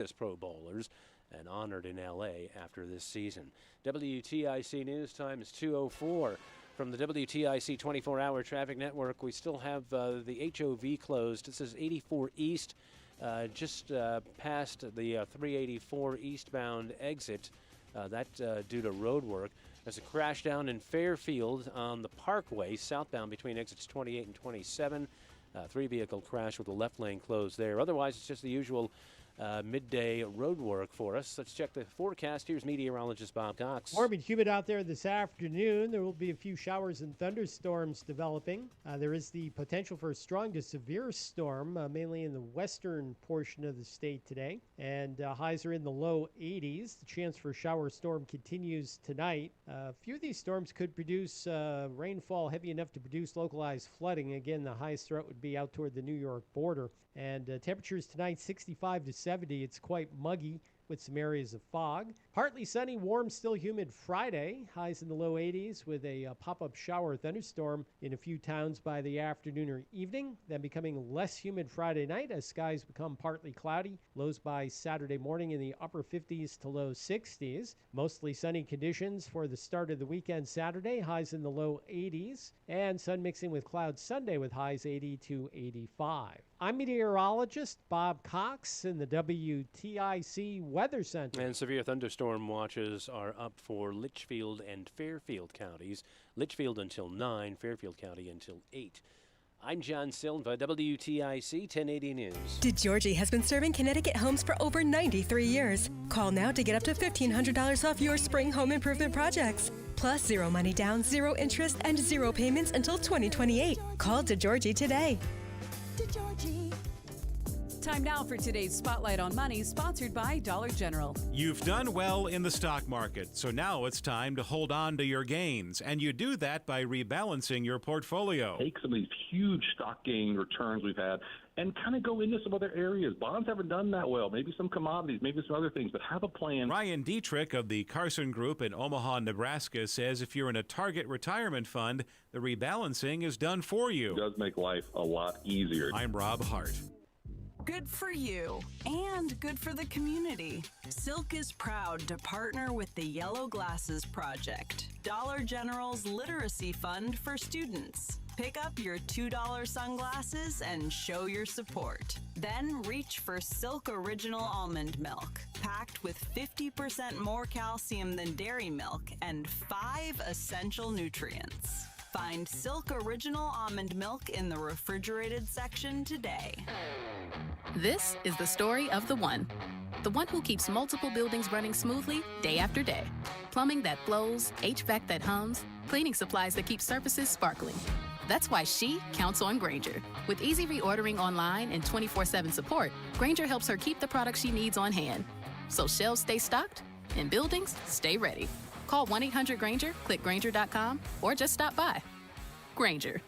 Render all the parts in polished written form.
as Pro Bowlers and honored in L.A. after this season. WTIC News Time is 2:04. From the WTIC 24-hour traffic network, we still have the HOV closed. It says 84 East, just past the 384 eastbound exit. That due to road work. There's a crash down in Fairfield on the Parkway, southbound between exits 28 and 27. Three-vehicle crash with the left lane closed there. Otherwise, it's just the usual midday road work for us. Let's check the forecast. Here's meteorologist Bob Cox. Warm and humid out there this afternoon. There will be a few showers and thunderstorms developing. There is the potential for a strong to severe storm, mainly in the western portion of the state today. And highs are in the low 80s. The chance for a shower or storm continues tonight. A few of these storms could produce rainfall heavy enough to produce localized flooding. Again, the highest threat would be out toward the New York border. And temperatures tonight 65 to 70. It's quite muggy with some areas of fog. Partly sunny, warm, still humid Friday. Highs in the low 80s with a pop-up shower or thunderstorm in a few towns by the afternoon or evening. Then becoming less humid Friday night as skies become partly cloudy. Lows by Saturday morning in the upper 50s to low 60s. Mostly sunny conditions for the start of the weekend Saturday. Highs in the low 80s. And sun mixing with clouds Sunday with highs 80 to 85. I'm meteorologist Bob Cox in the WTIC Weather Center. And severe thunderstorm watches are up for Litchfield and Fairfield counties. Litchfield until 9, Fairfield County until 8. I'm John Silva, WTIC 1080 News. DeGiorgi has been serving Connecticut homes for over 93 years. Call now to get up to $1,500 off your spring home improvement projects. Plus zero money down, zero interest, and zero payments until 2028. Call DeGiorgi today. Time now for today's Spotlight on Money, sponsored by Dollar General. You've done well in the stock market, so now it's time to hold on to your gains. And you do that by rebalancing your portfolio. Take some of these huge stock gain returns we've had and kind of go into some other areas. Bonds haven't done that well. Maybe some commodities, maybe some other things, but have a plan. Ryan Dietrich of the Carson Group in Omaha, Nebraska says if you're in a target retirement fund, the rebalancing is done for you. It does make life a lot easier. I'm Rob Hart. Good for you and good for the community. Silk is proud to partner with the Yellow Glasses Project, Dollar General's literacy fund for students. Pick up your $2 sunglasses and show your support. Then reach for Silk Original Almond Milk, packed with 50% more calcium than dairy milk and 5 essential nutrients. Find Silk Original Almond Milk in the refrigerated section today. This is the story of the one who keeps multiple buildings running smoothly day after day. Plumbing that flows, HVAC that hums, cleaning supplies that keep surfaces sparkling. That's why she counts on Grainger. With easy reordering online and 24/7 support, Grainger helps her keep the products she needs on hand. So shelves stay stocked and buildings stay ready. Call 1-800-GRAINGER, click Grainger.com, or just stop by. Grainger,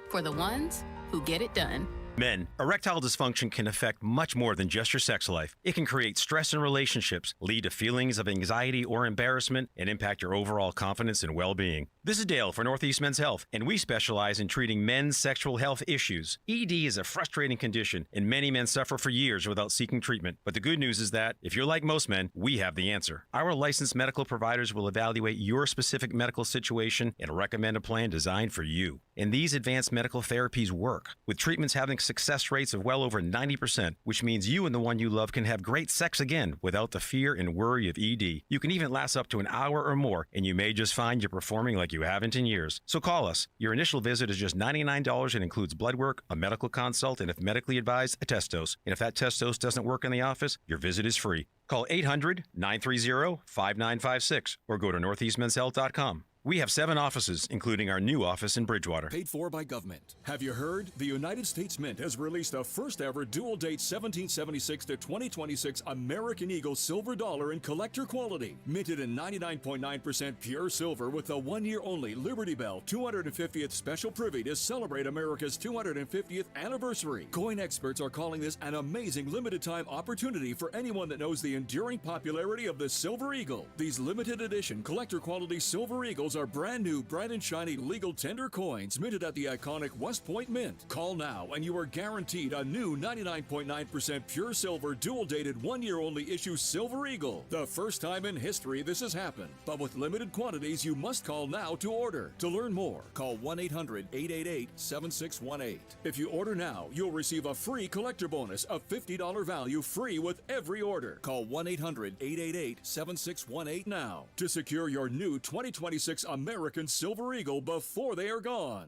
for the ones who get it done. Men, erectile dysfunction can affect much more than just your sex life. It can create stress in relationships, lead to feelings of anxiety or embarrassment, and impact your overall confidence and well-being. This is Dale for Northeast Men's Health, and we specialize in treating men's sexual health issues. ED is a frustrating condition, and many men suffer for years without seeking treatment. But the good news is that, if you're like most men, we have the answer. Our licensed medical providers will evaluate your specific medical situation and recommend a plan designed for you. And these advanced medical therapies work, with treatments having success rates of well over 90%, which means you and the one you love can have great sex again without the fear and worry of ED. You can even last up to an hour or more, and you may just find you're performing like you haven't in years. So call us. Your initial visit is just $99 and includes blood work, a medical consult, and if medically advised, a test dose. And if that test dose doesn't work in the office, your visit is free. Call 800-930-5956 or go to northeastmenshealth.com. We have 7 offices, including our new office in Bridgewater. Paid for by government. Have you heard? The United States Mint has released a first-ever dual-date 1776 to 2026 American Eagle silver dollar in collector quality. Minted in 99.9% pure silver with a 1-year-only Liberty Bell 250th special privy to celebrate America's 250th anniversary. Coin experts are calling this an amazing limited-time opportunity for anyone that knows the enduring popularity of the Silver Eagle. These limited-edition collector-quality Silver Eagles are brand new, bright and shiny legal tender coins minted at the iconic West Point Mint. Call now and you are guaranteed a new 99.9% pure silver dual-dated 1-year-only issue Silver Eagle. The first time in history this has happened. But with limited quantities, you must call now to order. To learn more, call 1-800-888-7618. If you order now, you'll receive a free collector bonus of $50 value free with every order. Call 1-800-888-7618 now to secure your new 2026 American Silver Eagle before they are gone.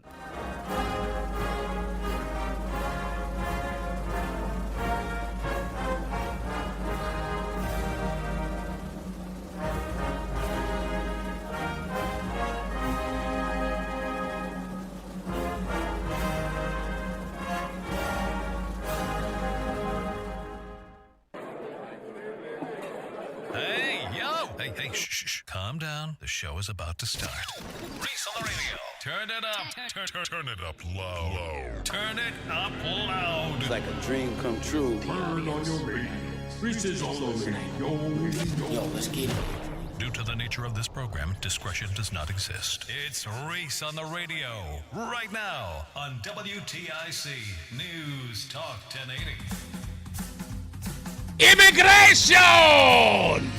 Hey, shh. Calm down. The show is about to start. Reese on the radio. Turn it up. Turn it up low. Turn it up loud. It's like a dream come true. Turn on your radio. Reese is on the radio. Yo, let's get it. Due to the nature of this program, discretion does not exist. It's Reese on the radio. Right now on WTIC News Talk 1080. Immigration!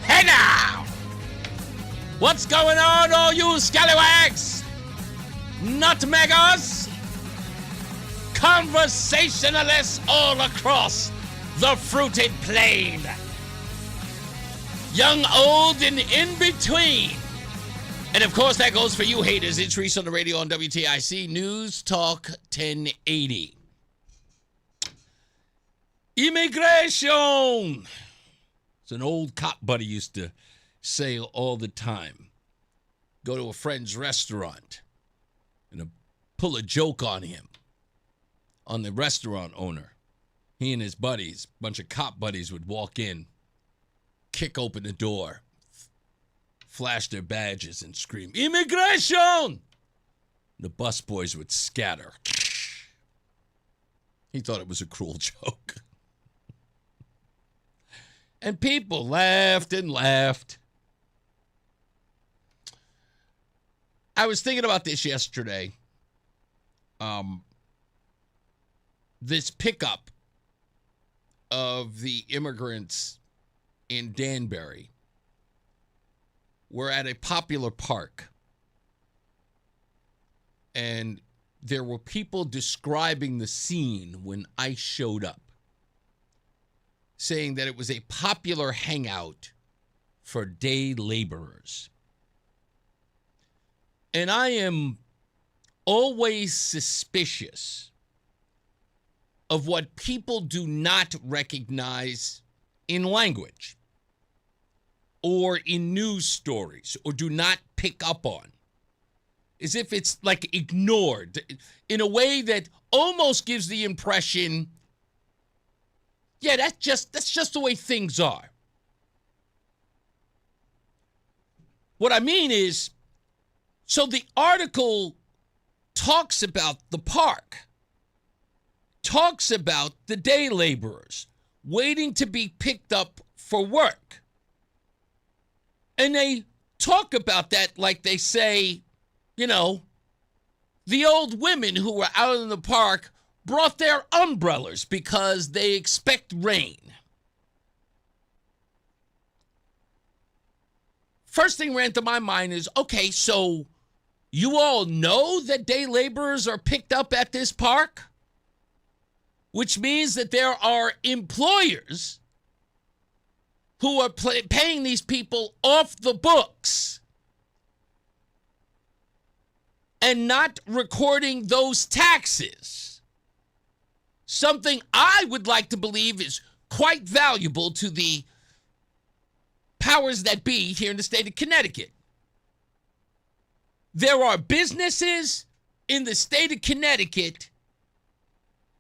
Hey now! What's going on, all you scallywags? Nutmeggers? Conversationalists all across the fruited plain. Young, old, and in between. And of course, that goes for you haters. It's Reese on the radio on WTIC News Talk 1080. Immigration! It's an old cop buddy used to say all the time. Go to a friend's restaurant and pull a joke on him, on the restaurant owner. He and his buddies, bunch of cop buddies, would walk in, kick open the door, flash their badges, and scream, "Immigration!" The busboys would scatter. He thought it was a cruel joke. And people laughed and laughed. I was thinking about this yesterday. This pickup of the immigrants in Danbury were at a popular park. And there were people describing the scene when ICE showed up, saying that it was a popular hangout for day laborers. And I am always suspicious of what people do not recognize in language or in news stories or do not pick up on, as if it's like ignored in a way that almost gives the impression, yeah, that's just the way things are. What I mean is, so the article talks about the park, talks about the day laborers waiting to be picked up for work. And they talk about that like they say, you know, the old women who were out in the park brought their umbrellas because they expect rain. First thing ran to my mind is, okay, so you all know that day laborers are picked up at this park? Which means that there are employers who are paying these people off the books and not recording those taxes. Something I would like to believe is quite valuable to the powers that be here in the state of Connecticut. There are businesses in the state of Connecticut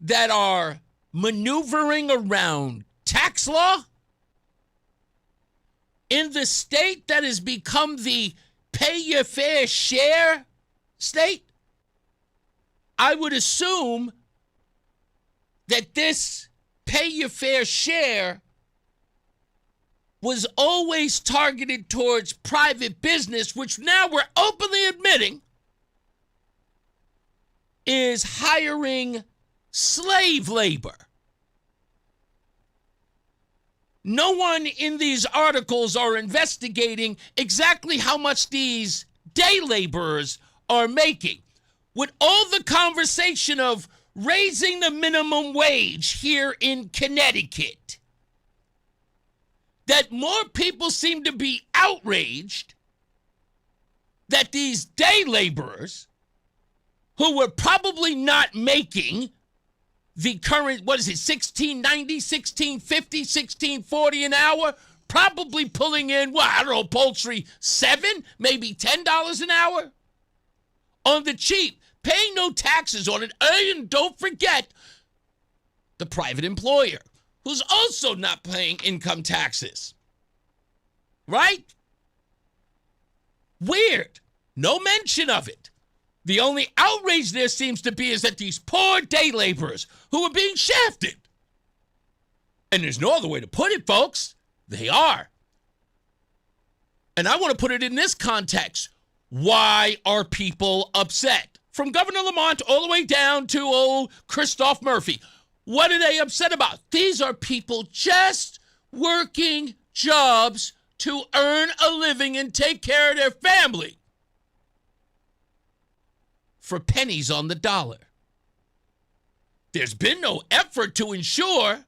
that are maneuvering around tax law in the state that has become the pay your fair share state. I would assume that this pay your fair share was always targeted towards private business, which now we're openly admitting is hiring slave labor. No one in these articles are investigating exactly how much these day laborers are making. With all the conversation of raising the minimum wage here in Connecticut, that more people seem to be outraged that these day laborers, who were probably not making the current, $16.90, $16.50, $16.40 an hour, probably pulling in, poultry, $7, maybe $10 an hour on the cheap, paying no taxes on it. And don't forget the private employer, who's also not paying income taxes. Right? Weird. No mention of it. The only outrage there seems to be is that these poor day laborers who are being shafted. And there's no other way to put it, folks. They are. And I want to put it in this context. Why are people upset? From Governor Lamont all the way down to old Christoph Murphy. What are they upset about? These are people just working jobs to earn a living and take care of their family for pennies on the dollar. There's been no effort to ensure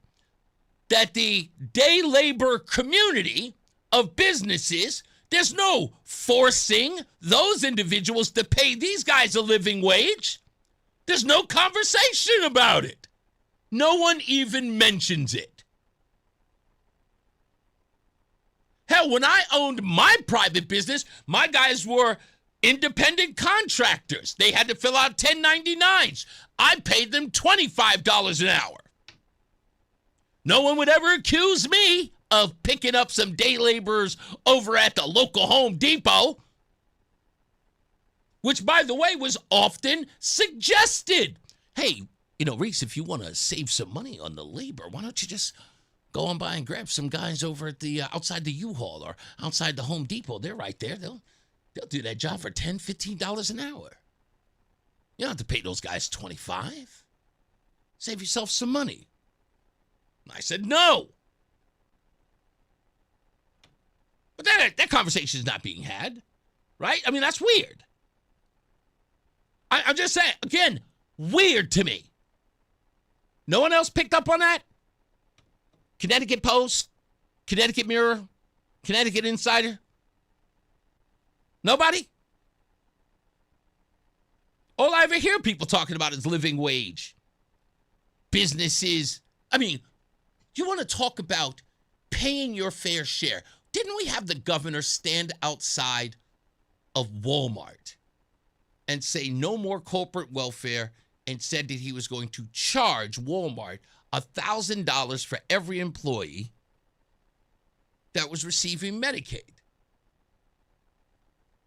that the day labor community of businesses, there's no forcing those individuals to pay these guys a living wage. There's no conversation about it. No one even mentions it. Hell, when I owned my private business, my guys were independent contractors. They had to fill out 1099s. I paid them $25 an hour. No one would ever accuse me of picking up some day laborers over at the local Home Depot, which, by the way, was often suggested. Hey, Reese, if you want to save some money on the labor, why don't you just go on by and grab some guys over at the outside the U-Haul or outside the Home Depot? They're right there. They'll do that job for $10, $15 an hour. You don't have to pay those guys $25. Save yourself some money. I said no. But that conversation is not being had, right? I mean, that's weird. I'm just saying, again, weird to me. No one else picked up on that? Connecticut Post, Connecticut Mirror, Connecticut Insider? Nobody? All I ever hear people talking about is living wage. Businesses. I mean, you want to talk about paying your fair share. Didn't we have the governor stand outside of Walmart and say no more corporate welfare, and said that he was going to charge Walmart $1,000 for every employee that was receiving Medicaid?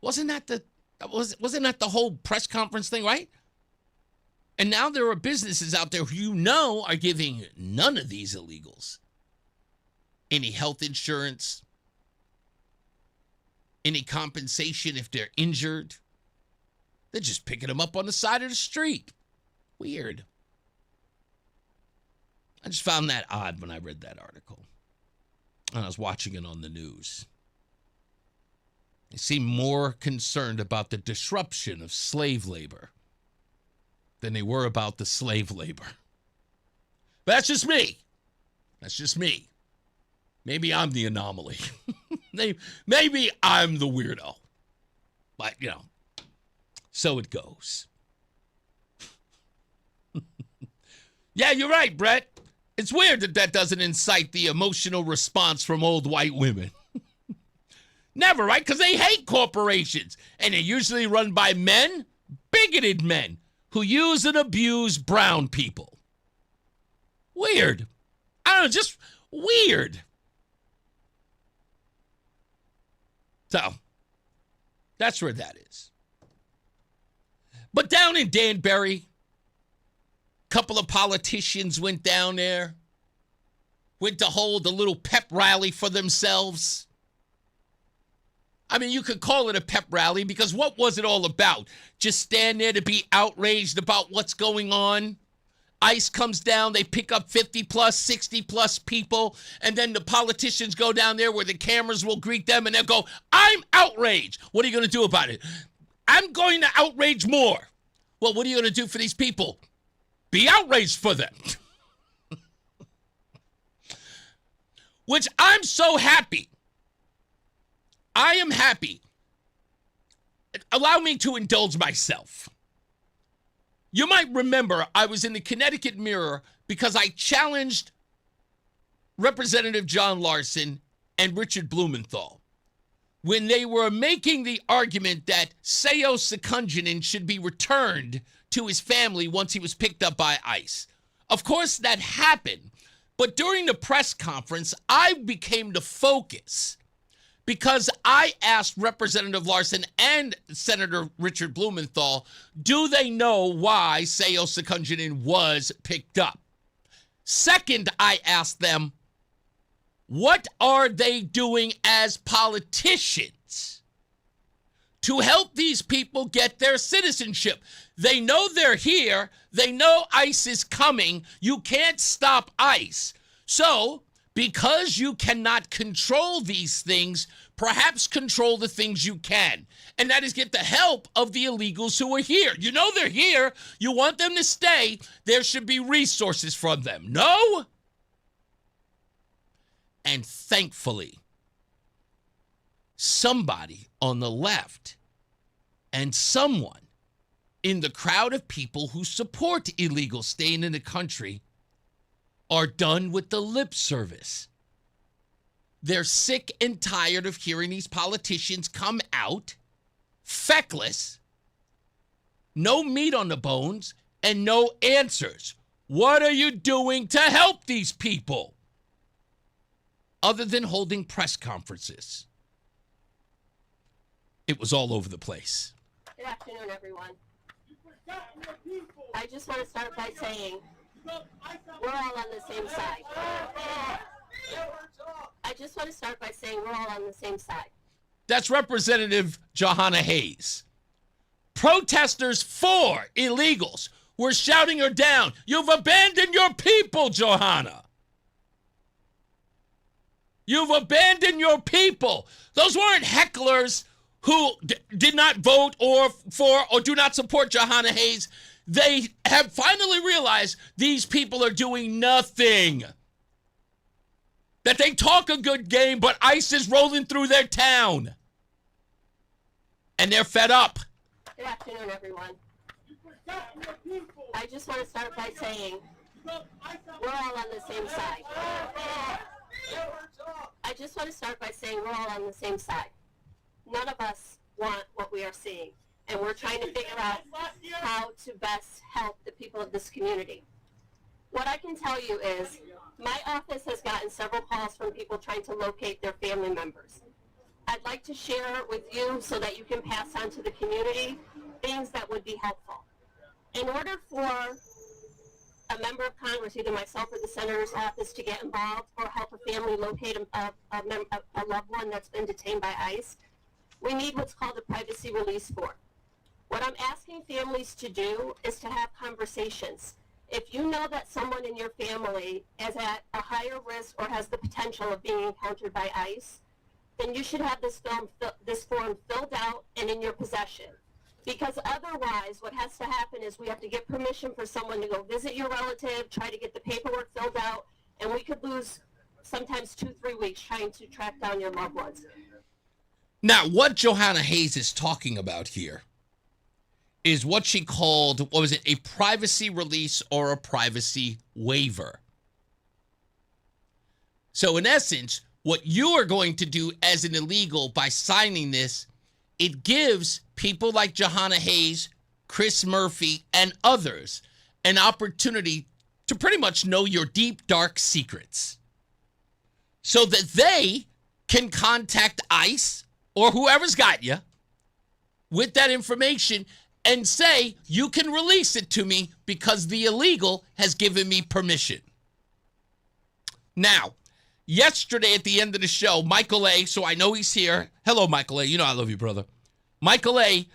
Wasn't that the whole press conference thing, right? And now there are businesses out there who are giving none of these illegals any health insurance, any compensation if they're injured. They're just picking them up on the side of the street. Weird. I just found that odd when I read that article. And I was watching it on the news. They seem more concerned about the disruption of slave labor than they were about the slave labor. But that's just me. That's just me. Maybe I'm the anomaly. Maybe I'm the weirdo. But, so it goes. Yeah, you're right, Brett. It's weird that doesn't incite the emotional response from old white women. Never, right? Because they hate corporations. And they're usually run by men, bigoted men, who use and abuse brown people. Weird. I don't know, just weird. So, that's where that is. But down in Danbury, a couple of politicians went down there went to hold a little pep rally for themselves. I mean, you could call it a pep rally because what was it all about? Just stand there to be outraged about what's going on? ICE comes down, they pick up 50 plus, 60 plus people, and then the politicians go down there where the cameras will greet them and they'll go, I'm outraged. What are you going to do about it? I'm going to outrage more. Well, what are you going to do for these people? Be outraged for them. Which I'm so happy. I am happy. Allow me to indulge myself. You might remember I was in the Connecticut Mirror because I challenged Representative John Larson and Richard Blumenthal when they were making the argument that Seyo Sekunjanin should be returned to his family once he was picked up by ICE. Of course, that happened, but during the press conference, I became the focus because I asked Representative Larson and Senator Richard Blumenthal, do they know why Seyo Sekunjanin was picked up? Second, I asked them, what are they doing as politicians to help these people get their citizenship? They know they're here. They know ICE is coming. You can't stop ICE. So, because you cannot control these things, perhaps control the things you can. And that is get the help of the illegals who are here. You know they're here. You want them to stay. There should be resources from them. No? And thankfully, somebody on the left and someone in the crowd of people who support illegals staying in the country are done with the lip service. They're sick and tired of hearing these politicians come out, feckless, no meat on the bones, and no answers. What are you doing to help these people? Other than holding press conferences. It was all over the place. Good afternoon, everyone. I just want to start by saying we're all on the same side. I just want to start by saying we're all on the same side. That's Representative Johanna Hayes. Protesters for illegals were shouting her down. You've abandoned your people, Johanna. You've abandoned your people. Those weren't hecklers who did not vote or for or do not support Johanna Hayes. They have finally realized these people are doing nothing. That they talk a good game, but ICE is rolling through their town. And they're fed up. Good afternoon, everyone. I just want to start by saying we're all on the same side. I just want to start by saying we're all on the same side. None of us want what we are seeing, and we're trying to figure out how to best help the people of this community. What I can tell you is my office has gotten several calls from people trying to locate their family members. I'd like to share with you so that you can pass on to the community things that would be helpful. In order for a member of Congress, either myself or the Senator's office, to get involved or help a family locate a loved one that's been detained by ICE, we need what's called a privacy release form. What I'm asking families to do is to have conversations. If you know that someone in your family is at a higher risk or has the potential of being encountered by ICE, then you should have this form filled out and in your possession. Because otherwise, what has to happen is we have to get permission for someone to go visit your relative, try to get the paperwork filled out, and we could lose sometimes 2-3 weeks trying to track down your loved ones. Now, what Johanna Hayes is talking about here is what she called, a privacy release or a privacy waiver. So in essence, what you are going to do as an illegal by signing this, it gives people like Johanna Hayes, Chris Murphy, and others an opportunity to pretty much know your deep, dark secrets so that they can contact ICE or whoever's got you with that information and say, you can release it to me because the illegal has given me permission. Now, Yesterday at the end of the show, Michael A., so I know he's here. Hello, Michael A. You know I love you, brother. Michael A.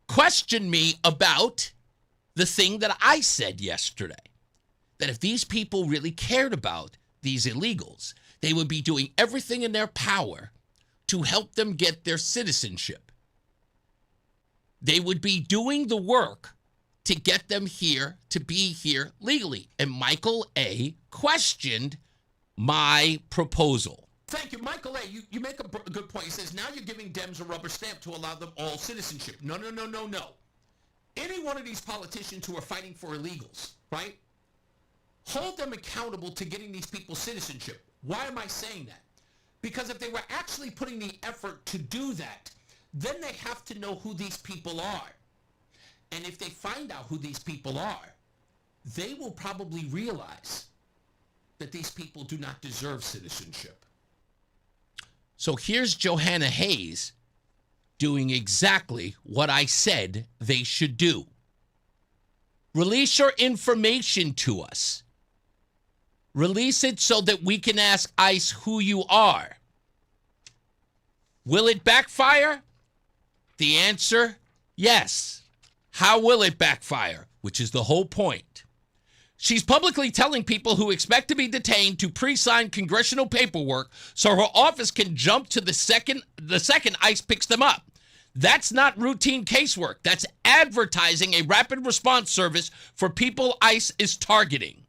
questioned me about the thing that I said yesterday, that if these people really cared about these illegals, they would be doing everything in their power to help them get their citizenship. They would be doing the work to get them here, to be here legally. And Michael A. questioned my proposal. Thank you. Michael A., you make a good point. He says, now you're giving Dems a rubber stamp to allow them all citizenship. No. Any one of these politicians who are fighting for illegals, right? Hold them accountable to getting these people citizenship. Why am I saying that? Because if they were actually putting the effort to do that, then they have to know who these people are. And if they find out who these people are, they will probably realize that these people do not deserve citizenship. So here's Johanna Hayes doing exactly what I said they should do. Release your information to us. Release it so that we can ask ICE who you are. Will it backfire? The answer, yes. How will it backfire? Which is the whole point. She's publicly telling people who expect to be detained to pre-sign congressional paperwork so her office can jump to the second ICE picks them up. That's not routine casework. That's advertising a rapid response service for people ICE is targeting.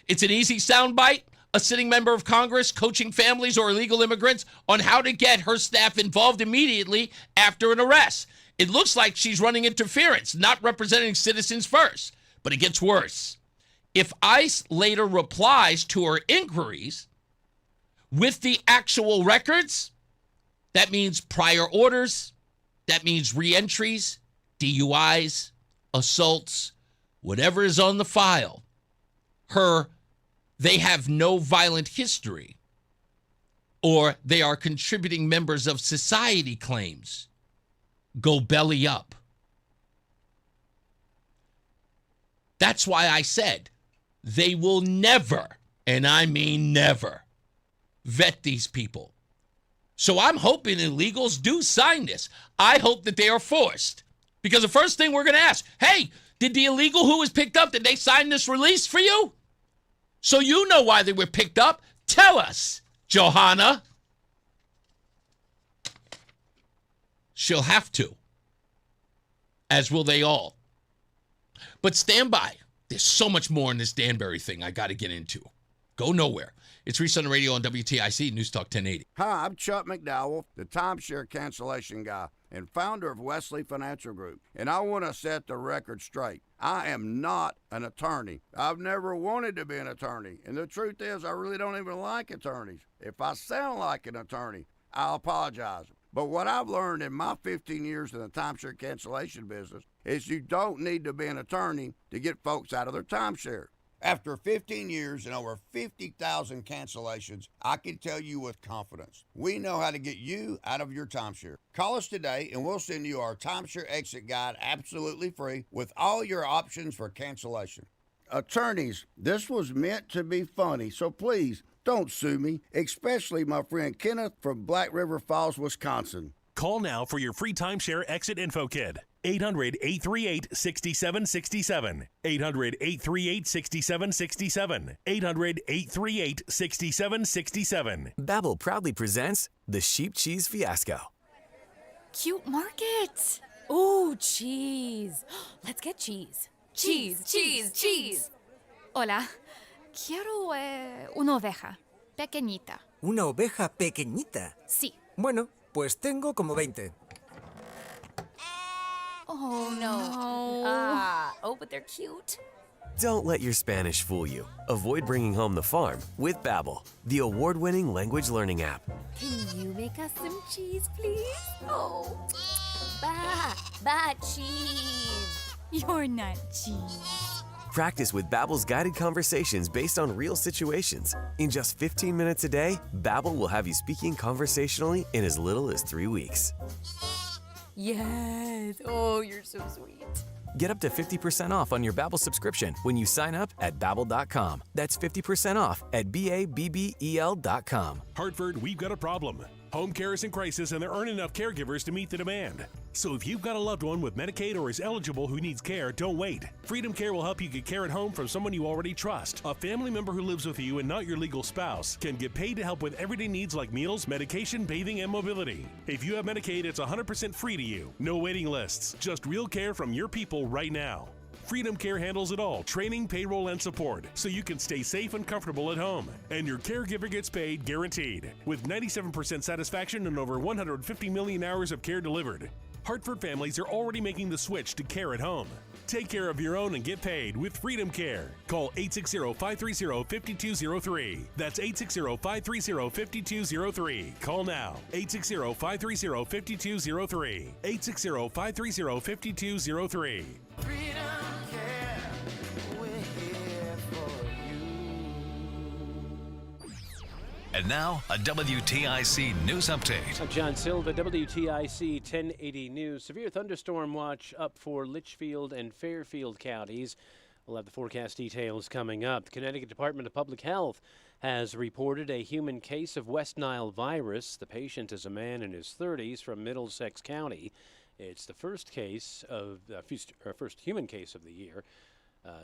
It's an easy soundbite, a sitting member of Congress coaching families or illegal immigrants on how to get her staff involved immediately after an arrest. It looks like she's running interference, not representing citizens first. But it gets worse. If ICE later replies to her inquiries with the actual records, that means prior orders, that means reentries, DUIs, assaults, whatever is on the file. They have no violent history, or they are contributing members of society claims. Go belly up. That's why I said they will never, and I mean never, vet these people. So I'm hoping illegals do sign this. I hope that they are forced. Because the first thing we're going to ask, hey, did the illegal who was picked up, did they sign this release for you? So you know why they were picked up. Tell us, Johanna. She'll have to. As will they all. But stand by. There's so much more in this Danbury thing I got to get into. Go nowhere. It's Reese on the radio on WTIC News Talk 1080. Hi, I'm Chuck McDowell, the timeshare cancellation guy and founder of Wesley Financial Group. And I want to set the record straight. I am not an attorney. I've never wanted to be an attorney. And the truth is, I really don't even like attorneys. If I sound like an attorney, I'll apologize. But what I've learned in my 15 years in the timeshare cancellation business is you don't need to be an attorney to get folks out of their timeshare. After 15 years and over 50,000 cancellations, I can tell you with confidence, we know how to get you out of your timeshare. Call us today and we'll send you our timeshare exit guide absolutely free with all your options for cancellation. Attorneys, this was meant to be funny, so please don't sue me, especially my friend Kenneth from Black River Falls, Wisconsin. Call now for your free timeshare exit info kit. 800-838-6767. 800-838-6767. 800-838-6767. Babbel proudly presents the Sheep Cheese Fiasco. Cute market. Ooh, cheese. Let's get cheese. Cheese, cheese, cheese. Hola. Quiero una oveja pequeñita. ¿Una oveja pequeñita? Sí. Bueno, pues tengo como 20. Oh, no. But they're cute. Don't let your Spanish fool you. Avoid bringing home the farm with Babbel, the award-winning language learning app. Can you make us some cheese, please? Oh, cheese. You're not cheese. Practice with Babbel's guided conversations based on real situations. In just 15 minutes a day, Babbel will have you speaking conversationally in as little as 3 weeks. Yes. Oh, you're so sweet. Get up to 50% off on your Babbel subscription when you sign up at Babbel.com. That's 50% off at BABBEL.com. Hartford, we've got a problem. Home care is in crisis and there aren't enough caregivers to meet the demand. So if you've got a loved one with Medicaid or is eligible who needs care, don't wait. Freedom Care will help you get care at home from someone you already trust. A family member who lives with you and not your legal spouse can get paid to help with everyday needs like meals, medication, bathing, and mobility. If you have Medicaid, it's 100% free to you. No waiting lists, just real care from your people right now. Freedom Care handles it all, training, payroll, and support, so you can stay safe and comfortable at home. And your caregiver gets paid guaranteed, with 97% satisfaction and over 150 million hours of care delivered. Hartford families are already making the switch to care at home. Take care of your own and get paid with Freedom Care. Call 860-530-5203. That's 860-530-5203. Call now. 860-530-5203. 860-530-5203. And now, a WTIC News Update. I'm John Silva, WTIC 1080 News. Severe thunderstorm watch up for Litchfield and Fairfield counties. We'll have the forecast details coming up. The Connecticut Department of Public Health has reported a human case of West Nile virus. The patient is a man in his 30s from Middlesex County. It's the first human case of the year.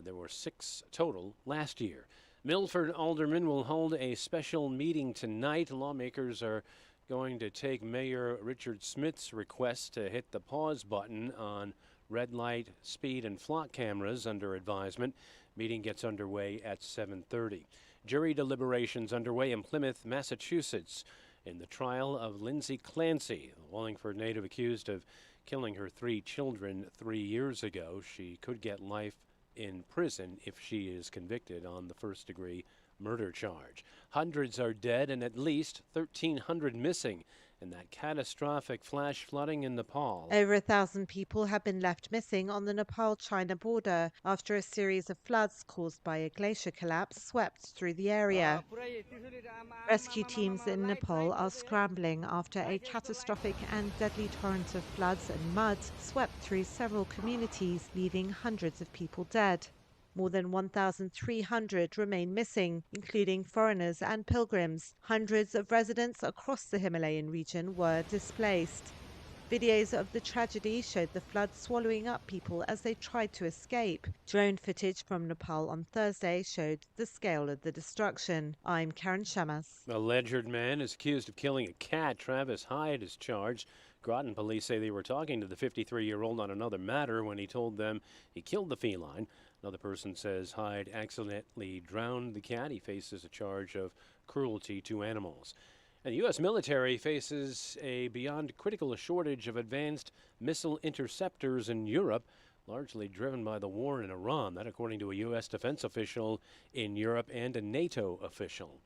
There were 6 total last year. Milford aldermen will hold a special meeting tonight. Lawmakers are going to take Mayor Richard Smith's request to hit the pause button on red light, speed, and flock cameras under advisement. Meeting gets underway at 7:30. Jury deliberations underway in Plymouth, Massachusetts, in the trial of Lindsay Clancy, the Wallingford native accused of killing her 3 children 3 years ago. She could get life in prison if she is convicted on the first-degree murder charge. Hundreds are dead and at least 1,300 missing in that catastrophic flash flooding in Nepal. Over 1,000 people have been left missing on the Nepal-China border after a series of floods caused by a glacier collapse swept through the area. Rescue teams in Nepal are scrambling after a catastrophic and deadly torrent of floods and mud swept through several communities, leaving hundreds of people dead. More than 1,300 remain missing, including foreigners and pilgrims. Hundreds of residents across the Himalayan region were displaced. Videos of the tragedy showed the flood swallowing up people as they tried to escape. Drone footage from Nepal on Thursday showed the scale of the destruction. I'm Karen Shamas. A alleged man is accused of killing a cat. Travis Hyde is charged. Groton police say they were talking to the 53-year-old on another matter when he told them he killed the feline. Another person says Hyde accidentally drowned the cat. He faces a charge of cruelty to animals. And the U.S. military faces a beyond critical shortage of advanced missile interceptors in Europe, largely driven by the war in Iran. That according to a U.S. defense official in Europe and a NATO official.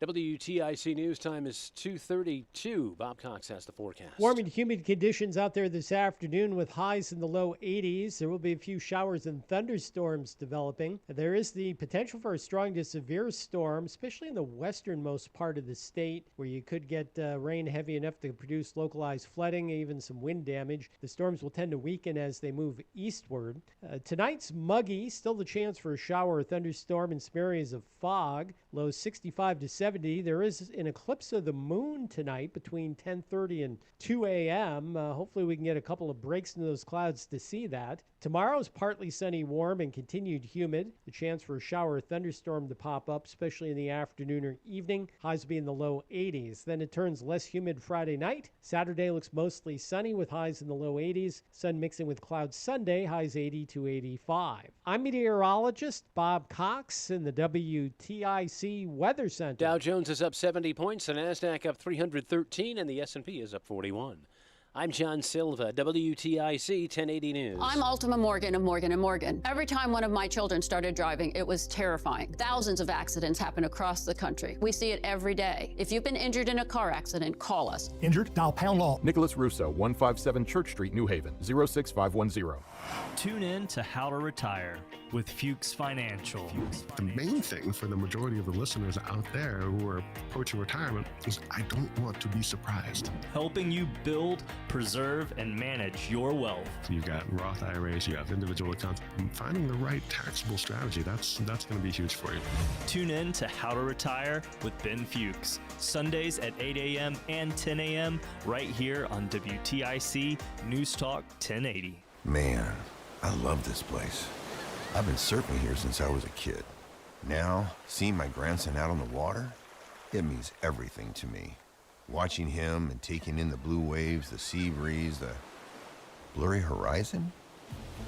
WTIC News time is 2:32. Bob Cox has the forecast. Warm and humid conditions out there this afternoon with highs in the low 80s. There will be a few showers and thunderstorms developing. There is the potential for a strong to severe storm, especially in the westernmost part of the state, where you could get rain heavy enough to produce localized flooding, even some wind damage. The storms will tend to weaken as they move eastward. Tonight's muggy, still the chance for a shower or thunderstorm and some areas of fog. Low 65 to 70. There is an eclipse of the moon tonight between 10:30 and 2 a.m. Hopefully we can get a couple of breaks into those clouds to see that. Tomorrow is partly sunny, warm, and continued humid. The chance for a shower or thunderstorm to pop up, especially in the afternoon or evening. Highs will be in the low 80s. Then it turns less humid Friday night. Saturday looks mostly sunny with highs in the low 80s. Sun mixing with clouds Sunday, highs 80 to 85. I'm meteorologist Bob Cox in the WTIC Weather Center. Dow Jones is up 70 points, the NASDAQ up 313, and the S&P is up 41. I'm John Silva, WTIC 1080 News. I'm Ultima Morgan of Morgan & Morgan. Every time one of my children started driving, it was terrifying. Thousands of accidents happen across the country. We see it every day. If you've been injured in a car accident, call us. Injured? Dial pound law. Nicholas Russo, 157 Church Street, New Haven, 06510. Tune in to How to Retire with Fuchs Financial. The main thing for the majority of the listeners out there who are approaching retirement is I don't want to be surprised. Helping you build preserve and manage your wealth. You've got Roth IRAs, you have individual accounts. Finding the right taxable strategy, that's going to be huge for you. Tune in to How to Retire with Ben Fuchs, Sundays at 8 a.m. and 10 a.m. right here on WTIC News Talk 1080. Man, I love this place. I've been surfing here since I was a kid. Now, seeing my grandson out on the water, it means everything to me. Watching him and taking in the blue waves, the sea breeze, the blurry horizon.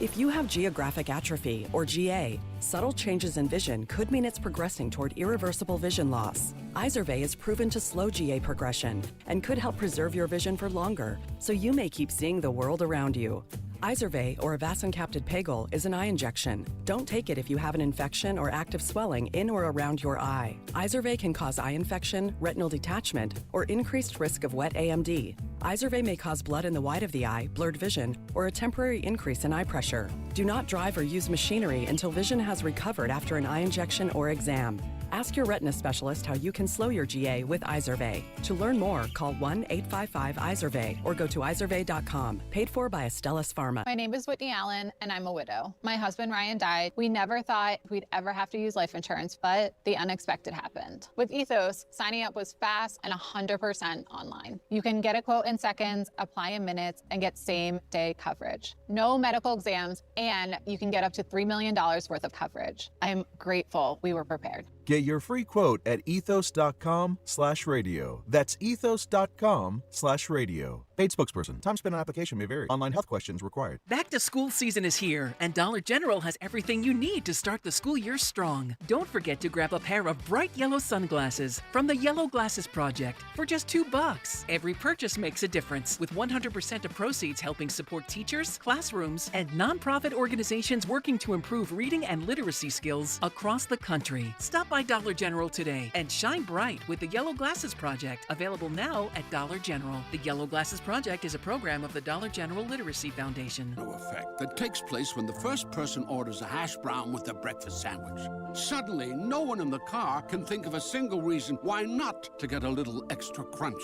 If you have geographic atrophy, or GA, subtle changes in vision could mean it's progressing toward irreversible vision loss. Izervay is proven to slow GA progression and could help preserve your vision for longer, so you may keep seeing the world around you. Izervay, or avacincaptad pegol, is an eye injection. Don't take it if you have an infection or active swelling in or around your eye. Izervay can cause eye infection, retinal detachment, or increased risk of wet AMD. Izervay may cause blood in the white of the eye, blurred vision, or a temporary increase in eye pressure. Do not drive or use machinery until vision has recovered after an eye injection or exam. Ask your retina specialist how you can slow your GA with Izervay. To learn more, call 1-855-IZERVAY or go to izervay.com. Paid for by Astellas Pharma. My name is Whitney Allen, and I'm a widow. My husband, Ryan, died. We never thought we'd ever have to use life insurance, but the unexpected happened. With Ethos, signing up was fast and 100% online. You can get a quote in seconds, apply in minutes, and get same-day coverage. No medical exams, and you can get up to $3 million worth of coverage. I am grateful we were prepared. Get your free quote at ethos.com/radio. That's ethos.com/radio. Paid spokesperson. Time spent on application may vary. Online health questions required. Back to school season is here, and Dollar General has everything you need to start the school year strong. Don't forget to grab a pair of bright yellow sunglasses from the Yellow Glasses Project for just $2. Every purchase makes a difference, with 100% of proceeds helping support teachers, classrooms, and nonprofit organizations working to improve reading and literacy skills across the country. Stop by Dollar General today and shine bright with the Yellow Glasses Project, available now at Dollar General. The Yellow Glasses Project is a program of the Dollar General Literacy Foundation. Effect that takes place when the first person orders a hash brown with their breakfast sandwich. Suddenly, no one in the car can think of a single reason why not to get a little extra crunch.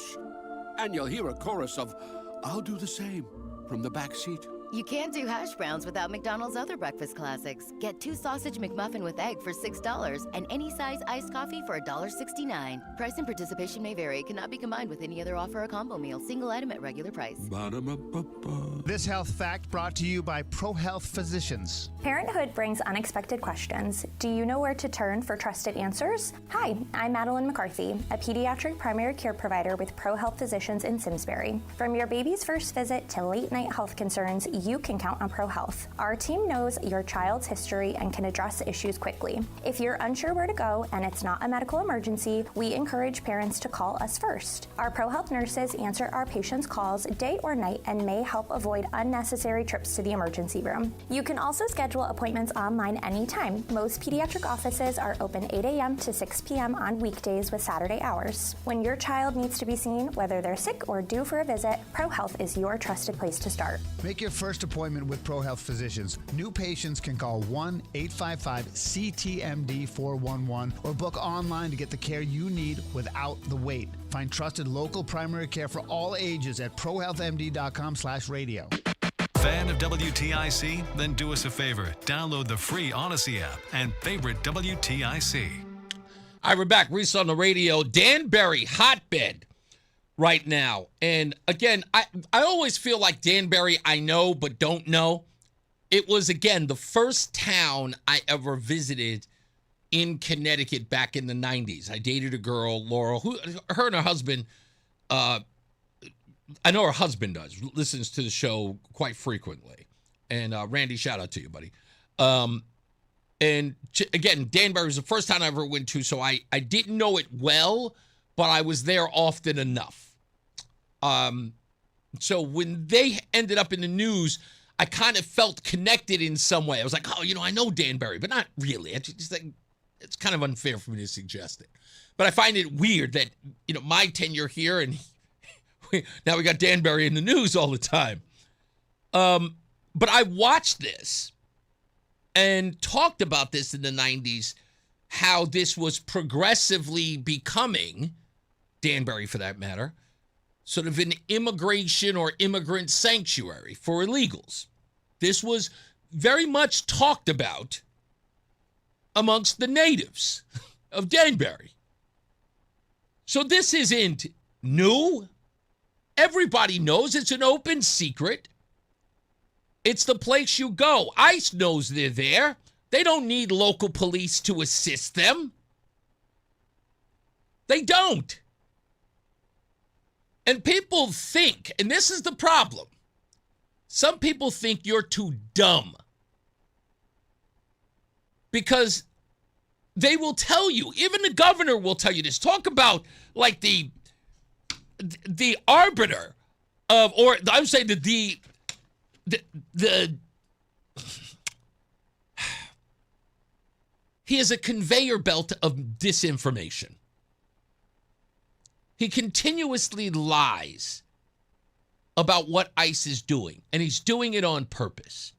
And you'll hear a chorus of, "I'll do the same," from the back seat. You can't do hash browns without McDonald's other breakfast classics. Get 2 sausage McMuffin with egg for $6 and any size iced coffee for $1.69. Price and participation may vary. Cannot be combined with any other offer or combo meal. Single item at regular price. This health fact brought to you by ProHealth Physicians. Parenthood brings unexpected questions. Do you know where to turn for trusted answers? Hi, I'm Madeline McCarthy, a pediatric primary care provider with ProHealth Physicians in Simsbury. From your baby's first visit to late-night health concerns, you can count on ProHealth. Our team knows your child's history and can address issues quickly. If you're unsure where to go and it's not a medical emergency, we encourage parents to call us first. Our ProHealth nurses answer our patients' calls day or night and may help avoid unnecessary trips to the emergency room. You can also schedule appointments online anytime. Most pediatric offices are open 8 a.m. to 6 p.m. on weekdays with Saturday hours. When your child needs to be seen, whether they're sick or due for a visit, ProHealth is your trusted place to start. Make your first appointment with ProHealth Physicians. New patients can call 1-855-CTMD-411 or book online to get the care you need without the wait. Find trusted local primary care for all ages at prohealthmd.com/radio. Fan of WTIC? Then do us a favor. Download the free Odyssey app and favorite WTIC. All right, we're back. Reese on the radio. Danbury, hotbed right now. And again, I always feel like Danbury I know but don't know. It was, again, the first town I ever visited in Connecticut back in the 90s. I dated a girl, Laurel, who, her and her husband, I know her husband does, listens to the show quite frequently. And Randy, shout out to you, buddy. And again, Danbury was the first town I ever went to, so I didn't know it well, but I was there often enough. So when they ended up in the news, I kind of felt connected in some way. I was like, oh, I know Danbury, but not really. It's kind of unfair for me to suggest it. But I find it weird that, my tenure here and now we got Danbury in the news all the time. But I watched this and talked about this in the 90s, how this was progressively becoming, Danbury for that matter, sort of an immigration or immigrant sanctuary for illegals. This was very much talked about amongst the natives of Danbury. So this isn't new. Everybody knows it's an open secret. It's the place you go. ICE knows they're there. They don't need local police to assist them. They don't. And people think, and this is the problem, some people think you're too dumb because they will tell you, even the governor will tell you this. Talk about like the arbiter of, or I would say the he is a conveyor belt of disinformation. He continuously lies about what ICE is doing, and he's doing it on purpose.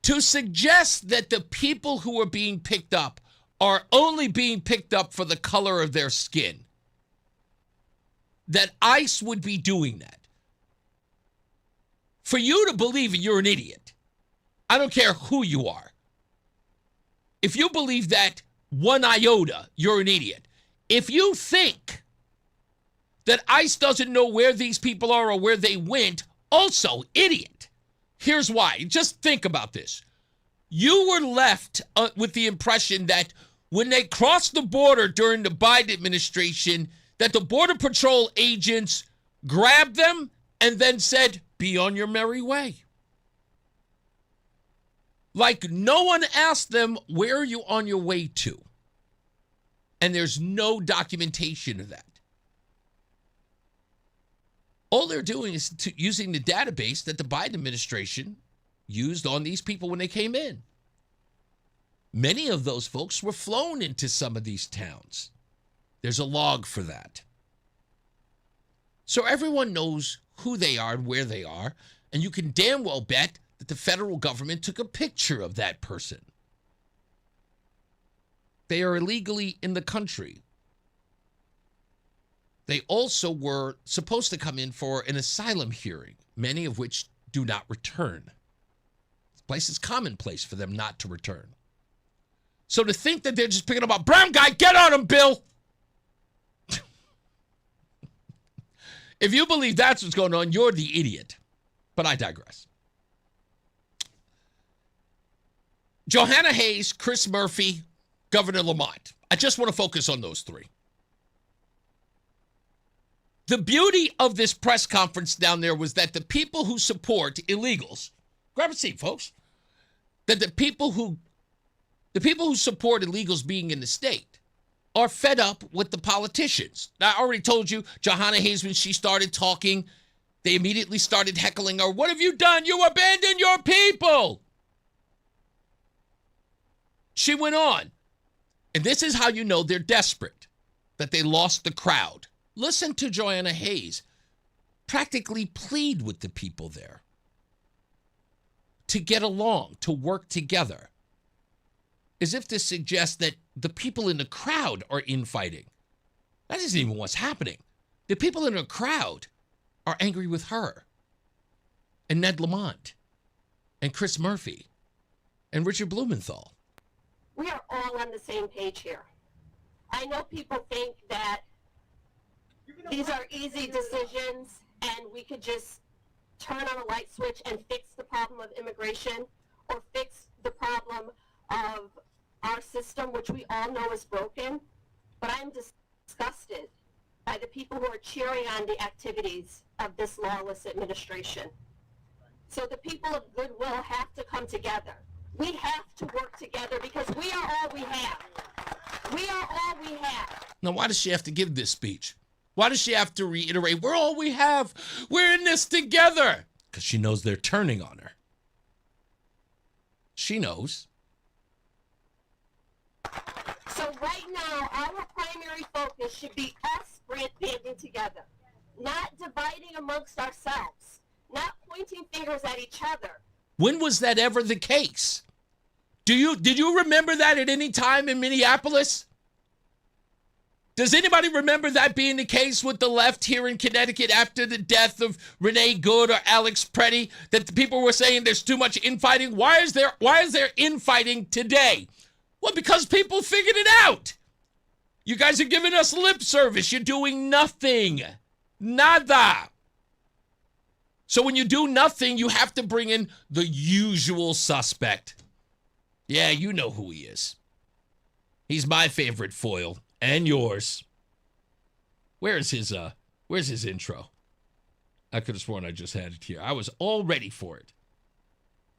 To suggest that the people who are being picked up are only being picked up for the color of their skin, that ICE would be doing that. For you to believe it, you're an idiot. I don't care who you are. If you believe that one iota, you're an idiot. If you think that ICE doesn't know where these people are or where they went, also idiot. Here's why. Just think about this. You were left with the impression that when they crossed the border during the Biden administration, that the Border Patrol agents grabbed them and then said, be on your merry way. Like no one asked them, where are you on your way to? And there's no documentation of that. All they're doing is using the database that the Biden administration used on these people when they came in. Many of those folks were flown into some of these towns. There's a log for that. So everyone knows who they are and where they are, and you can damn well bet that the federal government took a picture of that person. They are illegally in the country. They also were supposed to come in for an asylum hearing, many of which do not return. This place is commonplace for them not to return. So to think that they're just picking up a brown guy, get on him, Bill! If you believe that's what's going on, you're the idiot. But I digress. Johanna Hayes, Chris Murphy, Governor Lamont. I just want to focus on those three. The beauty of this press conference down there was that the people who support illegals, grab a seat, folks, that the people who support illegals being in the state are fed up with the politicians. Now, I already told you, Johanna Hayes, when she started talking, they immediately started heckling her. What have you done? You abandoned your people. She went on. And this is how you know they're desperate, that they lost the crowd. Listen to Joanna Hayes practically plead with the people there to get along, to work together, as if to suggest that the people in the crowd are infighting. That isn't even what's happening. The people in the crowd are angry with her and Ned Lamont and Chris Murphy and Richard Blumenthal. We are all on the same page here. I know people think that these are easy decisions and we could just turn on a light switch and fix the problem of immigration or fix the problem of our system, which we all know is broken. But I'm disgusted by the people who are cheering on the activities of this lawless administration. So the people of goodwill have to come together. We have to work together because we are all we have. We are all we have. Now, why does she have to give this speech? Why does she have to reiterate, we're all we have? We're in this together. Because she knows they're turning on her. She knows. So right now, our primary focus should be us banding together, not dividing amongst ourselves, not pointing fingers at each other. When was that ever the case? Did you remember that at any time in Minneapolis? Does anybody remember that being the case with the left here in Connecticut after the death of Renee Good or Alex Preddy? That the people were saying there's too much infighting. Why is there infighting today? Well, because people figured it out. You guys are giving us lip service. You're doing nothing. Nada. So when you do nothing, you have to bring in the usual suspect. Yeah, you know who he is. He's my favorite foil. And yours. Where's his intro? I could have sworn I just had it here. I was all ready for it.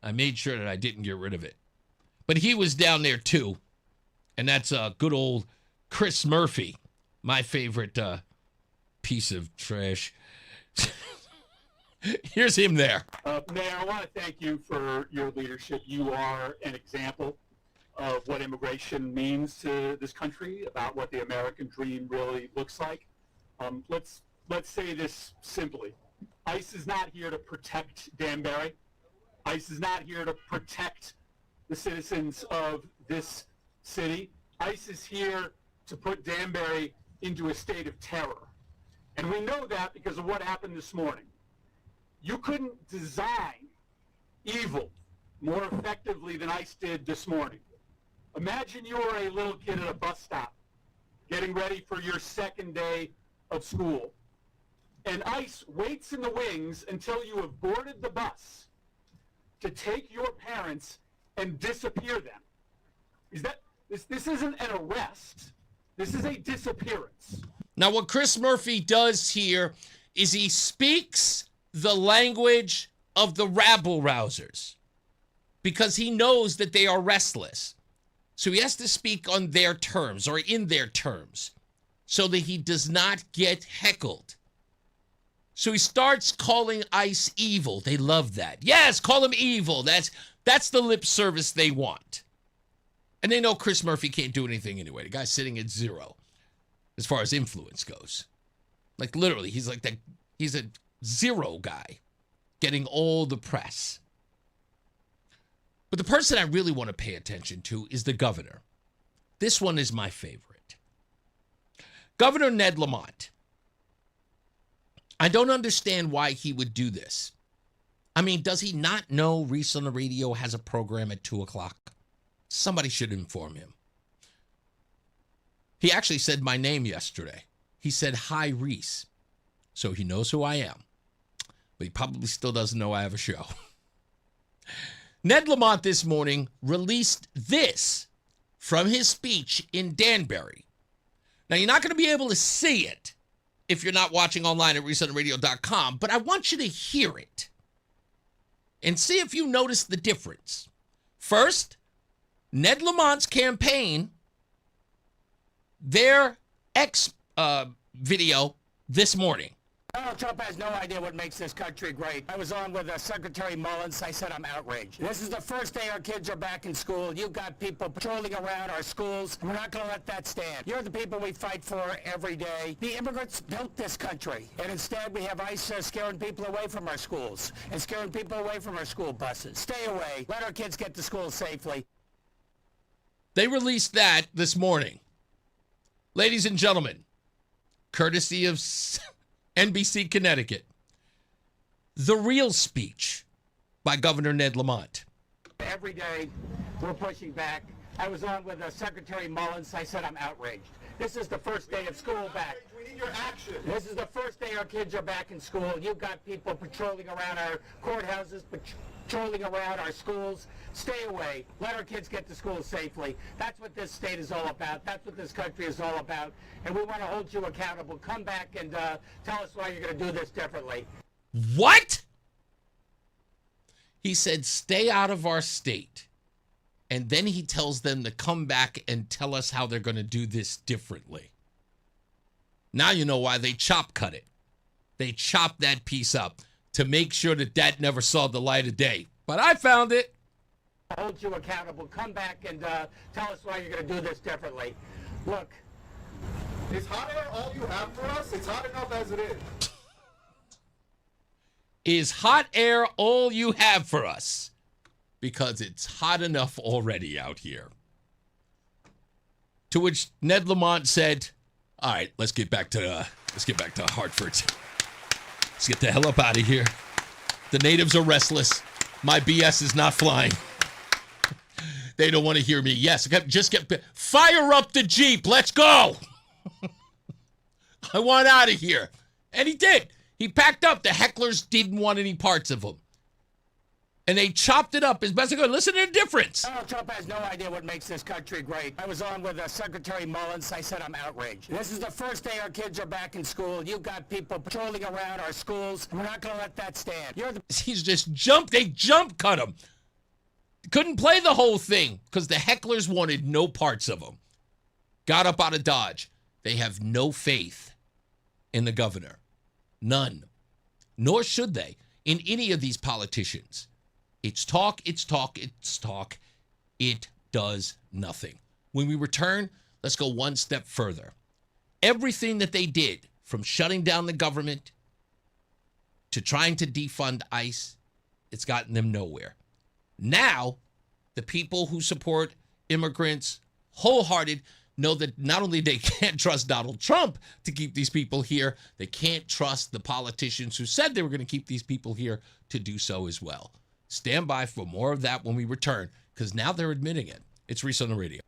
I made sure that I didn't get rid of it. But he was down there too. And that's good old Chris Murphy. My favorite piece of trash. Here's him there. Mayor, I want to thank you for your leadership. You are an example of what immigration means to this country, about what the American dream really looks like. Let's say this simply. ICE is not here to protect Danbury. ICE is not here to protect the citizens of this city. ICE is here to put Danbury into a state of terror. And we know that because of what happened this morning. You couldn't design evil more effectively than ICE did this morning. Imagine you were a little kid at a bus stop getting ready for your second day of school. And ICE waits in the wings until you have boarded the bus to take your parents and disappear them. This isn't an arrest. This is a disappearance. Now, what Chris Murphy does here is he speaks the language of the rabble-rousers because he knows that they are restless. So he has to speak on their terms or in their terms so that he does not get heckled. So he starts calling ICE evil. They love that. Yes, call him evil. That's the lip service they want. And they know Chris Murphy can't do anything anyway. The guy's sitting at 0 as far as influence goes. Like literally, he's a 0 guy getting all the press. But the person I really want to pay attention to is the governor. This one is my favorite. Governor Ned Lamont. I don't understand why he would do this. I mean, does he not know Reese on the Radio has a program at 2 o'clock? Somebody should inform him. He actually said my name yesterday. He said, "Hi, Reese." So he knows who I am. But he probably still doesn't know I have a show. Ned Lamont this morning released this from his speech in Danbury. Now, you're not going to be able to see it if you're not watching online at resetonradio.com, but I want you to hear it and see if you notice the difference. First, Ned Lamont's campaign, their video this morning. Donald Trump has no idea what makes this country great. I was on with Secretary Mullins. I said I'm outraged. This is the first day our kids are back in school. You've got people patrolling around our schools. We're not going to let that stand. You're the people we fight for every day. The immigrants built this country, and instead we have ICE scaring people away from our schools and scaring people away from our school buses. Stay away. Let our kids get to school safely. They released that this morning. Ladies and gentlemen, courtesy of NBC Connecticut, the real speech by Governor Ned Lamont. Every day we're pushing back. I was on with Secretary Mullins. I said I'm outraged. This is the first day of school back. We need your action. This is the first day our kids are back in school. You've got people patrolling around our courthouses, patrolling around our schools. Stay away. Let our kids get to school safely. That's what this state is all about. That's what this country is all about. And we want to hold you accountable. Come back and tell us why you're going to do this differently. What? He said, stay out of our state. And then he tells them to come back and tell us how they're going to do this differently. Now you know why they chop cut it. They chopped that piece up to make sure that that never saw the light of day. But I found it. Hold you accountable. Come back and tell us why you're going to do this differently. Look. Is hot air all you have for us? It's hot enough as it is. Is hot air all you have for us? Because it's hot enough already out here. To which Ned Lamont said, All right, let's get back to Hartford. Let's get the hell up out of here. The natives are restless. My BS is not flying. They don't want to hear me. Yes, fire up the Jeep. Let's go. I want out of here. And he did. He packed up. The hecklers didn't want any parts of him. And they chopped it up as best they could. Listen to the difference. Donald Trump has no idea what makes this country great. I was on with Secretary Mullins. I said I'm outraged. This is the first day our kids are back in school. You've got people patrolling around our schools. We're not going to let that stand. He's just jumped. They jump cut him. Couldn't play the whole thing because the hecklers wanted no parts of him. Got up out of Dodge. They have no faith in the governor. None. Nor should they in any of these politicians. It's talk, it's talk, it's talk. It does nothing. When we return, let's go one step further. Everything that they did, from shutting down the government to trying to defund ICE, it's gotten them nowhere. Now, the people who support immigrants wholehearted know that not only they can't trust Donald Trump to keep these people here, they can't trust the politicians who said they were going to keep these people here to do so as well. Stand by for more of that when we return, because now they're admitting it. It's Reese on the radio.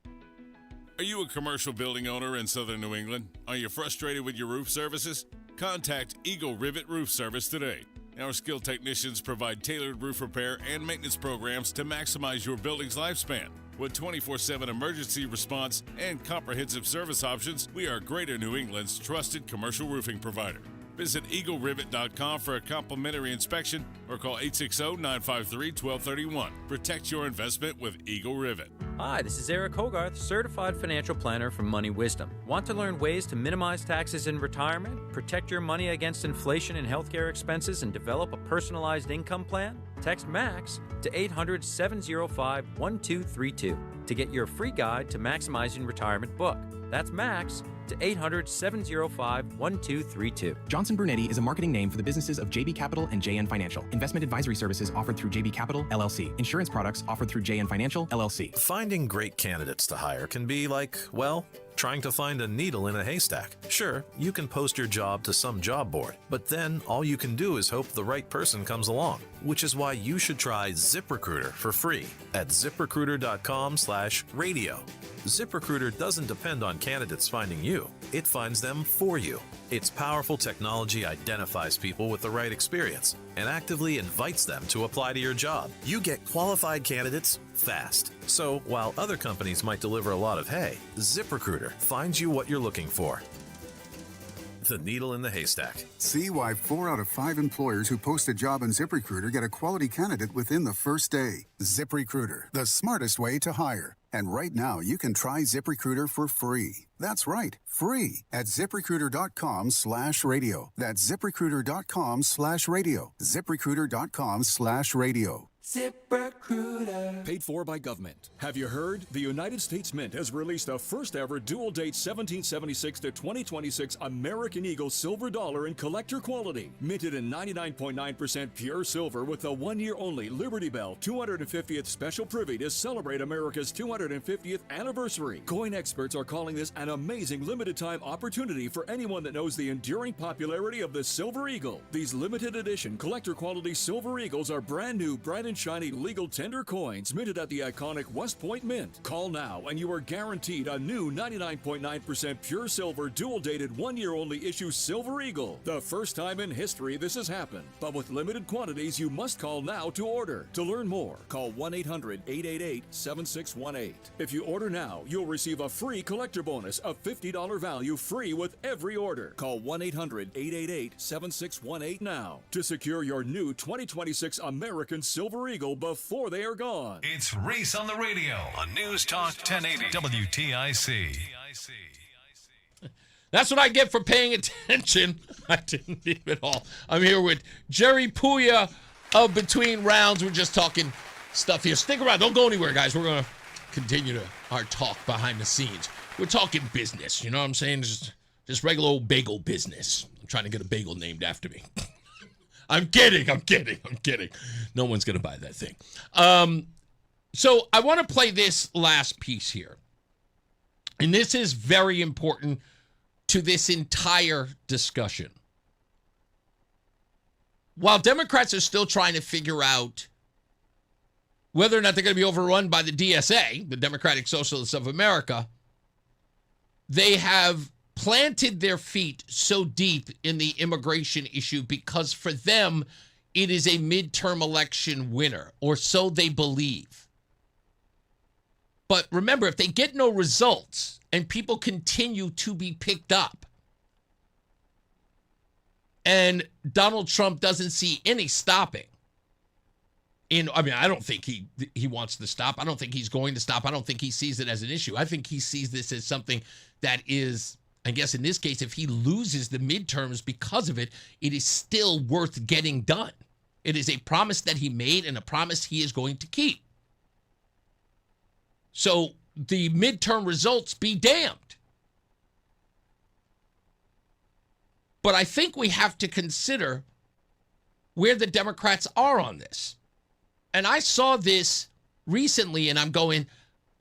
Are you a commercial building owner in southern New England? Are you frustrated with your roof services? Contact Eagle Rivet Roof Service today. Our skilled technicians provide tailored roof repair and maintenance programs to maximize your building's lifespan. With 24/7 emergency response and comprehensive service options, we are Greater New England's trusted commercial roofing provider. Visit EagleRivet.com for a complimentary inspection or call 860-953-1231. Protect your investment with Eagle Rivet. Hi, this is Eric Hogarth, Certified Financial Planner from Money Wisdom. Want to learn ways to minimize taxes in retirement, protect your money against inflation and healthcare expenses, and develop a personalized income plan? Text MAX to 800-705-1232 to get your free guide to maximizing retirement book. That's MAX to 800-705-1232. Johnson Brunetti is a marketing name for the businesses of JB Capital and JN Financial. Investment advisory services offered through JB Capital, LLC. Insurance products offered through JN Financial, LLC. Finding great candidates to hire can be like, well, trying to find a needle in a haystack. Sure, you can post your job to some job board, but then all you can do is hope the right person comes along, which is why you should try ZipRecruiter for free at ZipRecruiter.com/radio. ZipRecruiter doesn't depend on candidates finding you. It finds them for you. Its powerful technology identifies people with the right experience and actively invites them to apply to your job. You get qualified candidates fast. So while other companies might deliver a lot of hay, ZipRecruiter finds you what you're looking for. The needle in the haystack. See why 4 out of 5 employers who post a job on ZipRecruiter get a quality candidate within the first day. ZipRecruiter, the smartest way to hire. And right now, you can try ZipRecruiter for free. That's right, free at ZipRecruiter.com/radio. That's ZipRecruiter.com/radio. ZipRecruiter.com/radio. ZipRecruiter. Paid for by government. Have you heard? The United States Mint has released a first ever dual date 1776 to 2026 American Eagle silver dollar in collector quality. Minted in 99.9% pure silver with a 1-year only Liberty Bell 250th special privy to celebrate America's 250th anniversary. Coin experts are calling this an amazing limited time opportunity for anyone that knows the enduring popularity of the Silver Eagle. These limited edition collector quality Silver Eagles are brand new, bright and shiny legal tender coins minted at the iconic West Point Mint. Call now and you are guaranteed a new 99.9% pure silver dual dated 1-year only issue Silver Eagle. The first time in history this has happened, but with limited quantities you must call now to order. To learn more, call 1-800-888-7618. If you order now, you'll receive a free collector bonus of $50 value free with every order. Call 1-800-888-7618 now to secure your new 2026 American Silver Eagle before they are gone. It's Reese on the radio on News Talk 1080 WTIC. That's what I get for paying attention. I didn't need it all. I'm here with Jerry Puya of Between Rounds. We're just talking stuff here. Stick around. Don't go anywhere, guys. We're going to continue our talk behind the scenes. We're talking business. You know what I'm saying? Just regular old bagel business. I'm trying to get a bagel named after me. I'm kidding. No one's going to buy that thing. So I want to play this last piece here. And this is very important to this entire discussion. While Democrats are still trying to figure out whether or not they're going to be overrun by the DSA, the Democratic Socialists of America, they have planted their feet so deep in the immigration issue because for them, it is a midterm election winner, or so they believe. But remember, if they get no results and people continue to be picked up, and Donald Trump doesn't see any stopping, I don't think he wants to stop. I don't think he's going to stop. I don't think he sees it as an issue. I think he sees this as something that is, I guess in this case, if he loses the midterms because of it, it is still worth getting done. It is a promise that he made and a promise he is going to keep. So the midterm results be damned. But I think we have to consider where the Democrats are on this. And I saw this recently, and I'm going,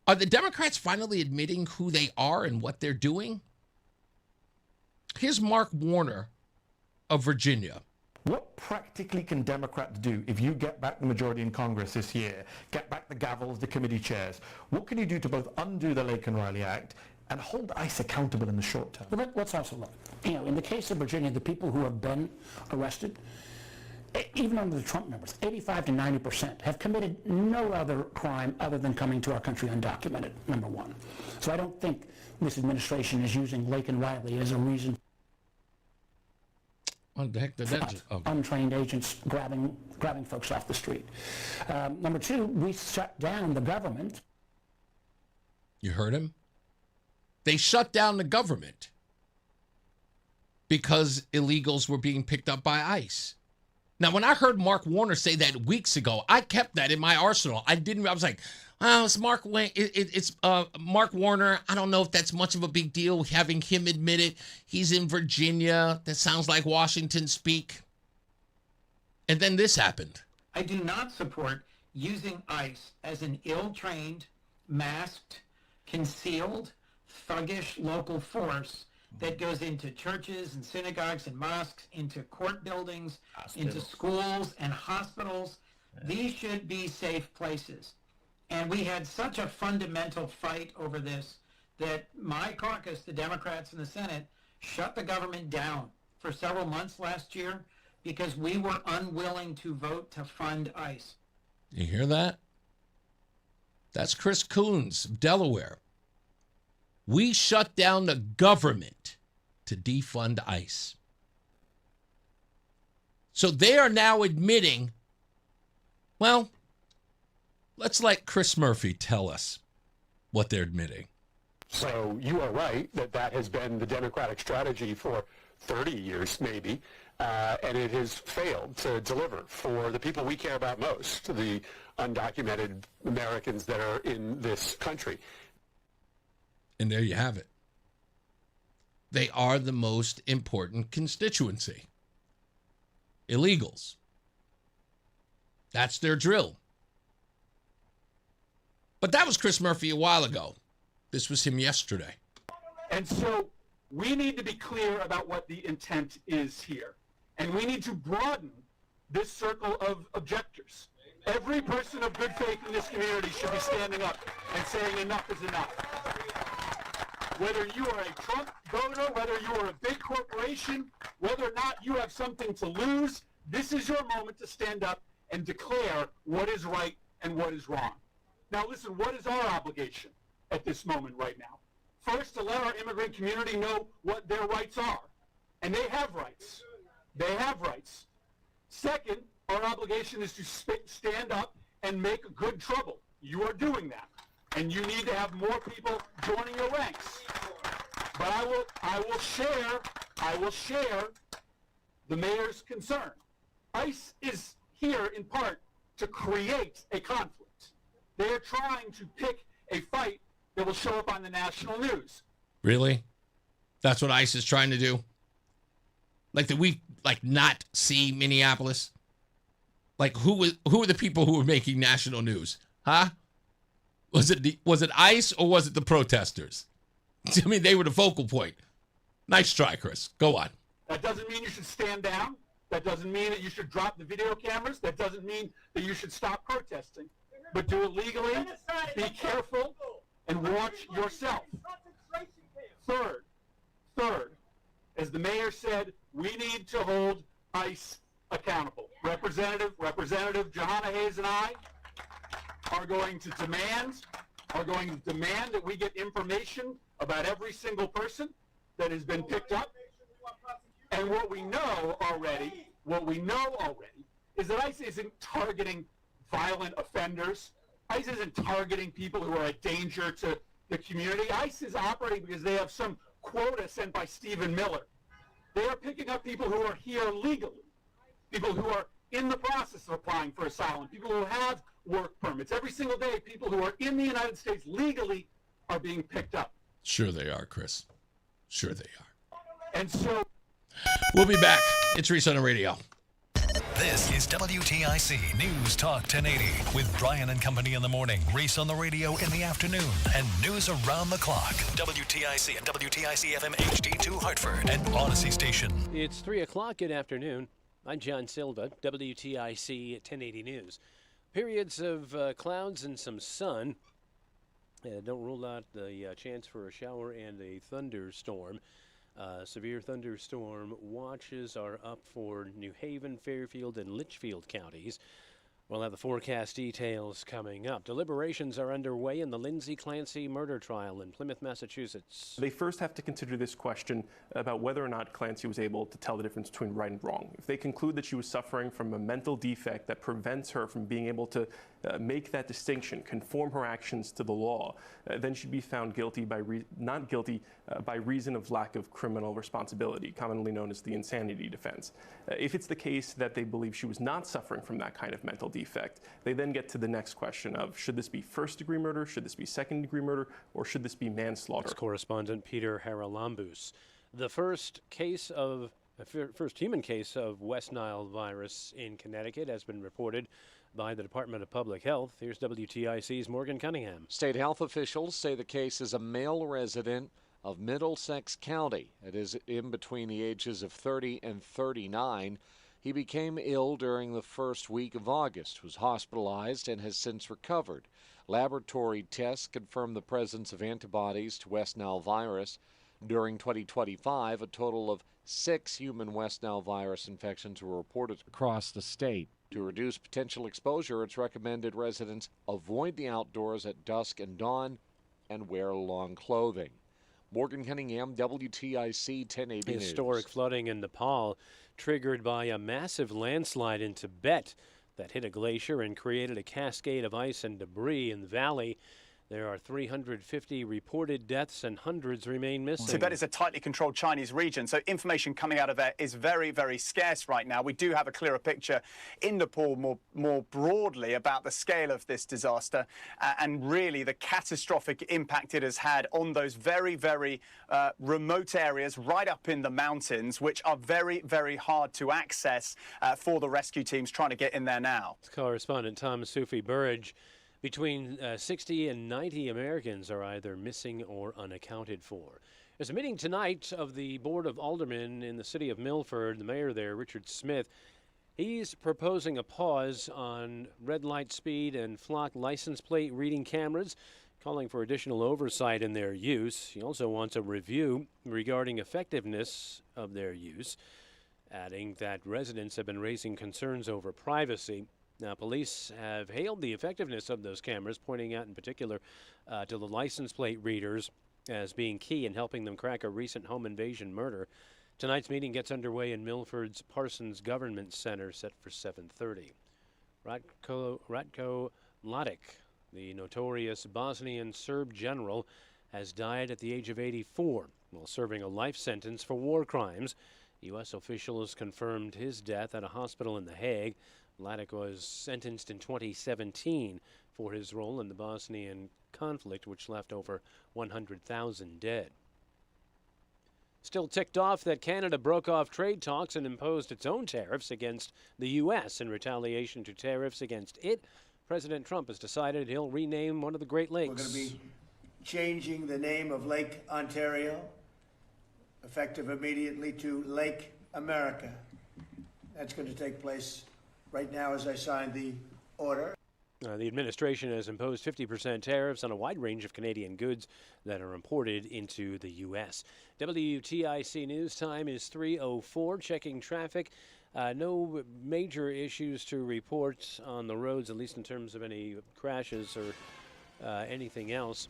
are the Democrats finally admitting who they are and what they're doing? Here's Mark Warner of Virginia. What practically can Democrats do if you get back the majority in Congress this year, get back the gavels, the committee chairs? What can you do to both undo the Lake and Riley Act and hold ICE accountable in the short term? Well, let's also look. In the case of Virginia, the people who have been arrested, even under the Trump numbers, 85 to 90% have committed no other crime other than coming to our country undocumented, number one. So I don't think this administration is using Lake and Riley as a reason What the heck did that? Untrained agents grabbing folks off the street. Number two, we shut down the government. You heard him? They shut down the government because illegals were being picked up by ICE. Now, when I heard Mark Warner say that weeks ago, I kept that in my arsenal. I was like, oh, it's Mark Warner. I don't know if that's much of a big deal having him admit it. He's in Virginia. That sounds like Washington speak. And then this happened. I do not support using ICE as an ill-trained, masked, concealed, thuggish local force that goes into churches and synagogues and mosques, into court buildings, into schools and hospitals. These should be safe places. And we had such a fundamental fight over this that my caucus, the Democrats in the Senate, shut the government down for several months last year because we were unwilling to vote to fund ICE. You hear that? That's Chris Coons of Delaware. We shut down the government to defund ICE. So they are now admitting, well, let's let Chris Murphy tell us what they're admitting. So you are right that has been the Democratic strategy for 30 years, maybe, and it has failed to deliver for the people we care about most, the undocumented Americans that are in this country. And there you have it. They are the most important constituency. Illegals. That's their drill. But that was Chris Murphy a while ago. This was him yesterday. And so we need to be clear about what the intent is here. And we need to broaden this circle of objectors. Every person of good faith in this community should be standing up and saying enough is enough. Whether you are a Trump voter, whether you are a big corporation, whether or not you have something to lose, this is your moment to stand up and declare what is right and what is wrong. Now listen, what is our obligation at this moment right now? First, to let our immigrant community know what their rights are. And they have rights. They have rights. Second, our obligation is to stand up and make good trouble. You are doing that. And you need to have more people joining your ranks. But I will share the mayor's concern. ICE is here in part to create a conflict. They are trying to pick a fight that will show up on the national news. Really? That's what ICE is trying to do? Like, did we not see Minneapolis? Like, who are the people who were making national news? Huh? Was it ICE or was it the protesters? I mean, they were the focal point. Nice try, Chris. Go on. That doesn't mean you should stand down. That doesn't mean that you should drop the video cameras. That doesn't mean that you should stop protesting. But do it legally, be careful, and watch yourself. Third, as the mayor said, we need to hold ICE accountable. Representative Johanna Hayes and I are going to demand that we get information about every single person that has been picked up. And what we know already is that ICE isn't targeting violent offenders. ICE isn't targeting people who are a danger to the community. ICE is operating because they have some quota sent by Stephen Miller. They are picking up people who are here legally, people who are in the process of applying for asylum, people who have work permits. Every single day, people who are in the United States legally are being picked up. Sure they are, Chris. Sure they are. And so... We'll be back. It's Reese on the radio. This is WTIC News Talk 1080 with Brian and Company in the morning, Reese on the radio in the afternoon, and news around the clock. WTIC and WTIC FM HD2 Hartford and Odyssey Station. It's 3 o'clock. Good afternoon. I'm John Silva, WTIC 1080 News. Periods of clouds and some sun. Don't rule out the chance for a shower and a thunderstorm. Severe thunderstorm watches are up for New Haven, Fairfield, and Litchfield counties. We'll have the forecast details coming up. Deliberations are underway in the Lindsay Clancy murder trial in Plymouth, Massachusetts. They first have to consider this question about whether or not Clancy was able to tell the difference between right and wrong. If they conclude that she was suffering from a mental defect that prevents her from being able to make that distinction, conform her actions to the law, then she'd be found guilty not guilty by reason of lack of criminal responsibility, commonly known as the insanity defense. If it's the case that they believe she was not suffering from that kind of mental defect, they then get to the next question of, should this be first-degree murder, should this be second-degree murder, or should this be manslaughter? That's correspondent Peter Haralambous. The first human case of West Nile virus in Connecticut has been reported by the Department of Public Health. Here's WTIC's Morgan Cunningham. State health officials say the case is a male resident of Middlesex County. It is in between the ages of 30 and 39. He became ill during the first week of August, was hospitalized, and has since recovered. Laboratory tests confirmed the presence of antibodies to West Nile virus. During 2025, a total of 6 human West Nile virus infections were reported across the state. To reduce potential exposure, it's recommended residents avoid the outdoors at dusk and dawn and wear long clothing. Morgan Cunningham, WTIC 1080 News. Historic flooding in Nepal triggered by a massive landslide in Tibet that hit a glacier and created a cascade of ice and debris in the valley. There are 350 reported deaths and hundreds remain missing. Tibet is a tightly controlled Chinese region, so information coming out of there is very, very scarce right now. We do have a clearer picture in Nepal more broadly about the scale of this disaster and really the catastrophic impact it has had on those very, very remote areas right up in the mountains, which are very, very hard to access for the rescue teams trying to get in there now. Correspondent Tom Sufi-Burridge. Between 60 and 90 Americans are either missing or unaccounted for. There's a meeting tonight of the Board of Aldermen in the city of Milford. The mayor there, Richard Smith, he's proposing a pause on red light speed and flock license plate reading cameras, calling for additional oversight in their use. He also wants a review regarding effectiveness of their use, adding that residents have been raising concerns over privacy. Now, police have hailed the effectiveness of those cameras, pointing out in particular to the license plate readers as being key in helping them crack a recent home invasion murder. Tonight's meeting gets underway in Milford's Parsons Government Center, set for 7:30. Ratko Mladic, the notorious Bosnian Serb general, has died at the age of 84 while serving a life sentence for war crimes. U.S. officials confirmed his death at a hospital in The Hague. Mladic was sentenced in 2017 for his role in the Bosnian conflict, which left over 100,000 dead. Still ticked off that Canada broke off trade talks and imposed its own tariffs against the U.S. in retaliation to tariffs against it. President Trump has decided he'll rename one of the Great Lakes. We're going to be changing the name of Lake Ontario effective immediately to Lake America. That's going to take place right now as I sign the order. The administration has imposed 50% tariffs on a wide range of Canadian goods that are imported into the U.S. WTIC News time is 3:04. Checking traffic. No major issues to report on the roads, at least in terms of any crashes or anything else.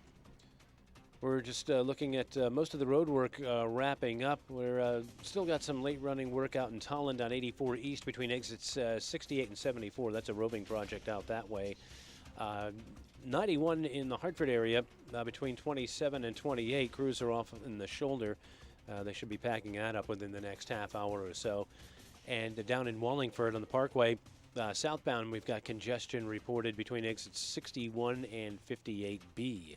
We're just looking at most of the road work wrapping up. We're still got some late running work out in Tolland on 84 East between exits 68 and 74. That's a roving project out that way. 91 in the Hartford area between 27 and 28. Crews are off in the shoulder. They should be packing that up within the next half hour or so. And down in Wallingford on the Parkway, southbound, we've got congestion reported between exits 61 and 58B.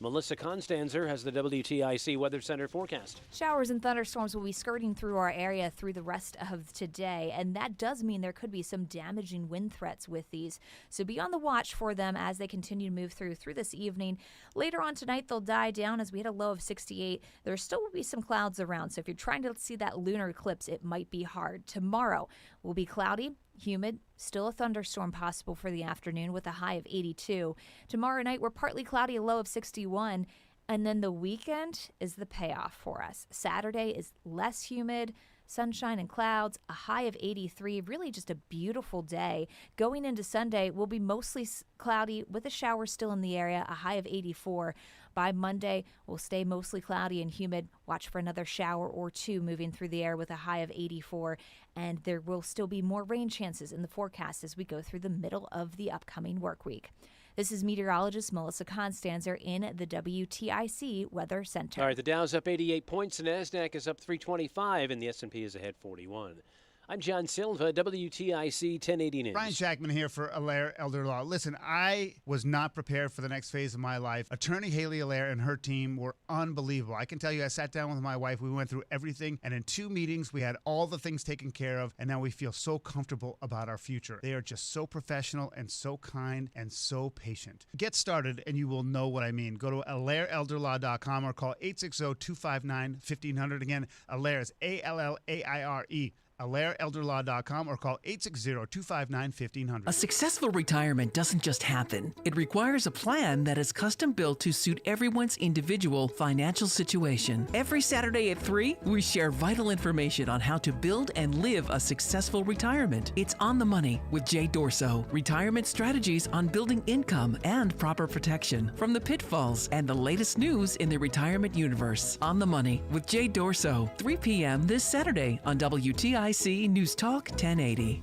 Melissa Constanzer has the WTIC Weather Center forecast. Showers and thunderstorms will be skirting through our area through the rest of today, and that does mean there could be some damaging wind threats with these. So be on the watch for them as they continue to move through this evening. Later on tonight, they'll die down as we hit a low of 68. There still will be some clouds around, so if you're trying to see that lunar eclipse, it might be hard. Tomorrow will be cloudy, humid, still a thunderstorm possible for the afternoon with a high of 82. Tomorrow night, we're partly cloudy, a low of 61. And then the weekend is the payoff for us. Saturday is less humid, sunshine and clouds, a high of 83. Really just a beautiful day. Going into Sunday, will be mostly cloudy with a shower still in the area, a high of 84. By Monday, we'll stay mostly cloudy and humid. Watch for another shower or two moving through the air with a high of 84. And there will still be more rain chances in the forecast as we go through the middle of the upcoming work week. This is meteorologist Melissa Constanzer in the WTIC Weather Center. All right, the Dow's up 88 points, the NASDAQ is up 325, and the S&P is ahead 41. I'm John Silva, WTIC 1080 News. Brian Shackman here for Allaire Elder Law. Listen, I was not prepared for the next phase of my life. Attorney Haley Allaire and her team were unbelievable. I can tell you, I sat down with my wife. We went through everything, and in 2 meetings, we had all the things taken care of, and now we feel so comfortable about our future. They are just so professional and so kind and so patient. Get started, and you will know what I mean. Go to AllaireElderLaw.com or call 860-259-1500. Again, Allaire is ALLAIRE. AllaireElderLaw.com or call 860-259-1500. A successful retirement doesn't just happen. It requires a plan that is custom built to suit everyone's individual financial situation. Every Saturday at 3, we share vital information on how to build and live a successful retirement. It's On the Money with Jay Dorso. Retirement strategies on building income and proper protection from the pitfalls and the latest news in the retirement universe. On the Money with Jay Dorso, 3 p.m. this Saturday on WTIC News Talk 1080.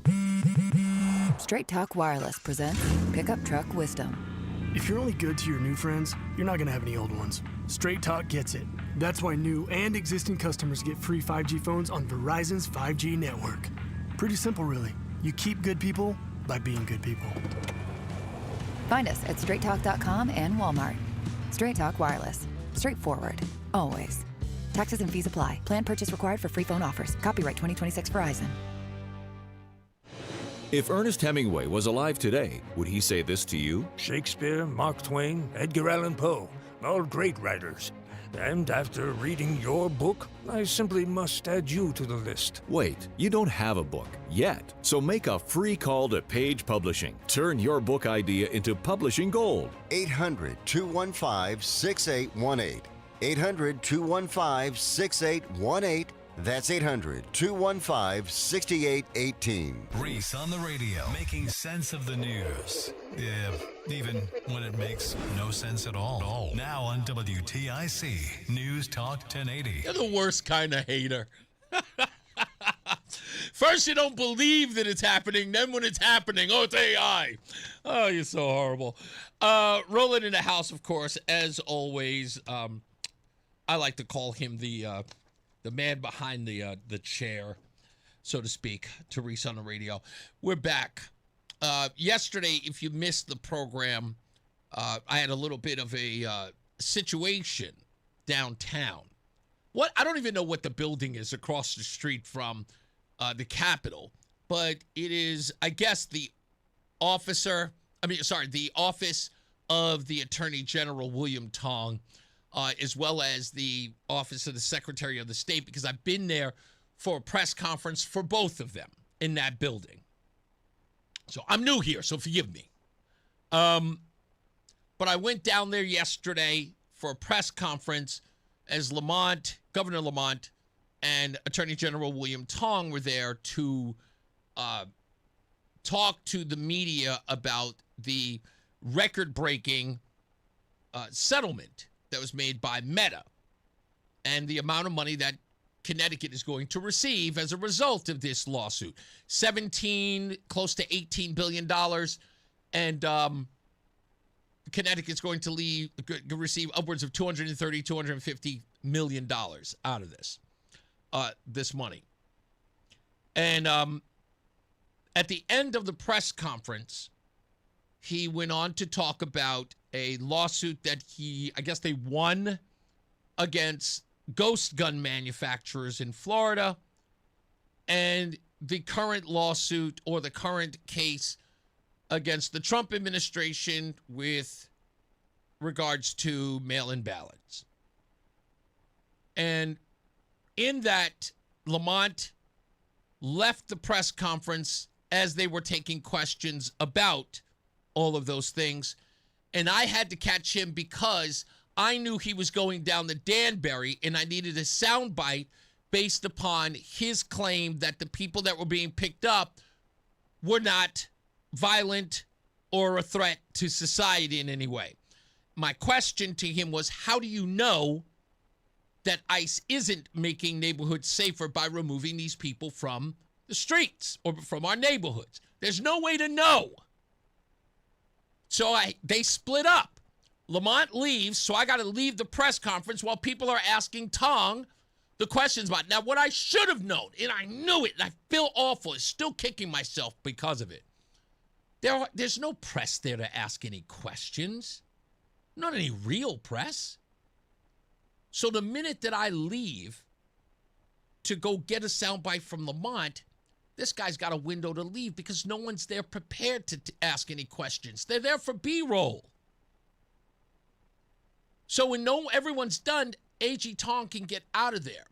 Straight Talk Wireless presents Pickup Truck Wisdom. If you're only good to your new friends, you're not going to have any old ones. Straight Talk gets it. That's why new and existing customers get free 5G phones on Verizon's 5G network. Pretty simple, really. You keep good people by being good people. Find us at straighttalk.com and Walmart. Straight Talk Wireless. Straightforward. Always. Taxes and fees apply. Plan purchase required for free phone offers. Copyright 2026 Verizon. If Ernest Hemingway was alive today, would he say this to you? Shakespeare, Mark Twain, Edgar Allan Poe, all great writers. And after reading your book, I simply must add you to the list. Wait, you don't have a book yet. So make a free call to Page Publishing. Turn your book idea into publishing gold. 800-215-6818. 800-215-6818. That's 800-215-6818. Reese on the radio, making sense of the news. Yeah, even when it makes no sense at all. Now on WTIC News Talk 1080. You're the worst kind of hater. First, you don't believe that it's happening. Then when it's happening, oh, it's AI. Oh, you're so horrible. Rolling in the house, of course, as always. I like to call him the man behind the chair, so to speak, to Reese on the radio. We're back. Yesterday, if you missed the program, I had a little bit of a situation downtown. I don't even know what the building is across the street from the Capitol, but it is, I guess, the office of the Attorney General, William Tong. as well as the Office of the Secretary of the State, because I've been there for a press conference for both of them in that building. So I'm new here, so forgive me. But I went down there yesterday for a press conference as Governor Lamont, and Attorney General William Tong were there to talk to the media about the record-breaking settlement that was made by Meta and the amount of money that Connecticut is going to receive as a result of this lawsuit. Close to $18 billion. And Connecticut's going to receive upwards of $230, $250 million out of this money. And at the end of the press conference, he went on to talk about a lawsuit that they won against ghost gun manufacturers in Florida, and the current lawsuit or the current case against the Trump administration with regards to mail-in ballots. And in that, Lamont left the press conference as they were taking questions about all of those things. And I had to catch him because I knew he was going down the Danbury, and I needed a soundbite based upon his claim that the people that were being picked up were not violent or a threat to society in any way. My question to him was, how do you know that ICE isn't making neighborhoods safer by removing these people from the streets or from our neighborhoods? There's no way to know. So they split up. Lamont leaves, so I got to leave the press conference while people are asking Tong the questions about it. Now, what I should have known, and I knew it, and I feel awful, is still kicking myself because of it. There's no press there to ask any questions. Not any real press. So the minute that I leave to go get a soundbite from Lamont, this guy's got a window to leave because no one's there prepared to ask any questions. They're there for B-roll. So when everyone's done, AG Tong can get out of there.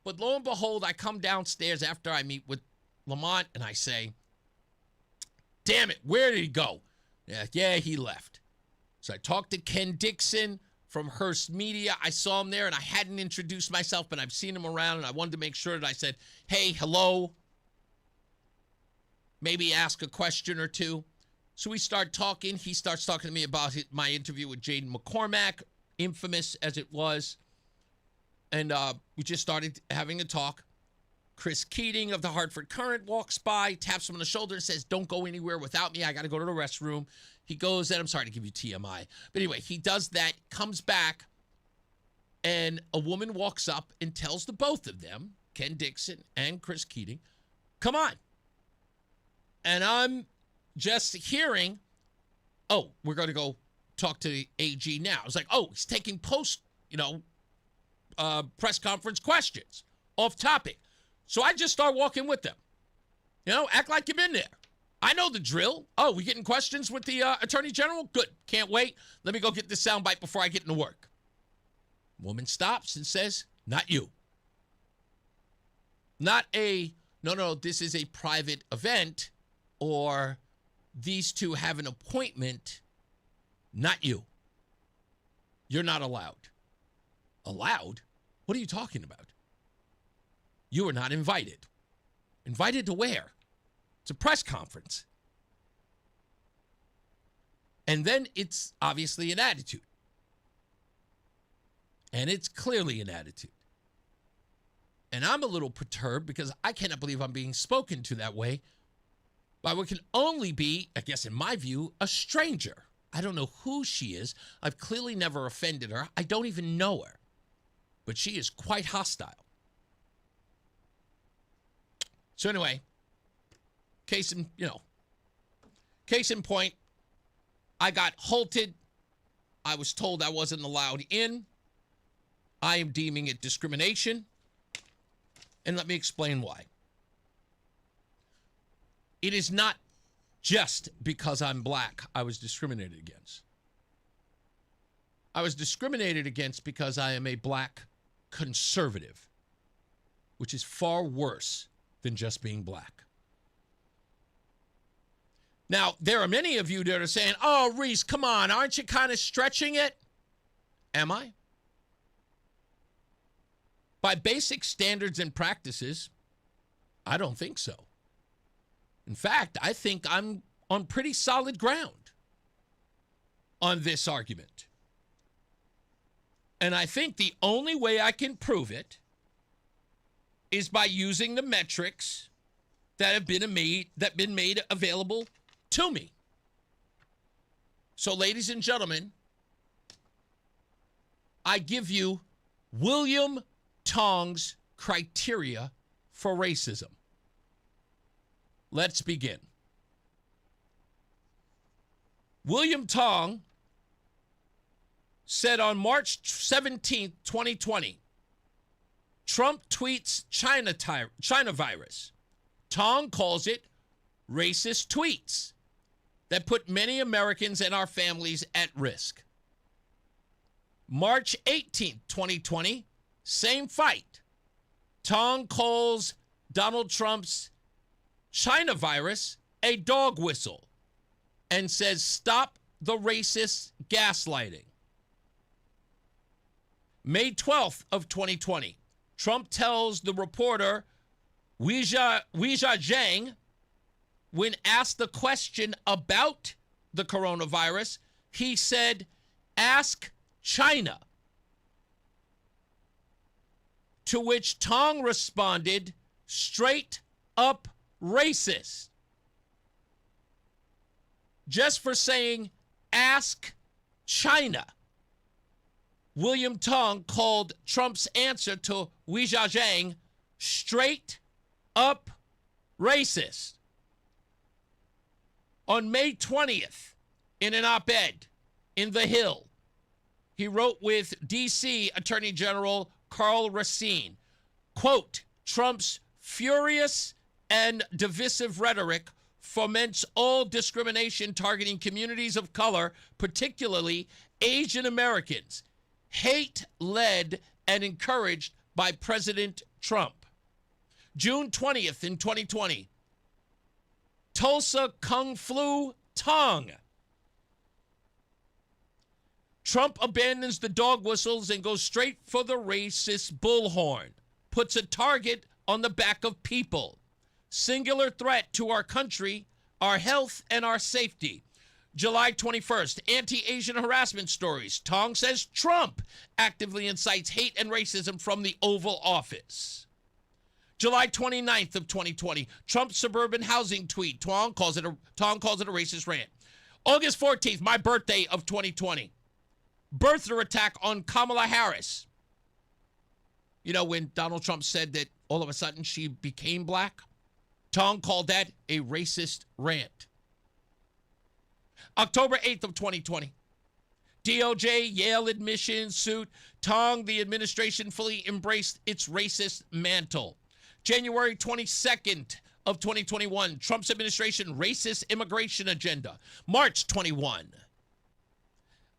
But lo and behold, I come downstairs after I meet with Lamont and I say, damn it, where did he go? Yeah, he left. So I talked to Ken Dixon from Hearst Media. I saw him there and I hadn't introduced myself, but I've seen him around and I wanted to make sure that I said, hey, hello. Maybe ask a question or two. So we start talking. He starts talking to me about my interview with Jaden McCormack, infamous as it was. And we just started having a talk. Chris Keating of the Hartford Courant walks by, taps him on the shoulder and says, don't go anywhere without me. I got to go to the restroom. He goes, and I'm sorry to give you TMI. But anyway, he does that, comes back, and a woman walks up and tells the both of them, Ken Dixon and Chris Keating, come on. And I'm just hearing, oh, we're going to go talk to the AG now. I was like, oh, he's taking press conference questions off topic. So I just start walking with them. Act like you've been there. I know the drill. Oh, we getting questions with the Attorney General? Good. Can't wait. Let me go get this soundbite before I get into work. Woman stops and says, not you. No, this is a private event, or these two have an appointment. Not you. You're not allowed. Allowed? What are you talking about? You are not invited. Invited to where? It's a press conference. And then it's obviously an attitude. And it's clearly an attitude. And I'm a little perturbed because I cannot believe I'm being spoken to that way by what can only be, I guess in my view, a stranger. I don't know who she is. I've clearly never offended her. I don't even know her. But she is quite hostile. So anyway, case in point, I got halted. I was told I wasn't allowed in. I am deeming it discrimination. And let me explain why. It is not just because I'm black I was discriminated against. I was discriminated against because I am a black conservative, which is far worse than just being black. Now, there are many of you that are saying, oh, Reese, come on, aren't you kind of stretching it? Am I? By basic standards and practices, I don't think so. In fact, I think I'm on pretty solid ground on this argument. And I think the only way I can prove it is by using the metrics that have been made available to me. So, ladies and gentlemen, I give you William Tong's criteria for racism. Let's begin. William Tong said on March 17, 2020, Trump tweets China virus. Tong calls it racist tweets that put many Americans and our families at risk. March 18, 2020, same fight. Tong calls Donald Trump's China virus a dog whistle and says, stop the racist gaslighting. May 12th of 2020, Trump tells the reporter Weijia Zhang, when asked the question about the coronavirus, he said, ask China. To which Tong responded, straight up racist. Just for saying, ask China. William Tong called Trump's answer to Weijia Zhang straight up racist. On May 20th, in an op-ed in The Hill, he wrote with D.C. Attorney General Karl Racine, quote, Trump's furious and divisive rhetoric foments all discrimination targeting communities of color, particularly Asian Americans, hate led and encouraged by President Trump. June 20th in 2020, Tulsa Kung Flu Tong. Trump abandons the dog whistles and goes straight for the racist bullhorn. Puts a target on the back of people. Singular threat to our country, our health, and our safety. July 21st, anti-Asian harassment stories. Tong says Trump actively incites hate and racism from the Oval Office. July 29th of 2020, Trump's suburban housing tweet. Tong calls it a racist rant. August 14th, my birthday of 2020. Birther attack on Kamala Harris. You know, when Donald Trump said that all of a sudden she became black, Tong called that a racist rant. October 8th of 2020. DOJ Yale admission suit. Tong, the administration fully embraced its racist mantle. January 22nd of 2021. Trump's administration racist immigration agenda. March 21.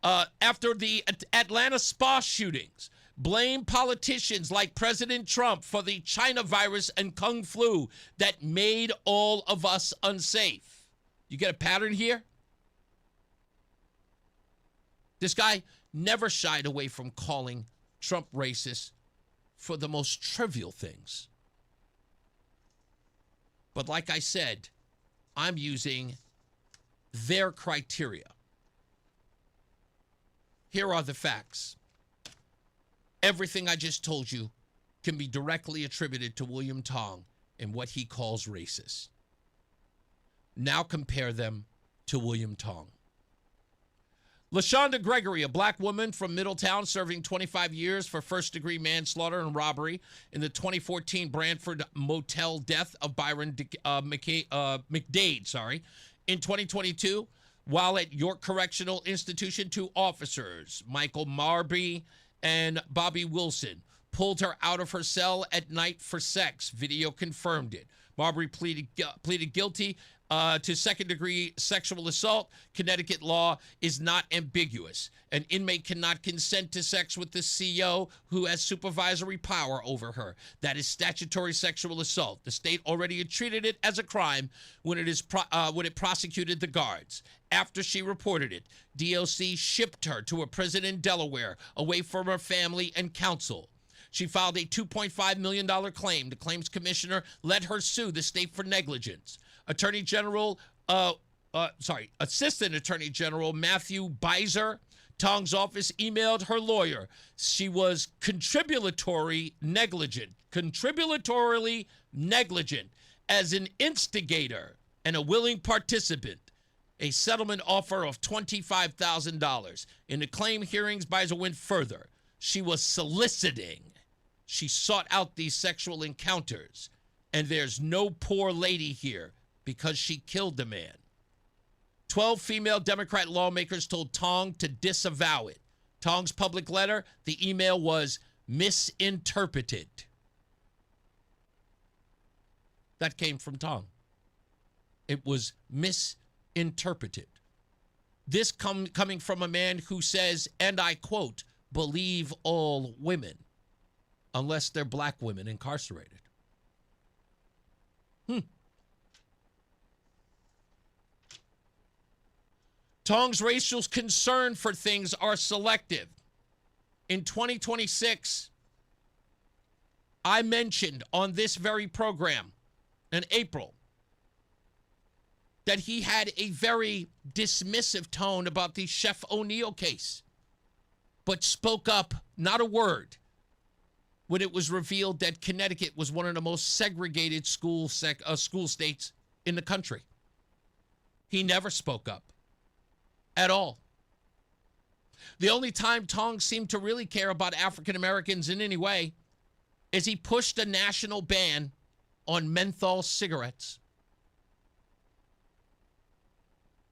After the Atlanta spa shootings, blame politicians like President Trump for the China virus and Kung Flu that made all of us unsafe. You get a pattern here? This guy never shied away from calling Trump racist for the most trivial things. But like I said, I'm using their criteria. Here are the facts. Everything I just told you can be directly attributed to William Tong and what he calls racist. Now compare them to William Tong. LaShonda Gregory, a black woman from Middletown serving 25 years for first-degree manslaughter and robbery in the 2014 Branford motel death of Byron McDade. In 2022, while at York Correctional Institution, 2 officers, Michael Marby and Bobby Wilson, pulled her out of her cell at night for sex. Video confirmed it. Marbury pleaded guilty to second-degree sexual assault. Connecticut law is not ambiguous. An inmate cannot consent to sex with the CO who has supervisory power over her. That is statutory sexual assault. The state already had treated it as a crime when it prosecuted the guards. After she reported it, DOC shipped her to a prison in Delaware, away from her family and counsel. She filed a $2.5 million claim. The claims commissioner let her sue the state for negligence. Assistant Attorney General Matthew Beiser, Tong's office emailed her lawyer. She was contributory negligent, contributorily negligent as an instigator and a willing participant. A settlement offer of $25,000. In the claim hearings, Beiser went further. She was soliciting. She sought out these sexual encounters. And there's no poor lady here because she killed the man. 12 female Democrat lawmakers told Tong to disavow it. Tong's public letter, the email was misinterpreted. That came from Tong. It was misinterpreted. This coming from a man who says, and I quote, believe all women, unless they're black women incarcerated. Tong's racial concern for things are selective. In 2026, I mentioned on this very program in April that he had a very dismissive tone about the Chef O'Neill case, but spoke up not a word when it was revealed that Connecticut was one of the most segregated school states in the country. He never spoke up at all. The only time Tong seemed to really care about African Americans in any way is he pushed a national ban on menthol cigarettes.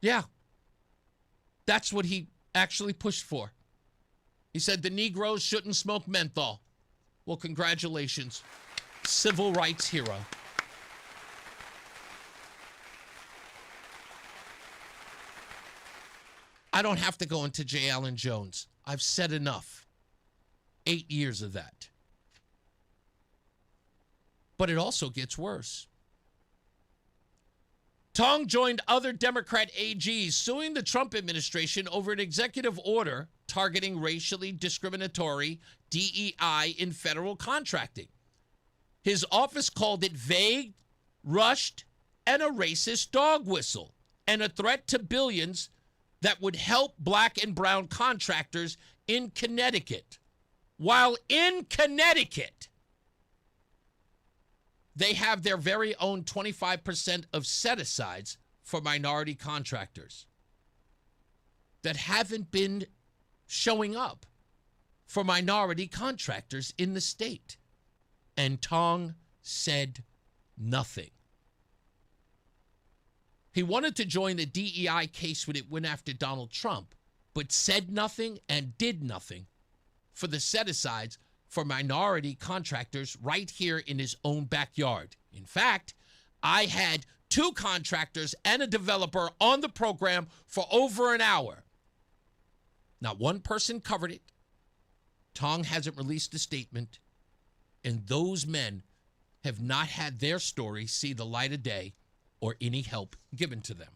Yeah, that's what he actually pushed for. He said the Negroes shouldn't smoke menthol. Well, congratulations, civil rights hero. I don't have to go into J. Allen Jones. I've said enough. 8 years of that. But it also gets worse. Tong joined other Democrat AGs suing the Trump administration over an executive order targeting racially discriminatory DEI in federal contracting. His office called it vague, rushed, and a racist dog whistle, and a threat to billions that would help black and brown contractors in Connecticut. While in Connecticut, they have their very own 25% of set-asides for minority contractors that haven't been showing up for minority contractors in the state. And Tong said nothing. He wanted to join the DEI case when it went after Donald Trump, but said nothing and did nothing for the set-asides for minority contractors right here in his own backyard. In fact, I had 2 contractors and a developer on the program for over an hour. Not one person covered it. Tong hasn't released a statement, and those men have not had their story see the light of day or any help given to them.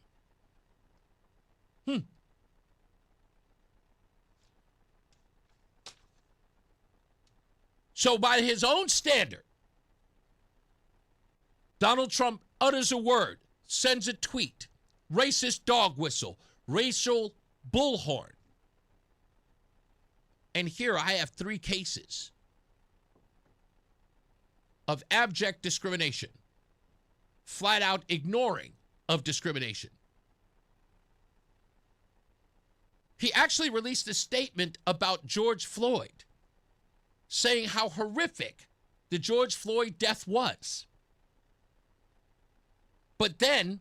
So by his own standard, Donald Trump utters a word, sends a tweet, racist dog whistle, racial bullhorn. And here I have 3 cases of abject discrimination, flat out ignoring of discrimination. He actually released a statement about George Floyd, saying how horrific the George Floyd death was, but then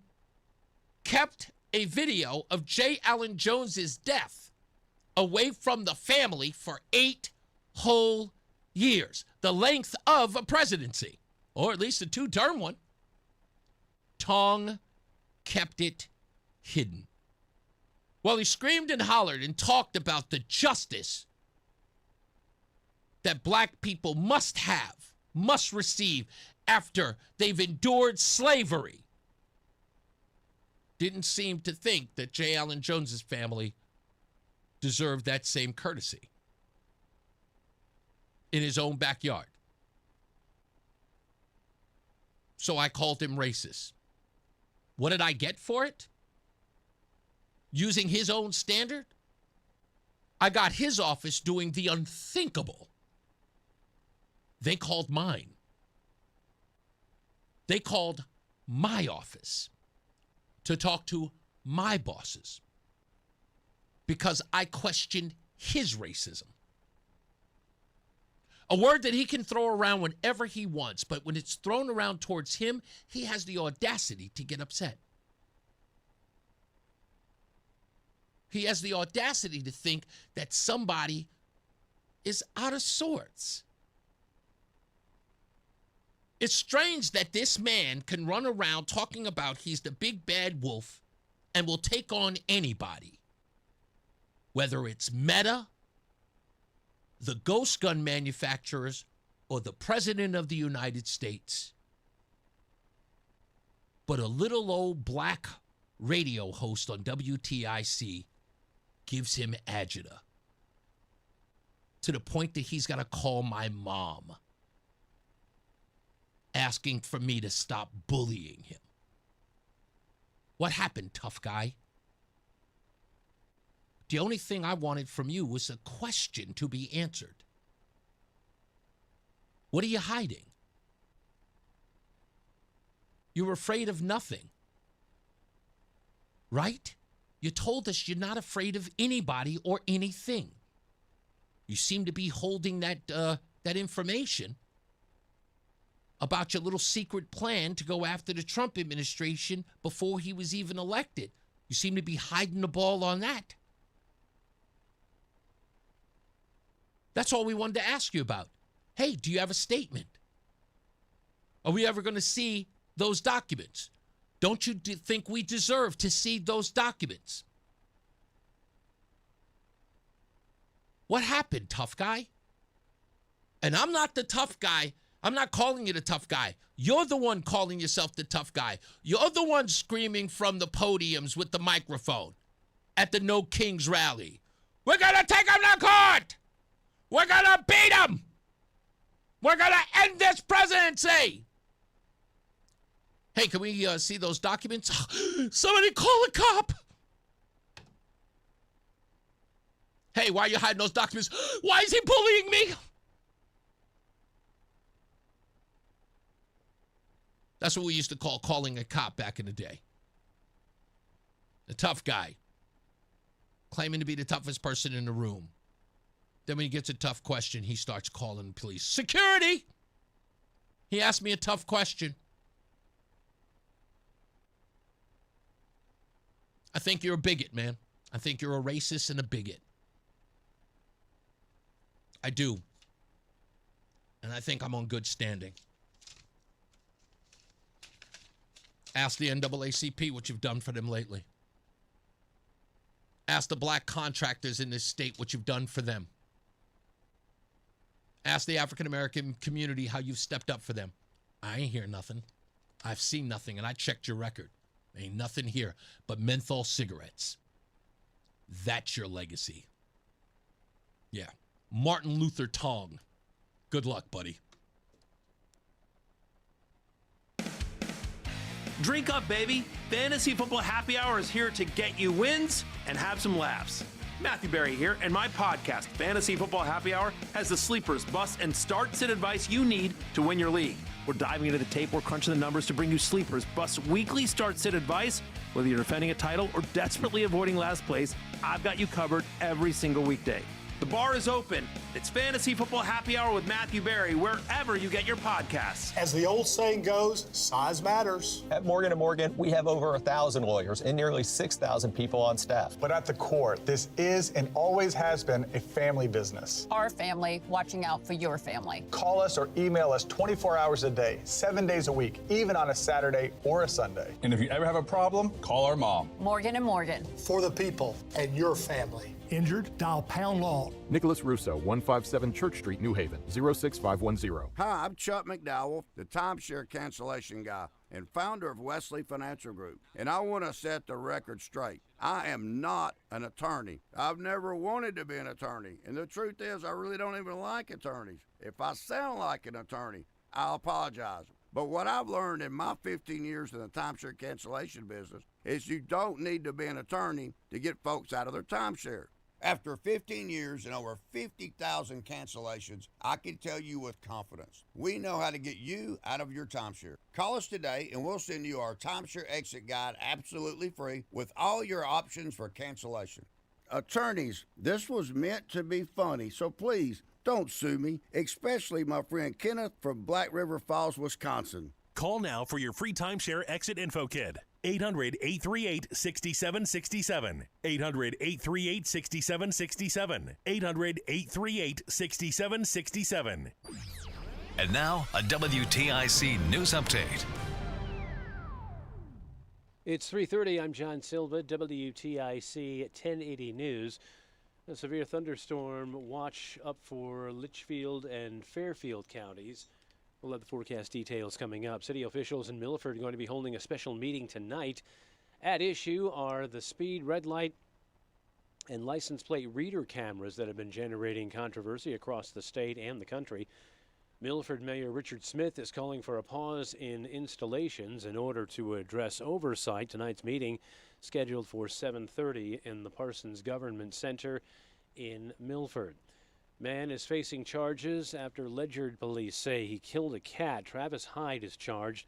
kept a video of J. Allen Jones's death away from the family for 8 whole years, the length of a presidency, or at least a two-term one. Tong kept it hidden. While he screamed and hollered and talked about the justice that black people must have, must receive after they've endured slavery, didn't seem to think that J. Allen Jones's family deserved that same courtesy in his own backyard. So I called him racist. What did I get for it? Using his own standard, I got his office doing the unthinkable. They called mine. They called my office to talk to my bosses because I questioned his racism. A word that he can throw around whenever he wants, but when it's thrown around towards him, he has the audacity to get upset. He has the audacity to think that somebody is out of sorts. It's strange that this man can run around talking about he's the big bad wolf and will take on anybody. Whether it's Meta, the ghost gun manufacturers, or the President of the United States. But a little old black radio host on WTIC gives him agita to the point that he's got to call my mom asking for me to stop bullying him. What happened, tough guy? The only thing I wanted from you was a question to be answered. What are you hiding? You're afraid of nothing, right? You told us you're not afraid of anybody or anything. You seem to be holding that information about your little secret plan to go after the Trump administration before he was even elected. You seem to be hiding the ball on that. That's all we wanted to ask you about. Hey, do you have a statement? Are we ever going to see those documents? Don't you think we deserve to see those documents? What happened, tough guy? And I'm not the tough guy. I'm not calling you the tough guy. You're the one calling yourself the tough guy. You're the one screaming from the podiums with the microphone at the No Kings rally. We're going to take him to court. We're going to beat him. We're going to end this presidency. Hey, can we see those documents? Somebody call a cop. Hey, why are you hiding those documents? Why is he bullying me? That's what we used to call calling a cop back in the day. The tough guy, claiming to be the toughest person in the room. Then when he gets a tough question, he starts calling the police. Security! He asked me a tough question. I think you're a bigot, man. I think you're a racist and a bigot. I do. And I think I'm on good standing. Ask the NAACP what you've done for them lately. Ask the black contractors in this state what you've done for them. Ask the African-American community how you've stepped up for them. I ain't hear nothing. I've seen nothing, and I checked your record. Ain't nothing here but menthol cigarettes. That's your legacy. Yeah. Martin Luther Tong. Good luck, buddy. Drink up, baby. Fantasy Football Happy Hour is here to get you wins and have some laughs. Matthew Berry here, and my podcast, Fantasy Football Happy Hour, has the sleepers, busts, and start-sit advice you need to win your league. We're diving into the tape, we're crunching the numbers to bring you sleepers, busts, weekly start-sit advice. Whether you're defending a title or desperately avoiding last place, I've got you covered every single weekday. The bar is open. It's Fantasy Football Happy Hour with Matthew Berry, wherever you get your podcasts. As the old saying goes, size matters. At Morgan & Morgan, we have over 1,000 lawyers and nearly 6,000 people on staff. But at the core, this is and always has been a family business. Our family watching out for your family. Call us or email us 24 hours a day, 7 days a week, even on a Saturday or a Sunday. And if you ever have a problem, call our mom. Morgan & Morgan. For the people and your family. Injured? Dial pound law. Nicholas Russo, 157 Church Street, New Haven, 06510. Hi, I'm Chuck McDowell, the timeshare cancellation guy and founder of Wesley Financial Group. And I want to set the record straight. I am not an attorney. I've never wanted to be an attorney. And the truth is, I really don't even like attorneys. If I sound like an attorney, I'll apologize. But what I've learned in my 15 years in the timeshare cancellation business is you don't need to be an attorney to get folks out of their timeshare. After 15 years and over 50,000 cancellations, I can tell you with confidence, we know how to get you out of your timeshare. Call us today and we'll send you our timeshare exit guide absolutely free with all your options for cancellation. Attorneys, this was meant to be funny, so please don't sue me, especially my friend Kenneth from Black River Falls, Wisconsin. Call now for your free timeshare exit info kit. 800-838-6767. 800-838-6767. 800-838-6767. And now, a WTIC news update. It's 3:30. I'm John Silva, WTIC 1080 News. A severe thunderstorm watch up for Litchfield and Fairfield counties. We'll have the forecast details coming up. City officials in Milford are going to be holding a special meeting tonight. At issue are the speed, red light, and license plate reader cameras that have been generating controversy across the state and the country. Milford Mayor Richard Smith is calling for a pause in installations in order to address oversight. Tonight's meeting scheduled for 7:30 in the Parsons Government Center in Milford. Man is facing charges after Ledyard police say he killed a cat. Travis Hyde is charged.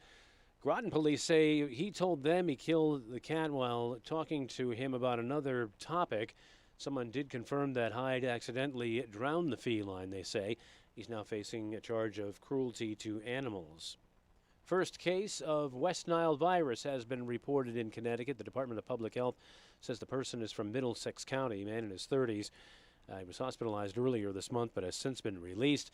Groton police say he told them he killed the cat while talking to him about another topic. Someone did confirm that Hyde accidentally drowned the feline, they say. He's now facing a charge of cruelty to animals. First case of West Nile virus has been reported in Connecticut. The Department of Public Health says the person is from Middlesex County, a man in his 30s. He was hospitalized earlier this month but has since been released.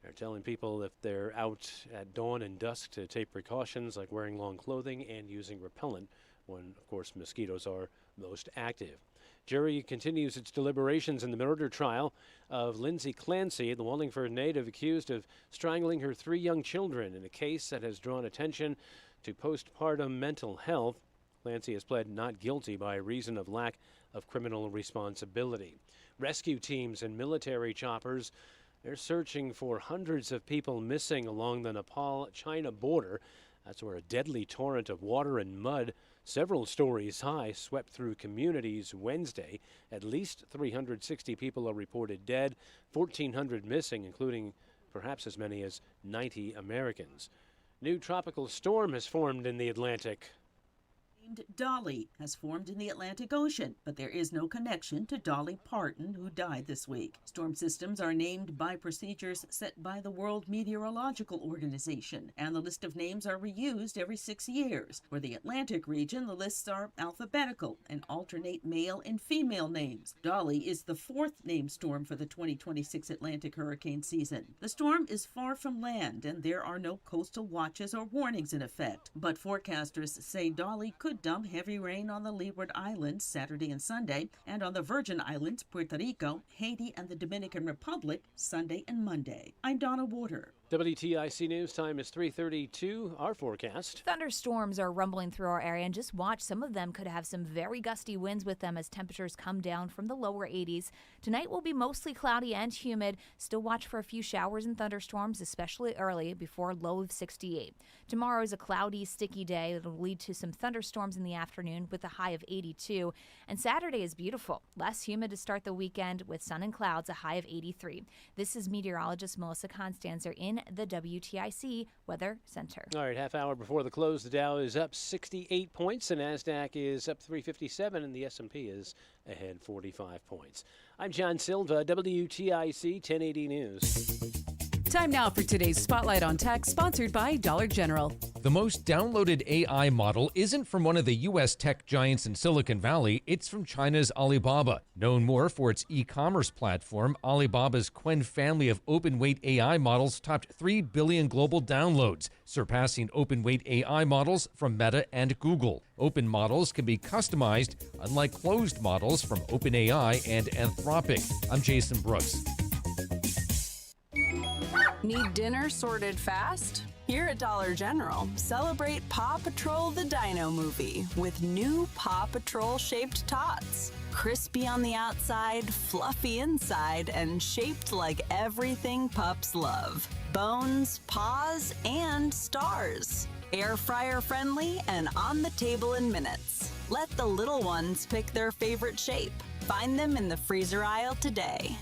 They're telling people if they're out at dawn and dusk to take precautions like wearing long clothing and using repellent when, of course, mosquitoes are most active. Jury continues its deliberations in the murder trial of Lindsay Clancy, the Wallingford native accused of strangling her 3 young children in a case that has drawn attention to postpartum mental health. Clancy has pled not guilty by reason of lack of criminal responsibility. Rescue teams and military choppers, they're searching for hundreds of people missing along the Nepal-China border. That's where a deadly torrent of water and mud, several stories high, swept through communities Wednesday. At least 360 people are reported dead, 1,400 missing, including perhaps as many as 90 Americans. New tropical storm has formed in the Atlantic. Dolly has formed in the Atlantic Ocean, but there is no connection to Dolly Parton, who died this week. Storm systems are named by procedures set by the World Meteorological Organization, and the list of names are reused every 6 years. For the Atlantic region, the lists are alphabetical and alternate male and female names. Dolly is the 4th named storm for the 2026 Atlantic hurricane season. The storm is far from land, and there are no coastal watches or warnings in effect, but forecasters say Dolly could dump heavy rain on the Leeward Islands Saturday and Sunday, and on the Virgin Islands, Puerto Rico, Haiti, and the Dominican Republic Sunday and Monday. I'm Donna Water. WTIC News time is 3:32. Our forecast. Thunderstorms are rumbling through our area, and just watch. Some of them could have some very gusty winds with them as temperatures come down from the lower 80s. Tonight will be mostly cloudy and humid. Still watch for a few showers and thunderstorms, especially early before a low of 68. Tomorrow is a cloudy, sticky day that will lead to some thunderstorms in the afternoon with a high of 82. And Saturday is beautiful. Less humid to start the weekend with sun and clouds, a high of 83. This is meteorologist Melissa Constanzer in in the WTIC Weather Center. All right, half hour before the close, the Dow is up 68 points, the NASDAQ is up 357, and the S&P is ahead 45 points. I'm John Silva, WTIC 1080 News. Time now for today's Spotlight on Tech, sponsored by Dollar General. The most downloaded AI model isn't from one of the U.S. tech giants in Silicon Valley, it's from China's Alibaba. Known more for its e-commerce platform, Alibaba's Qwen family of open-weight AI models topped 3 billion global downloads, surpassing open-weight AI models from Meta and Google. Open models can be customized, unlike closed models from OpenAI and Anthropic. I'm Jason Brooks. Need dinner sorted fast? Here at Dollar General, celebrate Paw Patrol the Dino movie with new Paw Patrol shaped tots. Crispy on the outside, fluffy inside, and shaped like everything pups love. Bones, paws, and stars. Air fryer friendly and on the table in minutes. Let the little ones pick their favorite shape. Find them in the freezer aisle today.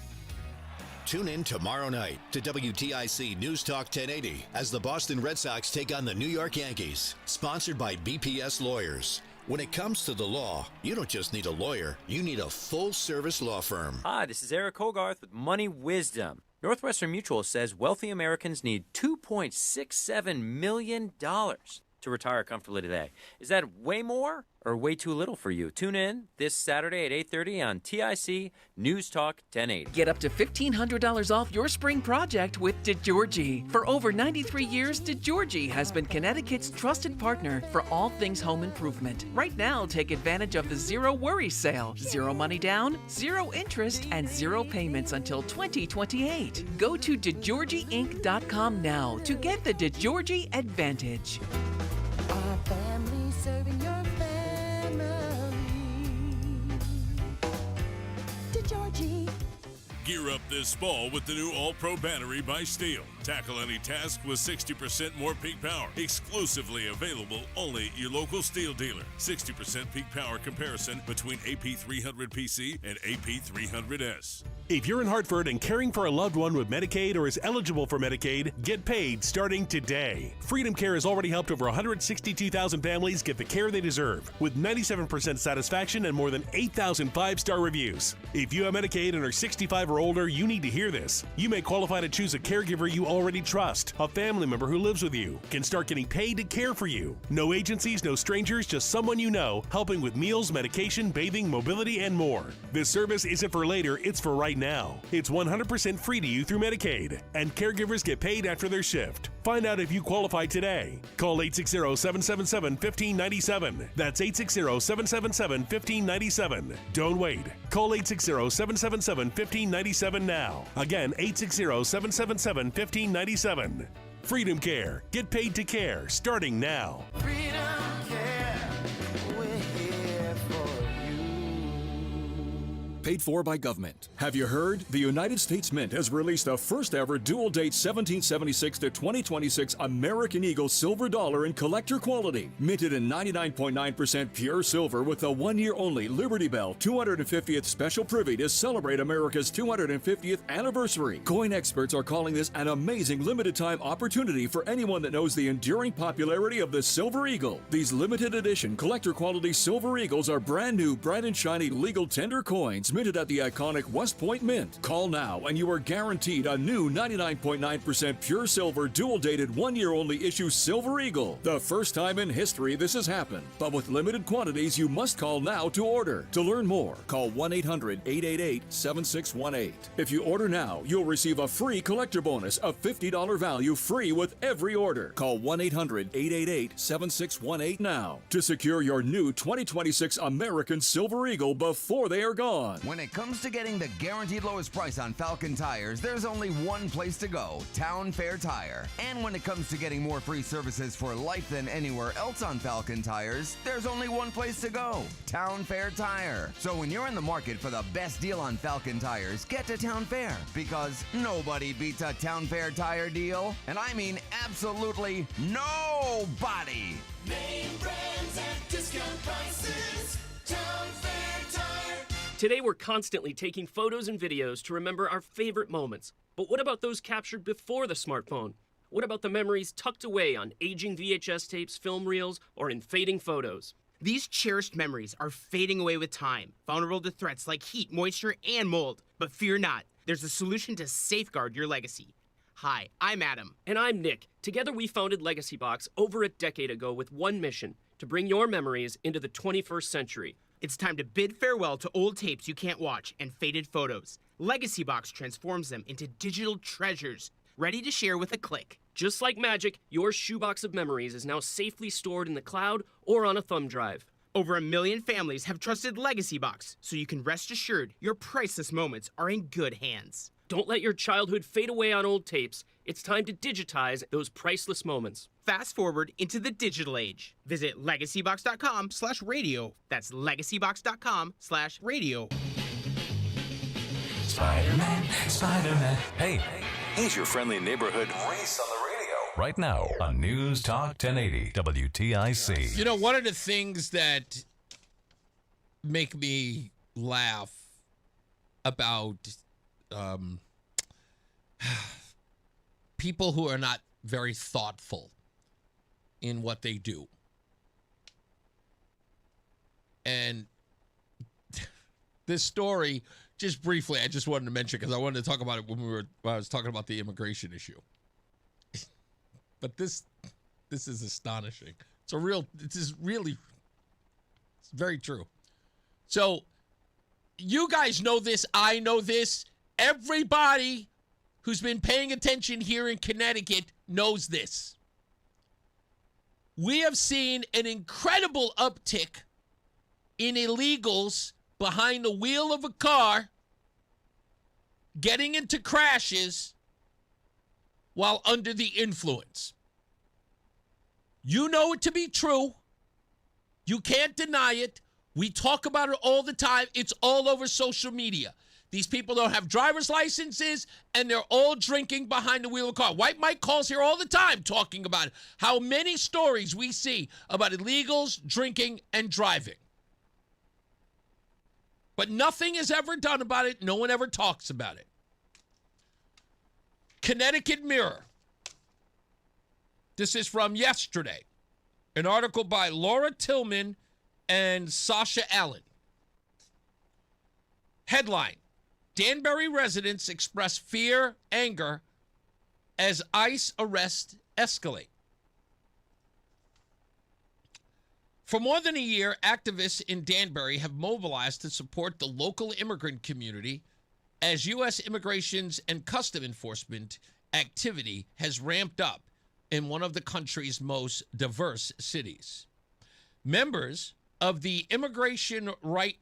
Tune in tomorrow night to WTIC News Talk 1080 as the Boston Red Sox take on the New York Yankees. Sponsored by BPS Lawyers. When it comes to the law, you don't just need a lawyer, you need a full-service law firm. Hi, this is Eric Hogarth with Money Wisdom. Northwestern Mutual says wealthy Americans need $2.67 million to retire comfortably today. Is that way more or way too little for you? Tune in this Saturday at 8:30 on TIC News Talk 1080. Get up to $1,500 off your spring project with DeGiorgi. For over 93 years, DeGiorgi has been Connecticut's trusted partner for all things home improvement. Right now, take advantage of the Zero Worry Sale. 0 money down, 0 interest, and 0 payments until 2028. Go to DeGiorgiInc.com now to get the DeGiorgi Advantage. Our family serving your family. DeGiorgi. Gear up this fall with the new All-Pro battery by Steel. Tackle any task with 60% more peak power. Exclusively available only at your local Steel dealer. 60% peak power comparison between AP300PC and AP300S. If you're in Hartford and caring for a loved one with Medicaid or is eligible for Medicaid, get paid starting today. Freedom Care has already helped over 162,000 families get the care they deserve, with 97% satisfaction and more than 8,000 5-star reviews. If you have Medicaid and are 65 or older, you need to hear this. You may qualify to choose a caregiver you already trust. A family member who lives with you can start getting paid to care for you. No agencies, no strangers, just someone you know, helping with meals, medication, bathing, mobility, and more. This service isn't for later, it's for right now. It's 100% free to you through Medicaid, and caregivers get paid after their shift. Find out if you qualify today. Call 860-777-1597. That's 860-777-1597. Don't wait. Call 860-777-1597 now. Again, 860-777-1597. Freedom Care. Get paid to care starting now. Freedom Care. We're here for you. Paid for by government. Have you heard? The United States Mint has released the first ever dual date 1776 to 2026 American Eagle silver dollar in collector quality. Minted in 99.9% pure silver with a 1-year only Liberty Bell 250th special privy to celebrate America's 250th anniversary. Coin experts are calling this an amazing limited time opportunity for anyone that knows the enduring popularity of the Silver Eagle. These limited edition collector quality Silver Eagles are brand new, bright and shiny legal tender coins minted at the iconic West Point Mint. Call now and you are guaranteed a new 99.9% pure silver dual dated 1-year only issue Silver Eagle. The first time in history this has happened, but with limited quantities you must call now to order. To learn more, call 1-800-888-7618. If you order now, you'll receive a free collector bonus of $50 value free with every order. Call 1-800-888-7618 now to secure your new 2026 American Silver Eagle before they are gone. When it comes to getting the guaranteed lowest price on Falcon tires, there's only one place to go, Town Fair Tire. And when it comes to getting more free services for life than anywhere else on Falcon tires, there's only one place to go, Town Fair Tire. So when you're in the market for the best deal on Falcon tires, get to Town Fair, because nobody beats a Town Fair tire deal. And I mean absolutely nobody. Name brands at discount prices. Town Fair Tire. Today, we're constantly taking photos and videos to remember our favorite moments. But what about those captured before the smartphone? What about the memories tucked away on aging VHS tapes, film reels, or in fading photos? These cherished memories are fading away with time, vulnerable to threats like heat, moisture, and mold. But fear not, there's a solution to safeguard your legacy. Hi, I'm Adam. And I'm Nick. Together we founded Legacy Box over a decade ago with one mission, to bring your memories into the 21st century. It's time to bid farewell to old tapes you can't watch and faded photos. Legacy Box transforms them into digital treasures, ready to share with a click. Just like magic, your shoebox of memories is now safely stored in the cloud or on a thumb drive. Over 1 million families have trusted Legacy Box, so you can rest assured your priceless moments are in good hands. Don't let your childhood fade away on old tapes. It's time to digitize those priceless moments. Fast forward into the digital age. Visit legacybox.com/radio. That's legacybox.com/radio. Spider-Man, Spider-Man. Hey, he's your friendly neighborhood Reese on the radio. Right now on News Talk 1080 WTIC. You know, one of the things that make me laugh about people who are not very thoughtful in what they do. And this story, just briefly, I just wanted to mention because I wanted to talk about it when I was talking about the immigration issue. But this is astonishing. It's very true. So you guys know this, I know this. Everybody who's been paying attention here in Connecticut knows this. We have seen an incredible uptick in illegals behind the wheel of a car getting into crashes while under the influence. You know it to be true. You can't deny it. We talk about it all the time. It's all over social media. These people don't have driver's licenses, and they're all drinking behind the wheel of a car. White Mike calls here all the time talking about it. How many stories we see about illegals drinking and driving. But nothing is ever done about it. No one ever talks about it. Connecticut Mirror. This is from yesterday. An article by Laura Tillman and Sasha Allen. Headline: Danbury residents express fear, anger as ICE arrests escalate. For more than a year, activists in Danbury have mobilized to support the local immigrant community as U.S. Immigrations and Custom Enforcement activity has ramped up in one of the country's most diverse cities. Members of the immigrant right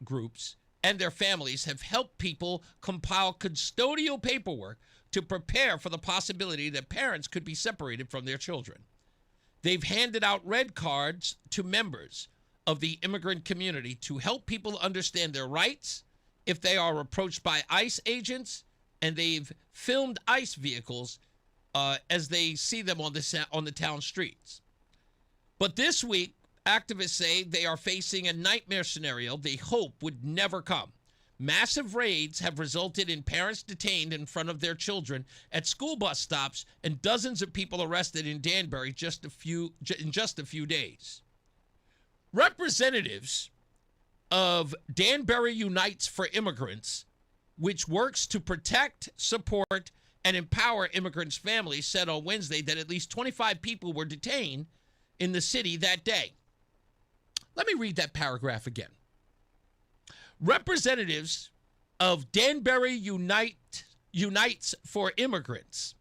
groups and their families have helped people compile custodial paperwork to prepare for the possibility that parents could be separated from their children. They've handed out red cards to members of the immigrant community to help people understand their rights if they are approached by ICE agents, and they've filmed ICE vehicles as they see them on the town streets. But this week, activists say they are facing a nightmare scenario they hope would never come. Massive raids have resulted in parents detained in front of their children at school bus stops and dozens of people arrested in Danbury in just a few days. Representatives of Danbury Unites for Immigrants, which works to protect, support, and empower immigrants' families, said on Wednesday that at least 25 people were detained in the city that day. Let me read that paragraph again. Representatives of Danbury Unites for Immigrants.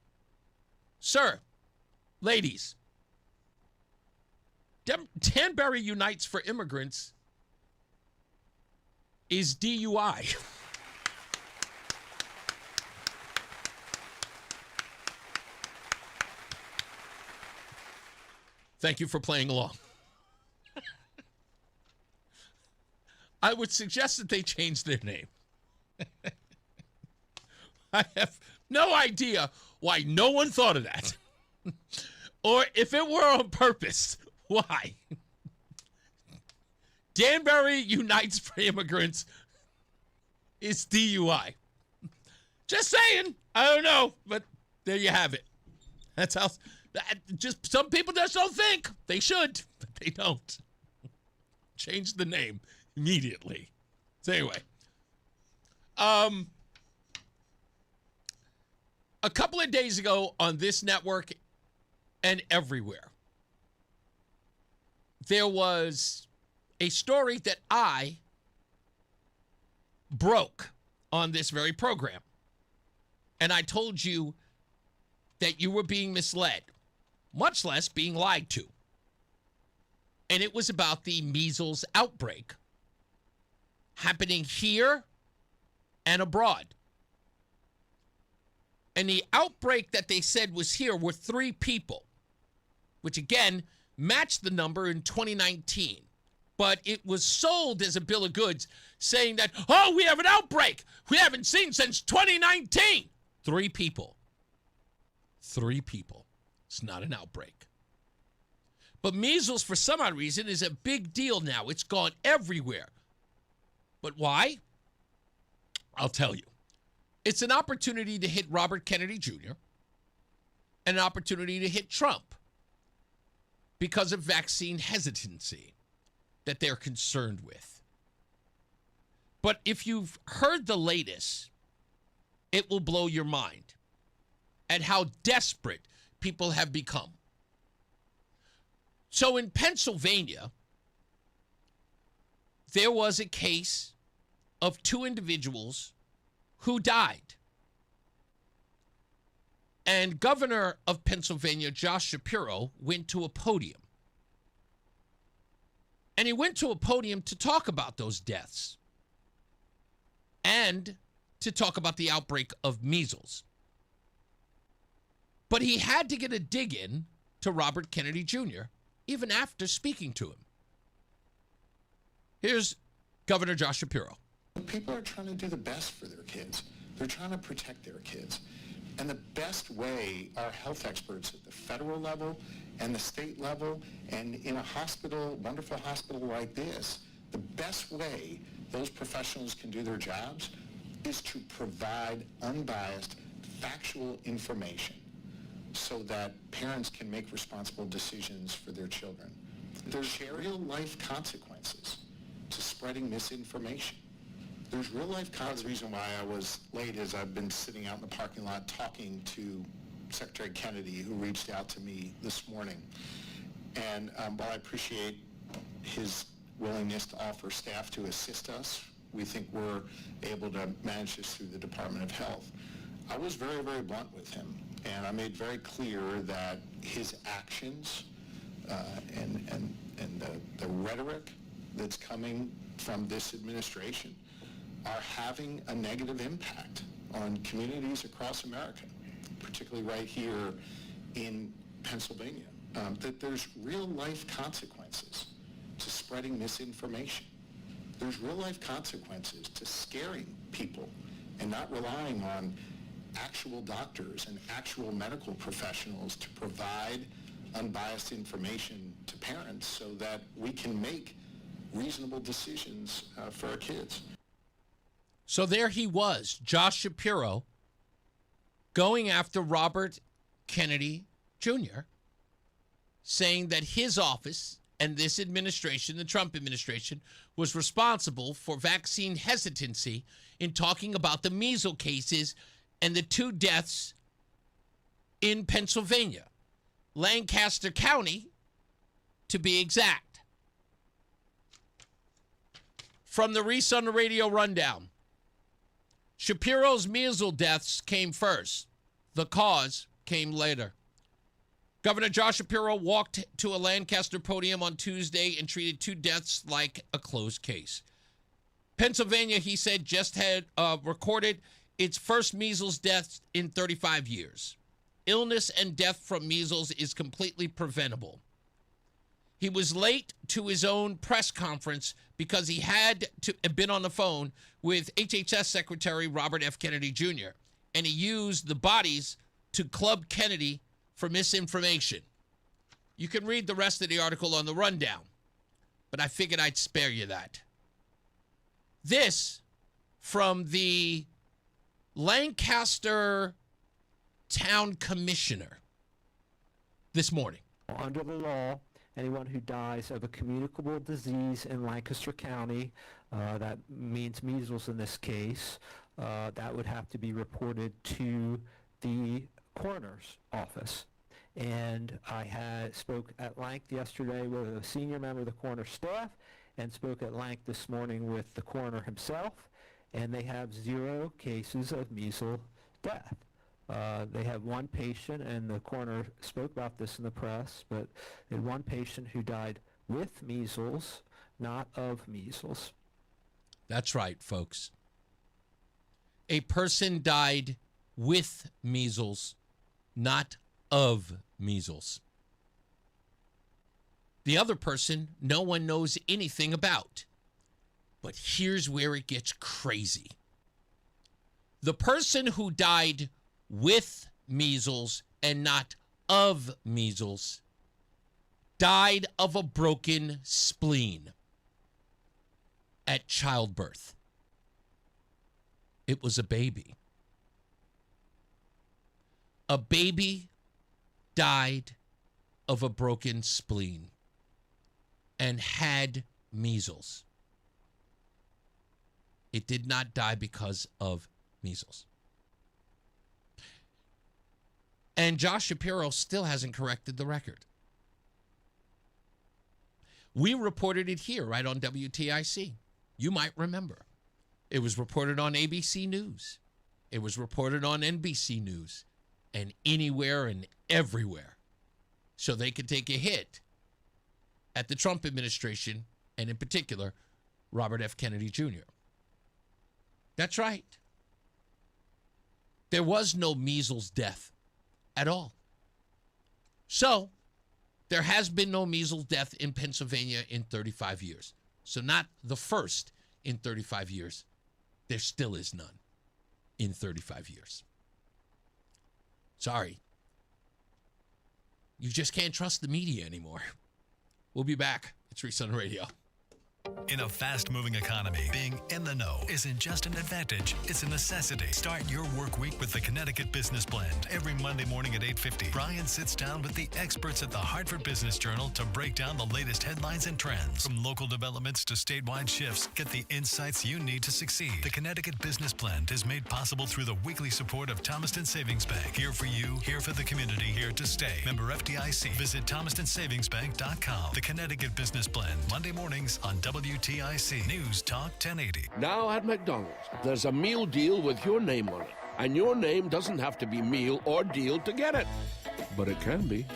Sir, ladies, Danbury Unites for Immigrants is DUI. Thank you for playing along. I would suggest that they change their name. I have no idea why no one thought of that. Or if it were on purpose, why? Danbury Unites for Immigrants is DUI. Just saying. I don't know, but there you have it. That's how. Just some people just don't think they should, but they don't. Change the name immediately. So anyway, a couple of days ago on this network and everywhere, there was a story that I broke on this very program. And I told you that you were being misled, much less being lied to. And it was about the measles outbreak happening here and abroad. And the outbreak that they said was here were 3 people, which again matched the number in 2019. But it was sold as a bill of goods saying that, oh, we have an outbreak we haven't seen since 2019. 3 people. 3 people. It's not an outbreak. But measles, for some odd reason, is a big deal now. It's gone everywhere. But why? I'll tell you. It's an opportunity to hit Robert Kennedy Jr. and an opportunity to hit Trump because of vaccine hesitancy that they're concerned with. But if you've heard the latest, it will blow your mind at how desperate people have become. So in Pennsylvania, there was a case of 2 individuals who died. And Governor of Pennsylvania, Josh Shapiro, went to a podium. And he went to a podium to talk about those deaths and to talk about the outbreak of measles. But he had to get a dig in to Robert Kennedy Jr., even after speaking to him. Here's Governor Josh Shapiro. People are trying to do the best for their kids. They're trying to protect their kids. And the best way our health experts at the federal level and the state level and in a hospital, wonderful hospital like this, the best way those professionals can do their jobs is to provide unbiased, factual information so that parents can make responsible decisions for their children. There's real life consequences to spreading misinformation. There's real life consequences. The reason why I was late is I've been sitting out in the parking lot talking to Secretary Kennedy, who reached out to me this morning. And while I appreciate his willingness to offer staff to assist us, we think we're able to manage this through the Department of Health. I was very, very blunt with him, and I made very clear that his actions and the rhetoric that's coming from this administration are having a negative impact on communities across America, particularly right here in Pennsylvania. That there's real life consequences to spreading misinformation. There's real life consequences to scaring people and not relying on actual doctors and actual medical professionals to provide unbiased information to parents so that we can make reasonable decisions for our kids. So there he was, Josh Shapiro, going after Robert Kennedy Jr., saying that his office and this administration, the Trump administration, was responsible for vaccine hesitancy in talking about the measles cases and the 2 deaths in Pennsylvania, Lancaster County, to be exact. From the Reese on the Radio Rundown, Shapiro's measles deaths came first. The cause came later. Governor Josh Shapiro walked to a Lancaster podium on Tuesday and treated 2 deaths like a closed case. Pennsylvania, he said, just had recorded its first measles death in 35 years. Illness and death from measles is completely preventable. He was late to his own press conference because he had been on the phone with HHS Secretary Robert F. Kennedy Jr., and he used the bodies to club Kennedy for misinformation. You can read the rest of the article on the rundown, but I figured I'd spare you that. This from the Lancaster Town Commissioner this morning. Under the law, anyone who dies of a communicable disease in Lancaster County, that means measles in this case, that would have to be reported to the coroner's office. And I spoke at length yesterday with a senior member of the coroner's staff and spoke at length this morning with the coroner himself, and they have 0 cases of measles death. They have one patient, and the coroner spoke about this in the press, but they had one patient who died with measles, not of measles. That's right, folks. A person died with measles, not of measles. The other person, no one knows anything about. But here's where it gets crazy. The person who died with measles and not of measles died of a broken spleen at childbirth. It was a baby. A baby died of a broken spleen and had measles. It did not die because of measles. And Josh Shapiro still hasn't corrected the record. We reported it here, right on WTIC. You might remember. It was reported on ABC News. It was reported on NBC News. And anywhere and everywhere. So they could take a hit at the Trump administration, and in particular, Robert F. Kennedy Jr. That's right. There was no measles death at all. So, there has been no measles death in Pennsylvania in 35 years. So, not the first in 35 years. There still is none in 35 years. Sorry. You just can't trust the media anymore. We'll be back. It's Reese on the Radio. In a fast-moving economy, being in the know isn't just an advantage, it's a necessity. Start your work week with the Connecticut Business Blend. Every Monday morning at 8:50, Brian sits down with the experts at the Hartford Business Journal to break down the latest headlines and trends. From local developments to statewide shifts, get the insights you need to succeed. The Connecticut Business Blend is made possible through the weekly support of Thomaston Savings Bank. Here for you, here for the community, here to stay. Member FDIC. Visit ThomastonSavingsBank.com. The Connecticut Business Blend, Monday mornings on WTIC News Talk 1080. Now at McDonald's, there's a meal deal with your name on it. And your name doesn't have to be meal or deal to get it. But it can be.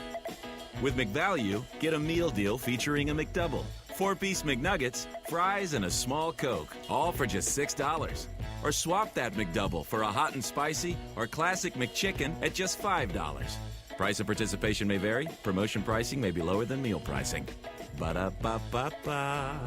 With McValue, get a meal deal featuring a McDouble, 4-piece McNuggets, fries, and a small Coke, all for just $6. Or swap that McDouble for a hot and spicy or classic McChicken at just $5. Price of participation may vary. Promotion pricing may be lower than meal pricing. Ba-da-ba-ba-ba.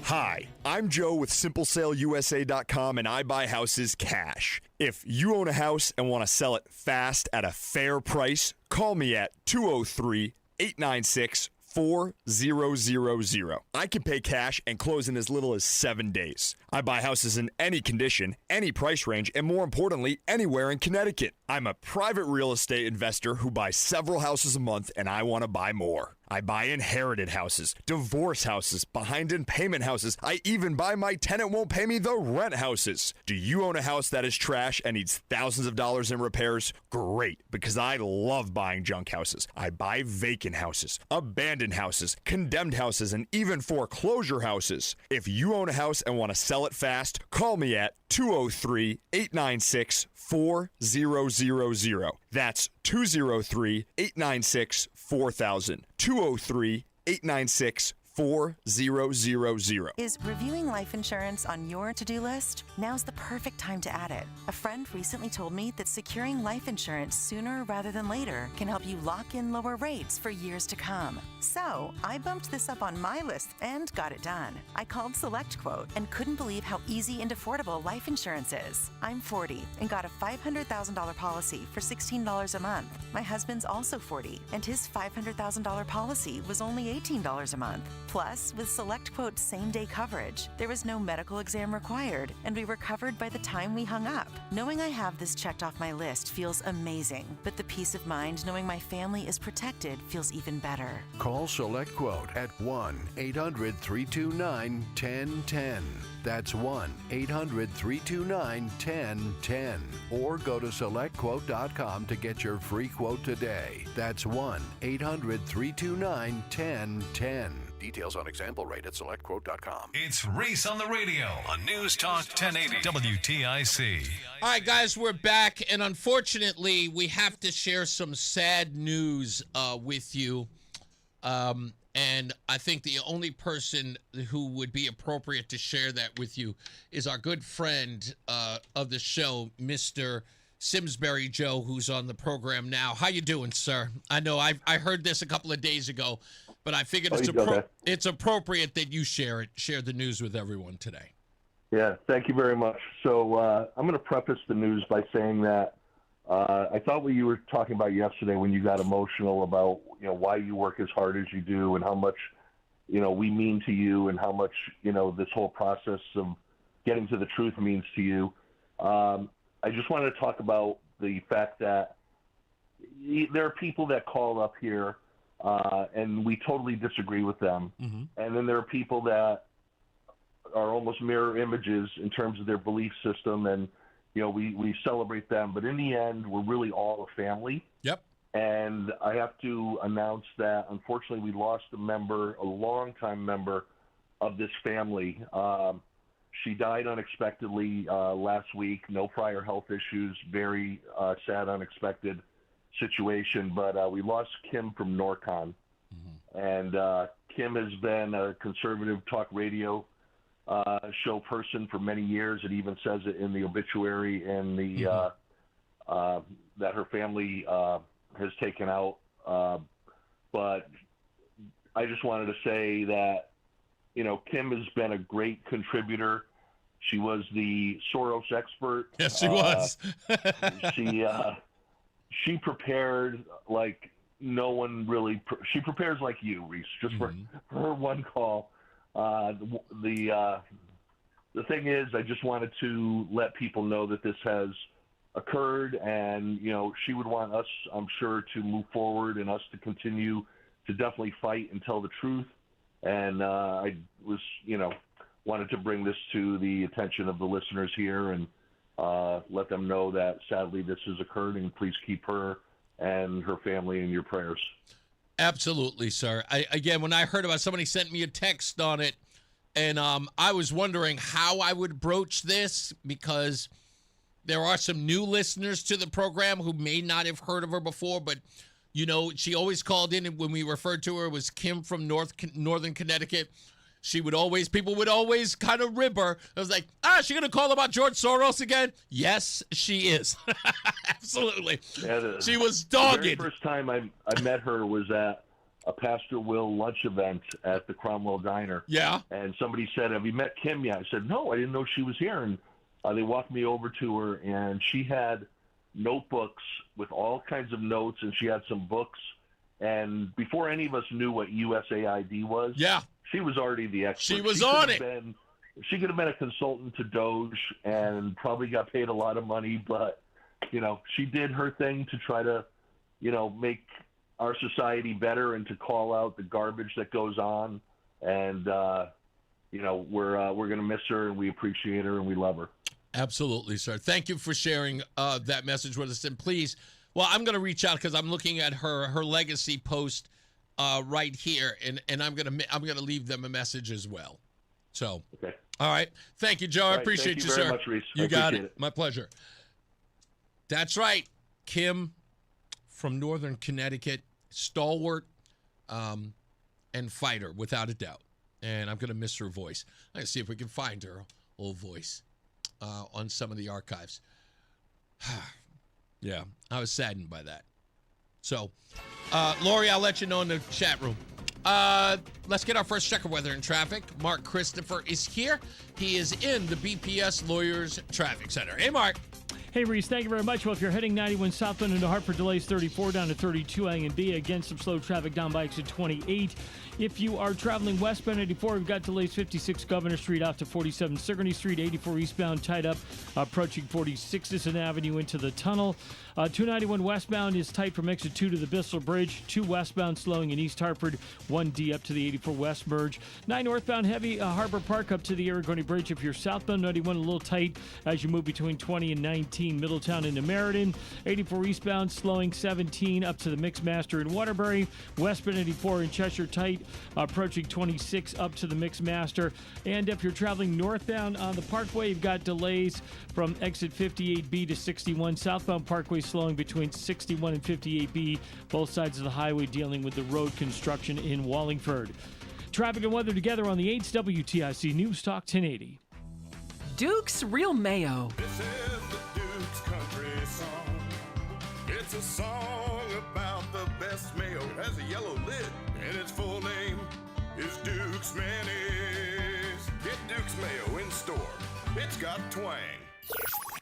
Hi, I'm Joe with SimpleSaleUSA.com, and I buy houses cash. If you own a house and want to sell it fast at a fair price, call me at 203-896-4000. I can pay cash and close in as little as 7 days. I buy houses in any condition, any price range, and more importantly, anywhere in Connecticut. I'm a private real estate investor who buys several houses a month, and I want to buy more. I buy inherited houses, divorce houses, behind in payment houses. I even buy my tenant won't pay me the rent houses. Do you own a house that is trash and needs thousands of dollars in repairs? Great, because I love buying junk houses. I buy vacant houses, abandoned houses, condemned houses, and even foreclosure houses. If you own a house and want to sell it fast, call me at 203-896-4000. That's 203-896-4000. 203-896-4000. Is reviewing life insurance on your to-do list? Now's the perfect time to add it. A friend recently told me that securing life insurance sooner rather than later can help you lock in lower rates for years to come. So I bumped this up on my list and got it done. I called SelectQuote and couldn't believe how easy and affordable life insurance is. I'm 40 and got a $500,000 policy for $16 a month. My husband's also 40 and his $500,000 policy was only $18 a month. Plus, with SelectQuote same-day coverage, there was no medical exam required, and we were covered by the time we hung up. Knowing I have this checked off my list feels amazing, but the peace of mind knowing my family is protected feels even better. Call SelectQuote at 1-800-329-1010. That's 1-800-329-1010. Or go to SelectQuote.com to get your free quote today. That's 1-800-329-1010. Details on example rate at SelectQuote.com. It's Reese on the radio on News Talk 1080 WTIC. All right, guys, we're back, and unfortunately, we have to share some sad news with you. And I think the only person who would be appropriate to share that with you is our good friend of the show, Mr. Simsbury Joe, who's on the program now. How you doing, sir? I know I heard this a couple of days ago, but I figured it's appropriate that you share the news with everyone today. Yeah, thank you very much. So I'm going to preface the news by saying that I thought what you were talking about yesterday when you got emotional about, why you work as hard as you do and how much, we mean to you and how much, this whole process of getting to the truth means to you. I just wanted to talk about the fact that there are people that call up here and we totally disagree with them. Mm-hmm. And then there are people that are almost mirror images in terms of their belief system, and we celebrate them, but in the end, we're really all a family. Yep. And I have to announce that, unfortunately, we lost a longtime member of this family. She died unexpectedly last week. No prior health issues. Very sad, unexpected situation. But we lost Kim from Norcon. Mm-hmm. And Kim has been a conservative talk radio show person for many years. It even says it in the obituary and the that her family has taken out. But I just wanted to say that, Kim has been a great contributor. She was the Soros expert. Yes, she was. She prepared like no one really. She prepares like you, Reese, just for her one call. The thing is, I just wanted to let people know that this has occurred, and she would want us, I'm sure, to move forward and us to continue to definitely fight and tell the truth. And I was, wanted to bring this to the attention of the listeners here and let them know that sadly this has occurred, and please keep her and her family in your prayers. Absolutely, sir. When I heard about it, somebody sent me a text on it, and I was wondering how I would broach this, because there are some new listeners to the program who may not have heard of her before, but, she always called in, and when we referred to her, it was Kim from Northern Connecticut. People would always kind of rib her. I was like, she going to call about George Soros again? Yes, she is. Absolutely. Yeah, she was dogged. The very first time I met her was at a Pastor Will lunch event at the Cromwell Diner. Yeah. And somebody said, "Have you met Kim yet?" I said, "No, I didn't know she was here." And they walked me over to her, and she had notebooks with all kinds of notes, and she had some books. And before any of us knew what USAID was, she was already the expert. She was on it. She could have been a consultant to Doge and probably got paid a lot of money, but, she did her thing to try to, make our society better and to call out the garbage that goes on. And, we're going to miss her, and we appreciate her, and we love her. Absolutely, sir. Thank you for sharing that message with us. And please, I'm going to reach out because I'm looking at her legacy post right here, and I'm gonna leave them a message as well. So, okay. All right. Thank you, Joe. I appreciate you, sir. Thank you very much, Reese. You got it. My pleasure. That's right, Kim from Northern Connecticut, stalwart and fighter, without a doubt. And I'm gonna miss her voice. I'm gonna see if we can find her old voice on some of the archives. Yeah, I was saddened by that. So, Lori, I'll let you know in the chat room. Let's get our first check of weather and traffic. Mark Christopher is here. He is in the BPS Lawyers Traffic Center. Hey, Mark. Hey, Reese, thank you very much. Well, if you're heading 91 southbound into Hartford, delays 34 down to 32 A and B. Again, some slow traffic down by exit 28. If you are traveling westbound 84, we've got delays 56 Governor Street out to 47 Sigourney Street, 84 eastbound tied up, approaching 46 Citizen Avenue into the tunnel. 291 westbound is tight from exit 2 to the Bissell Bridge. 2 westbound slowing in East Hartford, 1D up to the 84 West Merge. 9 northbound heavy Harbor Park up to the Aragoni Bridge. If you're southbound 91, a little tight as you move between 20 and 19 Middletown into Meriden. 84 eastbound slowing 17 up to the Mixmaster in Waterbury. Westbound 84 in Cheshire tight, approaching 26 up to the Mixmaster. And if you're traveling northbound on the Parkway, you've got delays from exit 58B to 61. Southbound Parkway slowing between 61 and 58B, both sides of the highway dealing with the road construction in Wallingford. Traffic and weather together on the 8's WTIC News Talk 1080. Duke's Real Mayo. This is the Duke's country song. It's a song about the best mayo. It has a yellow lid, and its full name is Duke's Mayonnaise. Get Duke's Mayo in store. It's got twang.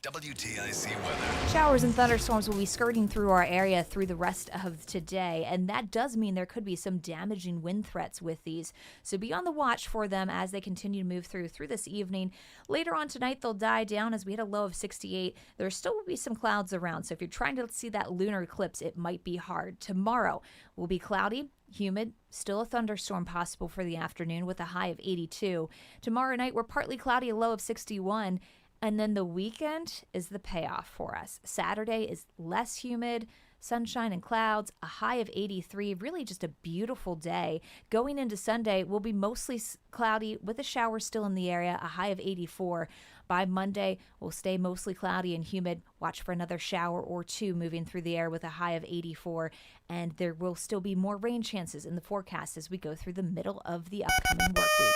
WTIC weather. Showers and thunderstorms will be skirting through our area through the rest of today, and that does mean there could be some damaging wind threats with these. So be on the watch for them as they continue to move through this evening. Later on tonight, they'll die down as we hit a low of 68. There still will be some clouds around, so if you're trying to see that lunar eclipse, it might be hard. Tomorrow will be cloudy, humid, still a thunderstorm possible for the afternoon with a high of 82. Tomorrow night, we're partly cloudy, a low of 61. And then the weekend is the payoff for us. Saturday is less humid, sunshine and clouds, a high of 83, really just a beautiful day. Going into Sunday, will be mostly cloudy with a shower still in the area, a high of 84. By Monday, we'll stay mostly cloudy and humid. Watch for another shower or two moving through the air with a high of 84. And there will still be more rain chances in the forecast as we go through the middle of the upcoming work week.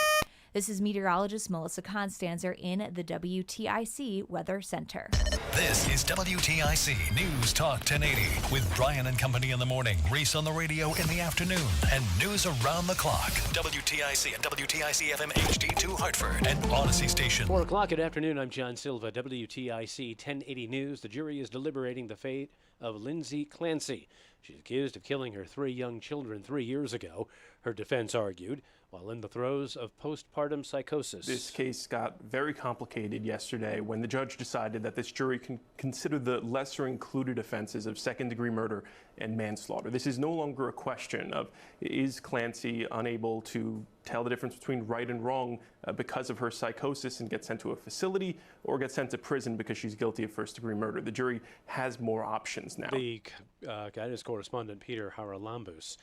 This is meteorologist Melissa Constanzer in the WTIC Weather Center. This is WTIC News Talk 1080 with Brian and Company in the morning, Reese on the radio in the afternoon, and news around the clock. WTIC and WTIC FM HD2 Hartford and Odyssey Station. 4 o'clock good afternoon. I'm John Silva, WTIC 1080 News. The jury is deliberating the fate of Lindsay Clancy. She's accused of killing her 3 young children 3 years ago. Her defense argued while in the throes of postpartum psychosis. This case got very complicated yesterday when the judge decided that this jury can consider the lesser included offenses of second-degree murder and manslaughter. This is no longer a question of is Clancy unable to tell the difference between right and wrong because of her psychosis and get sent to a facility, or get sent to prison because she's guilty of first-degree murder. The jury has more options now. The guidance correspondent Peter Haralambous.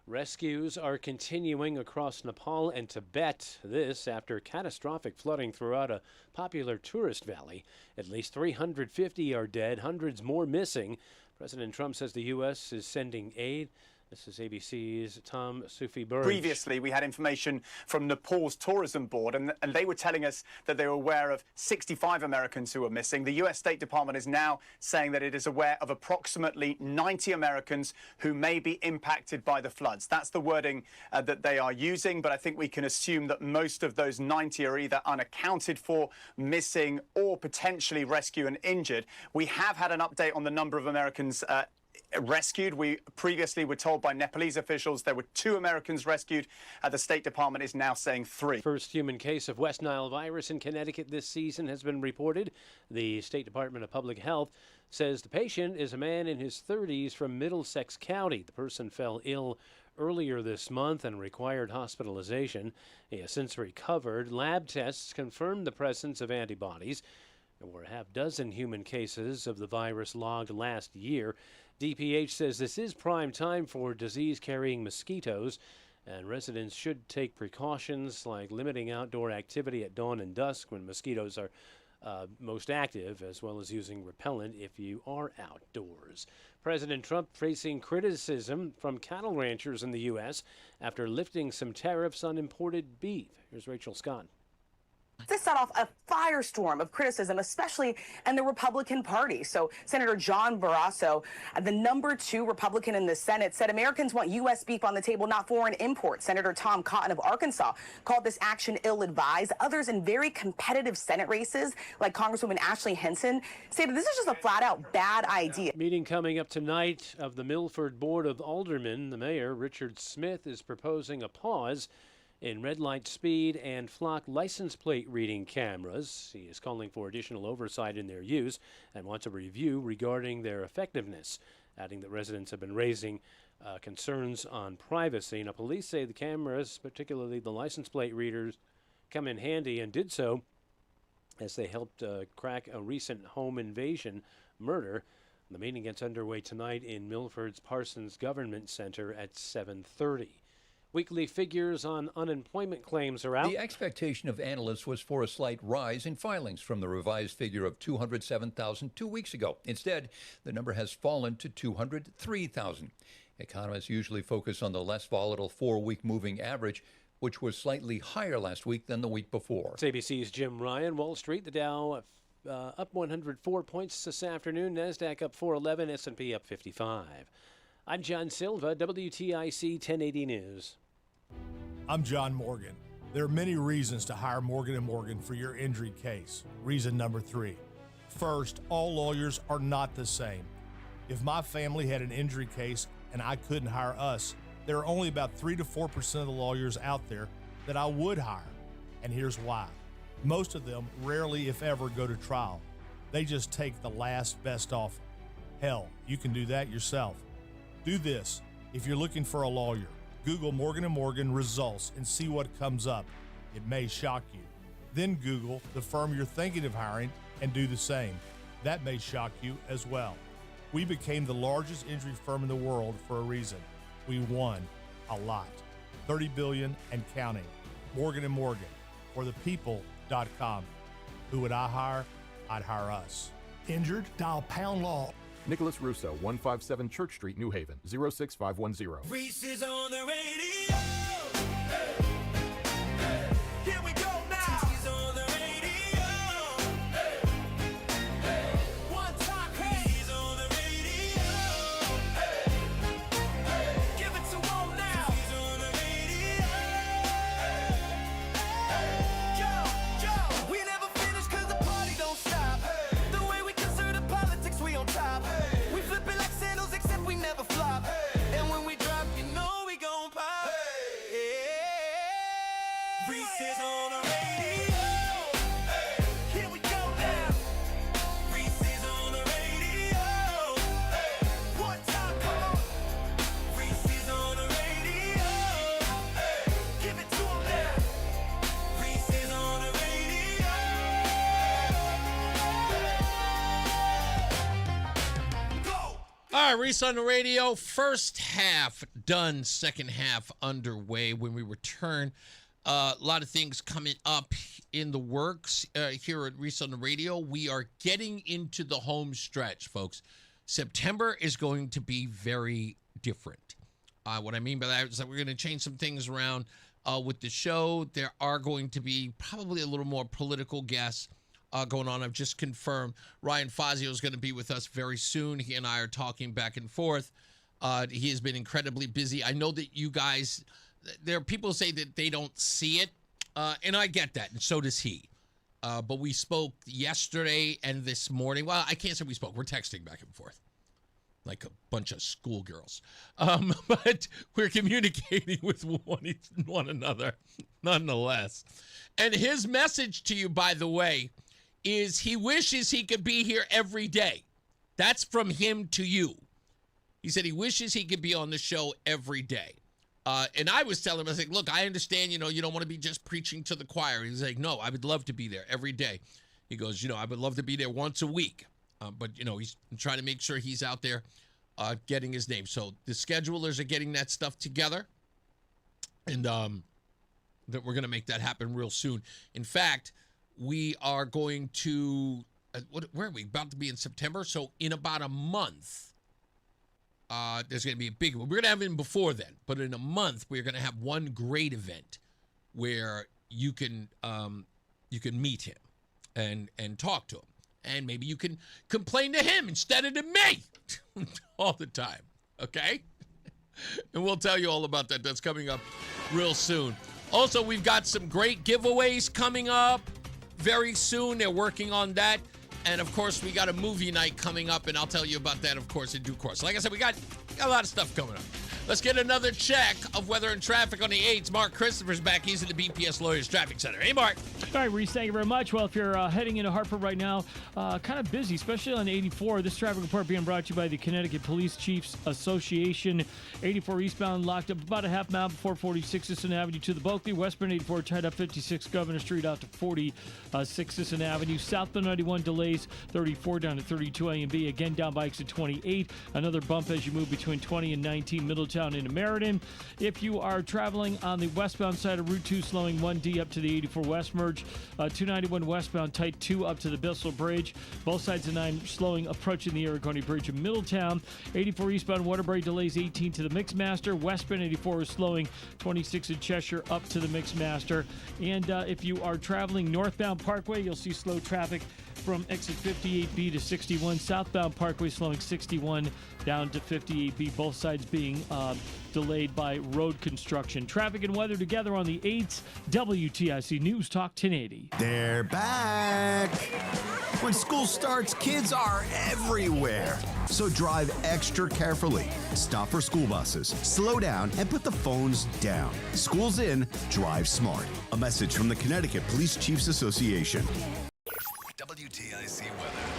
Rescues are continuing across Nepal and Tibet. This after catastrophic flooding throughout a popular tourist valley. At least 350 are dead, hundreds more missing. President Trump says the U.S. is sending aid. This is ABC's Tom Sufi-Burge. Previously, we had information from Nepal's tourism board, and they were telling us that they were aware of 65 Americans who were missing. The U.S. State Department is now saying that it is aware of approximately 90 Americans who may be impacted by the floods. That's the wording that they are using, but I think we can assume that most of those 90 are either unaccounted for, missing, or potentially rescued and injured. We have had an update on the number of Americans rescued. We previously were told by Nepalese officials there were 2 Americans rescued. The State Department is now saying 3. First human case of West Nile virus in Connecticut this season has been reported. The State Department of Public Health says the patient is a man in his 30s from Middlesex County. The person fell ill earlier this month and required hospitalization. He has since recovered. Lab tests confirmed the presence of antibodies. There were a half-dozen human cases of the virus logged last year. DPH says this is prime time for disease-carrying mosquitoes, and residents should take precautions like limiting outdoor activity at dawn and dusk when mosquitoes are most active, as well as using repellent if you are outdoors. President Trump facing criticism from cattle ranchers in the U.S. after lifting some tariffs on imported beef. Here's Rachel Scott. This set off a firestorm of criticism, especially in the Republican Party. So Senator John Barrasso, the number 2 Republican in the Senate, said Americans want U.S. beef on the table, not foreign imports. Senator Tom Cotton of Arkansas called this action ill-advised. Others in very competitive Senate races, like Congresswoman Ashley Henson, say that this is just a flat-out bad idea. Meeting coming up tonight of the Milford Board of Aldermen. The mayor, Richard Smith, is proposing a pause in red light speed and flock license plate reading cameras. He is calling for additional oversight in their use and wants a review regarding their effectiveness, adding that residents have been raising concerns on privacy. Now, police say the cameras, particularly the license plate readers, come in handy and did so as they helped crack a recent home invasion murder. The meeting gets underway tonight in Milford's Parsons Government Center at 7:30. Weekly figures on unemployment claims are out. The expectation of analysts was for a slight rise in filings from the revised figure of 207,000 2 weeks ago. Instead, the number has fallen to 203,000. Economists usually focus on the less volatile 4-week moving average, which was slightly higher last week than the week before. It's ABC's Jim Ryan. Wall Street, the Dow up 104 points this afternoon. NASDAQ up 411, S&P up 55. I'm John Silva, WTIC 1080 News. I'm John Morgan. There are many reasons to hire Morgan & Morgan for your injury case. Reason number 3. First, all lawyers are not the same. If my family had an injury case and I couldn't hire us, there are only about 3 to 4% of the lawyers out there that I would hire. And here's why. Most of them rarely, if ever, go to trial. They just take the last best offer. Hell, you can do that yourself. Do this. If you're looking for a lawyer, Google Morgan & Morgan results and see what comes up. It may shock you. Then Google the firm you're thinking of hiring and do the same. That may shock you as well. We became the largest injury firm in the world for a reason. We won a lot. $30 billion and counting. Morgan & Morgan. For the people.com. Who would I hire? I'd hire us. Injured? Dial pound law. Nicholas Russo, 157 Church Street, New Haven, 06510. Reese is on the radio. Hey, hey, here we go now. He's on the radio. Hey, hey, one time, hey. He's on the radio. Hey, hey, give it to him now. He's on the radio. Hey, yo, we never finish 'cause the party don't stop. Hey, the way we consider politics, we on top. We flip it like sandals, except we never flop. And when we drop, you know we gon' pop. Reese is on the radio. Here we go now. Reese is on the radio. One time, come on. Reese is on the radio. Give it to him now. Reese is on the radio. Go. All right, Reese on the radio. First half done, second half underway. When we return, a lot of things coming up in the works here at Reese on the radio. We are getting into the home stretch, folks. September is going to be very different. What I mean by that is that we're going to change some things around with the show. There are going to be probably a little more political guests going on. I've just confirmed Ryan Fazio is going to be with us very soon. He and I are talking back and forth. He has been incredibly busy. I know that you guys, there are people who say that they don't see it, and I get that, and so does he. But we spoke yesterday and this morning. Well, I can't say we spoke. We're texting back and forth like a bunch of schoolgirls. But we're communicating with one another nonetheless. And his message to you, by the way, is he wishes he could be here every day. That's from him to you. He said he wishes he could be on the show every day. And I was telling him, I was like, look, I understand, you don't want to be just preaching to the choir. He's like, no, I would love to be there every day. He goes, I would love to be there once a week. But, he's trying to make sure he's out there getting his name. So the schedulers are getting that stuff together. And that we're going to make that happen real soon. In fact, we are going to, where are we? About to be in September. So in about a month, there's going to be a big one. We're going to have him before then, but in a month, we're going to have one great event where you can you can meet him and talk to him. And maybe you can complain to him instead of to me all the time, okay? And we'll tell you all about that. That's coming up real soon. Also, we've got some great giveaways coming up very soon. They're working on that. And, of course, we got a movie night coming up, and I'll tell you about that, of course, in due course. Like I said, we got a lot of stuff coming up. Let's get another check of weather and traffic on the 8s. Mark Christopher's back. He's in the BPS Lawyers Traffic Center. Hey, Mark. All right, Reese, thank you very much. Well, if you're heading into Hartford right now, kind of busy, especially on 84. This traffic report being brought to you by the Connecticut Police Chiefs Association. 84 eastbound locked up about a half mile before 46 Sisson Avenue to the Bulkley. Westbound 84 tied up 56 Governor Street out to 46 Sisson Avenue. Southbound 91 delays 34 down to 32 A and B. Again, down by exit 28. Another bump as you move between 20 and 19 Middletown into Meriden. If you are traveling on the westbound side of Route 2, slowing 1D up to the 84 West merge. 291 westbound tight 2 up to the Bissell Bridge. Both sides of 9 slowing approaching the Aragoni Bridge in Middletown. 84 eastbound Waterbury delays 18 to the Mixmaster. Westbound 84 is slowing 26 in Cheshire up to the Mixmaster. And if you are traveling northbound Parkway, you'll see slow traffic from exit 58B to 61. Southbound Parkway slowing 61 down to 58B. Both sides being delayed by road construction. Traffic and weather together on the 8th. WTIC News Talk 1080. They're back. When school starts, kids are everywhere. So drive extra carefully. Stop for school buses. Slow down and put the phones down. School's in. Drive smart. A message from the Connecticut Police Chiefs Association. WTIC weather.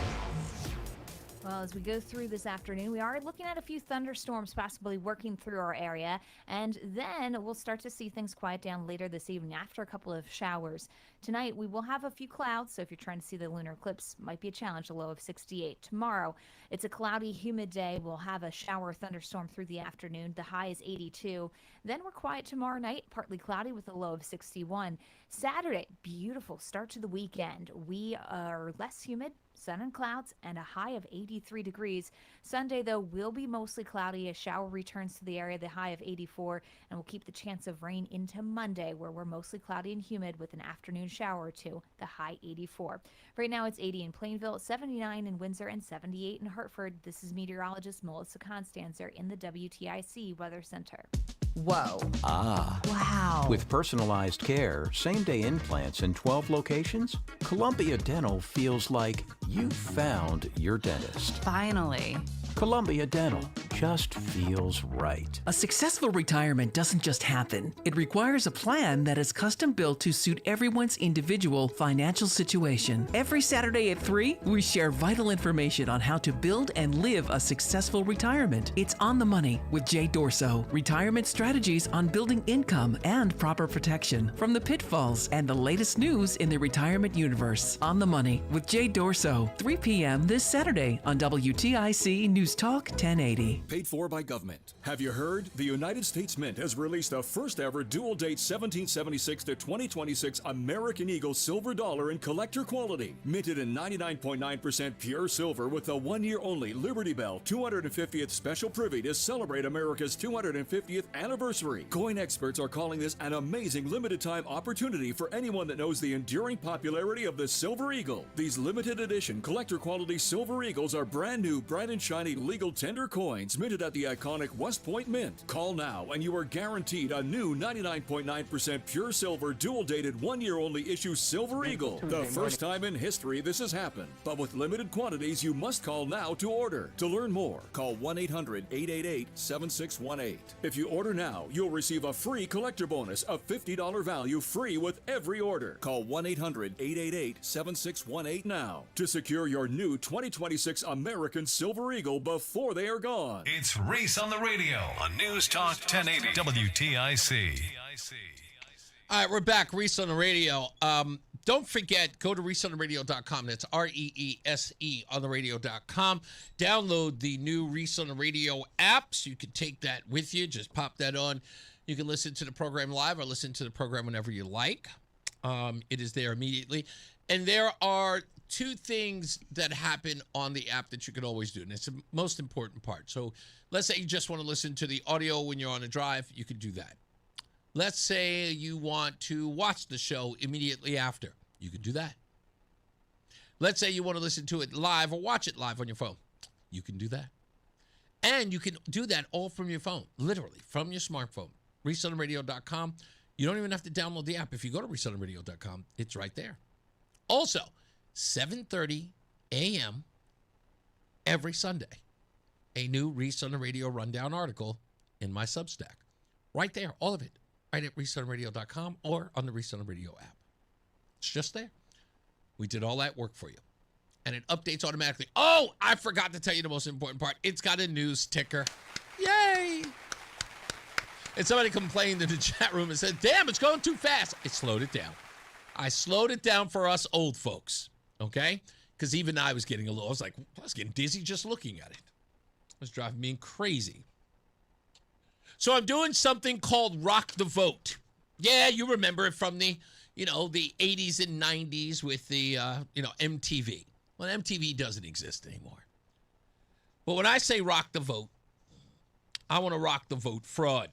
Well, as we go through this afternoon, we are looking at a few thunderstorms possibly working through our area, and then we'll start to see things quiet down later this evening after a couple of showers. Tonight, we will have a few clouds, so if you're trying to see the lunar eclipse, might be a challenge, a low of 68. Tomorrow, it's a cloudy, humid day. We'll have a shower thunderstorm through the afternoon. The high is 82. Then we're quiet tomorrow night, partly cloudy with a low of 61. Saturday, beautiful start to the weekend. We are less humid, sun and clouds, and a high of 83 degrees. Sunday, though, will be mostly cloudy. A shower returns to the area, the high of 84, and we'll keep the chance of rain into Monday, where we're mostly cloudy and humid with an afternoon shower or two, the high 84. Right now, it's 80 in Plainville, 79 in Windsor, and 78 in Hartford. This is meteorologist Melissa Constanzer in the WTIC Weather Center. Whoa. Ah. Wow. With personalized care, same-day implants in 12 locations, Columbia Dental feels like you found your dentist. Finally. Columbia Dental just feels right. A successful retirement doesn't just happen. It requires a plan that is custom built to suit everyone's individual financial situation. Every Saturday at 3, we share vital information on how to build and live a successful retirement. It's On the Money with Jay Dorso. Retirement strategies on building income and proper protection from the pitfalls and the latest news in the retirement universe. On the Money with Jay Dorso, 3 p.m. this Saturday on WTIC News Talk 1080. Paid for by government. Have you heard? The United States Mint has released a first ever dual date 1776 to 2026 American Eagle silver dollar in collector quality. Minted in 99.9% pure silver with a 1 year only Liberty Bell 250th special privy to celebrate America's 250th anniversary. Coin experts are calling this an amazing limited time opportunity for anyone that knows the enduring popularity of the Silver Eagle. These limited edition collector quality Silver Eagles are brand new, bright and shiny legal tender coins minted at the iconic West Point Mint. Call now and you are guaranteed a new 99.9% pure silver dual dated 1 year only issue Silver Eagle. The first time in history this has happened. But with limited quantities, you must call now to order. To learn more, call 1-800-888-7618. If you order now, you'll receive a free collector bonus of $50 value free with every order. Call 1-800-888-7618 now to secure your new 2026 American Silver Eagle before they are gone. It's Reese on the radio on News Talk 1080 WTIC. All right, we're back. Reese on the radio. Don't forget, go to reeseontheradio.com. That's REESE on the radio.com. Download the new Reese on the Radio app so you can take that with you. Just pop that on. You can listen to the program live or listen to the program whenever you like. It is there immediately. And there are two things that happen on the app that you can always do, and it's the most important part. So let's say you just want to listen to the audio when you're on a drive, you can do that. Let's say you want to watch the show immediately after. You can do that. Let's say you want to listen to it live or watch it live on your phone. You can do that. And you can do that all from your phone, literally from your smartphone. ReeseSouthernRadio.com. You don't even have to download the app. If you go to ReeseSouthernRadio.com, it's right there. Also, 7:30 a.m. every Sunday, a new Reese on the Radio Rundown article in my Substack. Right there, all of it, right at ReeseSouthernRadio.com or on the Reese on the Radio app. It's just there. We did all that work for you. And it updates automatically. Oh, I forgot to tell you the most important part. It's got a news ticker. Yay! And somebody complained in the chat room and said, damn, it's going too fast. I slowed it down. I slowed it down for us old folks, okay? Because even I was getting I was getting dizzy just looking at it. It was driving me crazy. So I'm doing something called Rock the Vote. Yeah, you remember it from the 80s and 90s with the, MTV. Well, MTV doesn't exist anymore. But when I say rock the vote, I want to rock the vote fraud.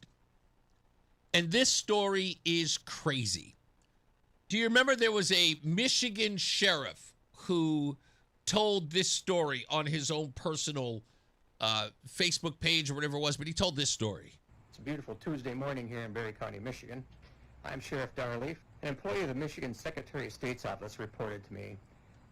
And this story is crazy. Do you remember there was a Michigan sheriff who told this story on his own personal Facebook page or whatever it was, but he told this story. It's a beautiful Tuesday morning here in Berry County, Michigan. I'm Sheriff Darleaf. An employee of the Michigan Secretary of State's office reported to me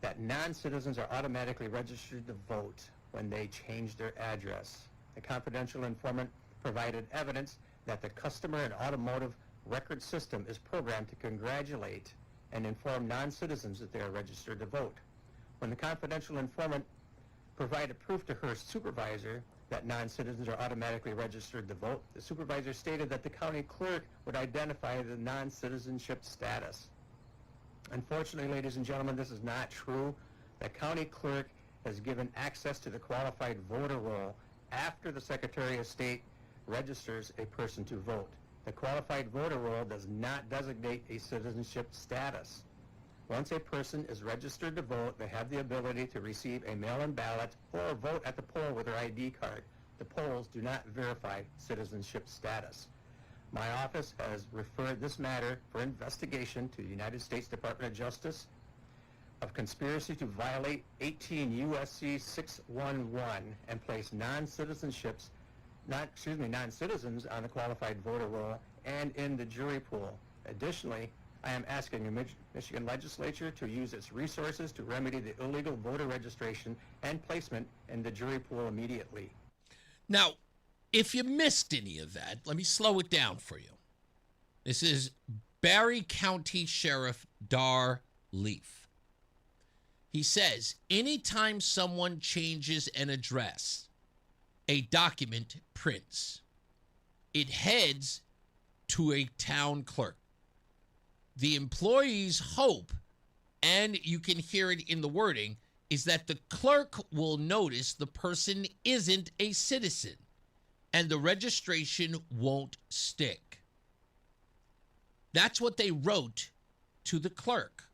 that non-citizens are automatically registered to vote when they change their address. The confidential informant provided evidence that the customer and automotive record system is programmed to congratulate and inform non-citizens that they are registered to vote. When the confidential informant provided proof to her supervisor that non-citizens are automatically registered to vote, the supervisor stated that the county clerk would identify the non-citizenship status. Unfortunately, ladies and gentlemen, this is not true. The county clerk has given access to the qualified voter roll after the Secretary of State registers a person to vote. The qualified voter roll does not designate a citizenship status. Once a person is registered to vote, they have the ability to receive a mail-in ballot or vote at the poll with their ID card. The polls do not verify citizenship status. My office has referred this matter for investigation to the United States Department of Justice of conspiracy to violate 18 U.S.C. 611 and place non-citizens on the qualified voter roll and in the jury pool. Additionally, I am asking the Michigan legislature to use its resources to remedy the illegal voter registration and placement in the jury pool immediately. Now, if you missed any of that, let me slow it down for you. This is Barry County Sheriff Dar Leaf. He says, anytime someone changes an address, a document prints. It heads to a town clerk. The employee's hope, and you can hear it in the wording, is that the clerk will notice the person isn't a citizen and the registration won't stick. That's what they wrote to the clerk.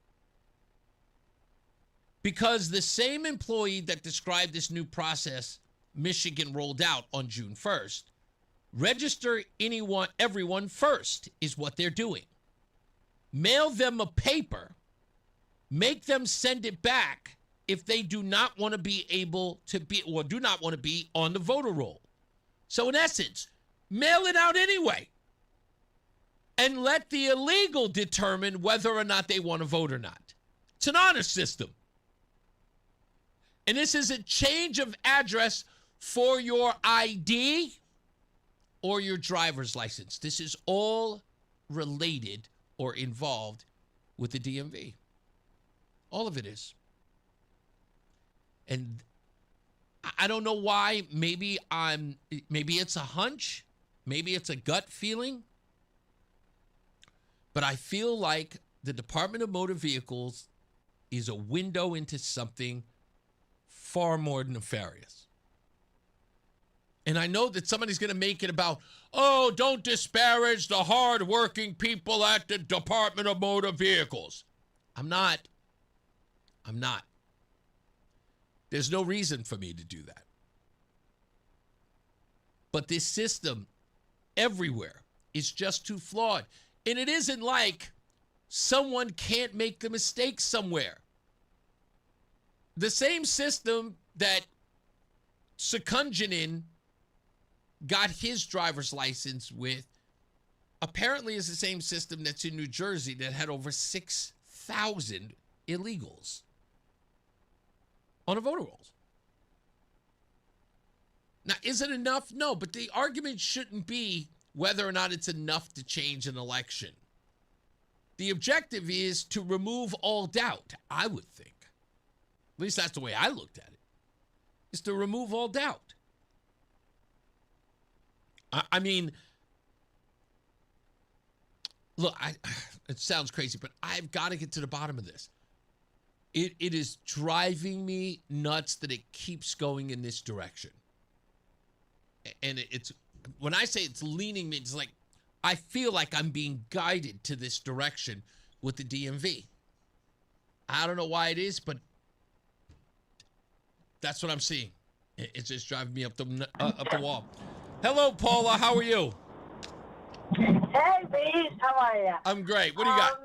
Because the same employee that described this new process Michigan rolled out on June 1st, register everyone first is what they're doing. Mail them a paper, make them send it back if they do not want to be able to be or do not want to be on the voter roll. So in essence, mail it out anyway and let the illegal determine whether or not they want to vote or not. It's an honor system. And this is a change of address for your ID or your driver's license. This is all related or involved with the DMV. All of it is. And I don't know why. Maybe it's a hunch. Maybe it's a gut feeling. But I feel like the Department of Motor Vehicles is a window into something far more nefarious. And I know that somebody's going to make it about, oh, don't disparage the hardworking people at the Department of Motor Vehicles. I'm not. There's no reason for me to do that. But this system everywhere is just too flawed. And it isn't like someone can't make the mistake somewhere. The same system that Sukunjanin got his driver's license with apparently is the same system that's in New Jersey that had over 6,000 illegals on a voter rolls. Now, is it enough? No, but the argument shouldn't be whether or not it's enough to change an election. The objective is to remove all doubt, I would think. At least that's the way I looked at it, is to remove all doubt. I mean, look, it sounds crazy, but I've got to get to the bottom of this. It is driving me nuts that it keeps going in this direction. And it's, when I say it's leaning me, it's like, I feel like I'm being guided to this direction with the DMV. I don't know why it is, but that's what I'm seeing. It's just driving me up the wall. Hello, Paula. How are you? Hey, Reese. How are you? I'm great. What do you got?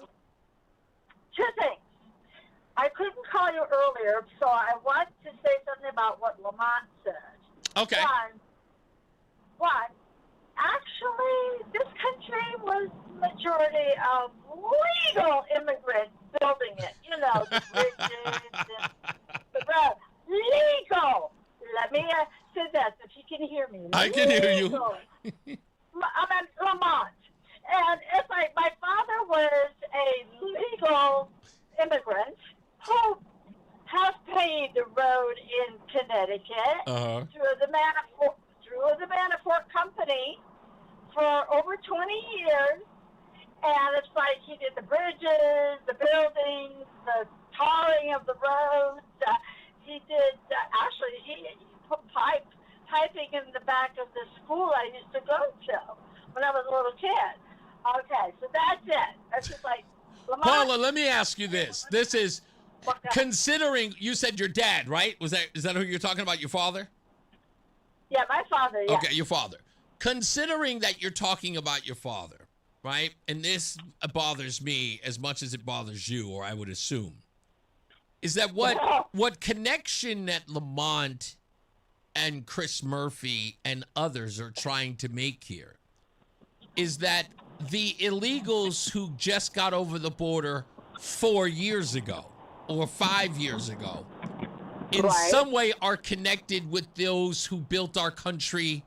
Two things. I couldn't call you earlier, so I want to say something about what Lamont said. Okay. One, actually, this country was majority of legal immigrants building it. You know, the bridges and the road. Legal. Let me say this, if you can hear me. I can hear you. I'm at Lamont. And if my father was a legal immigrant who has paved the road in Connecticut through the Manafort Company for over 20 years. And it's like he did the bridges, the buildings, the tarring of the roads. He did, he put piping in the back of the school I used to go to when I was a little kid. Okay, so that's it. That's just like, Lamont, Paula, let me ask you this. This is, considering, you said your dad, right? Is that who you're talking about, your father? Yeah, my father, yeah. Okay, your father. Considering that you're talking about your father, right? And this bothers me as much as it bothers you, or I would assume. Is that what connection that Lamont and Chris Murphy and others are trying to make here is that the illegals who just got over the border 4 years ago or 5 years ago in some way are connected with those who built our country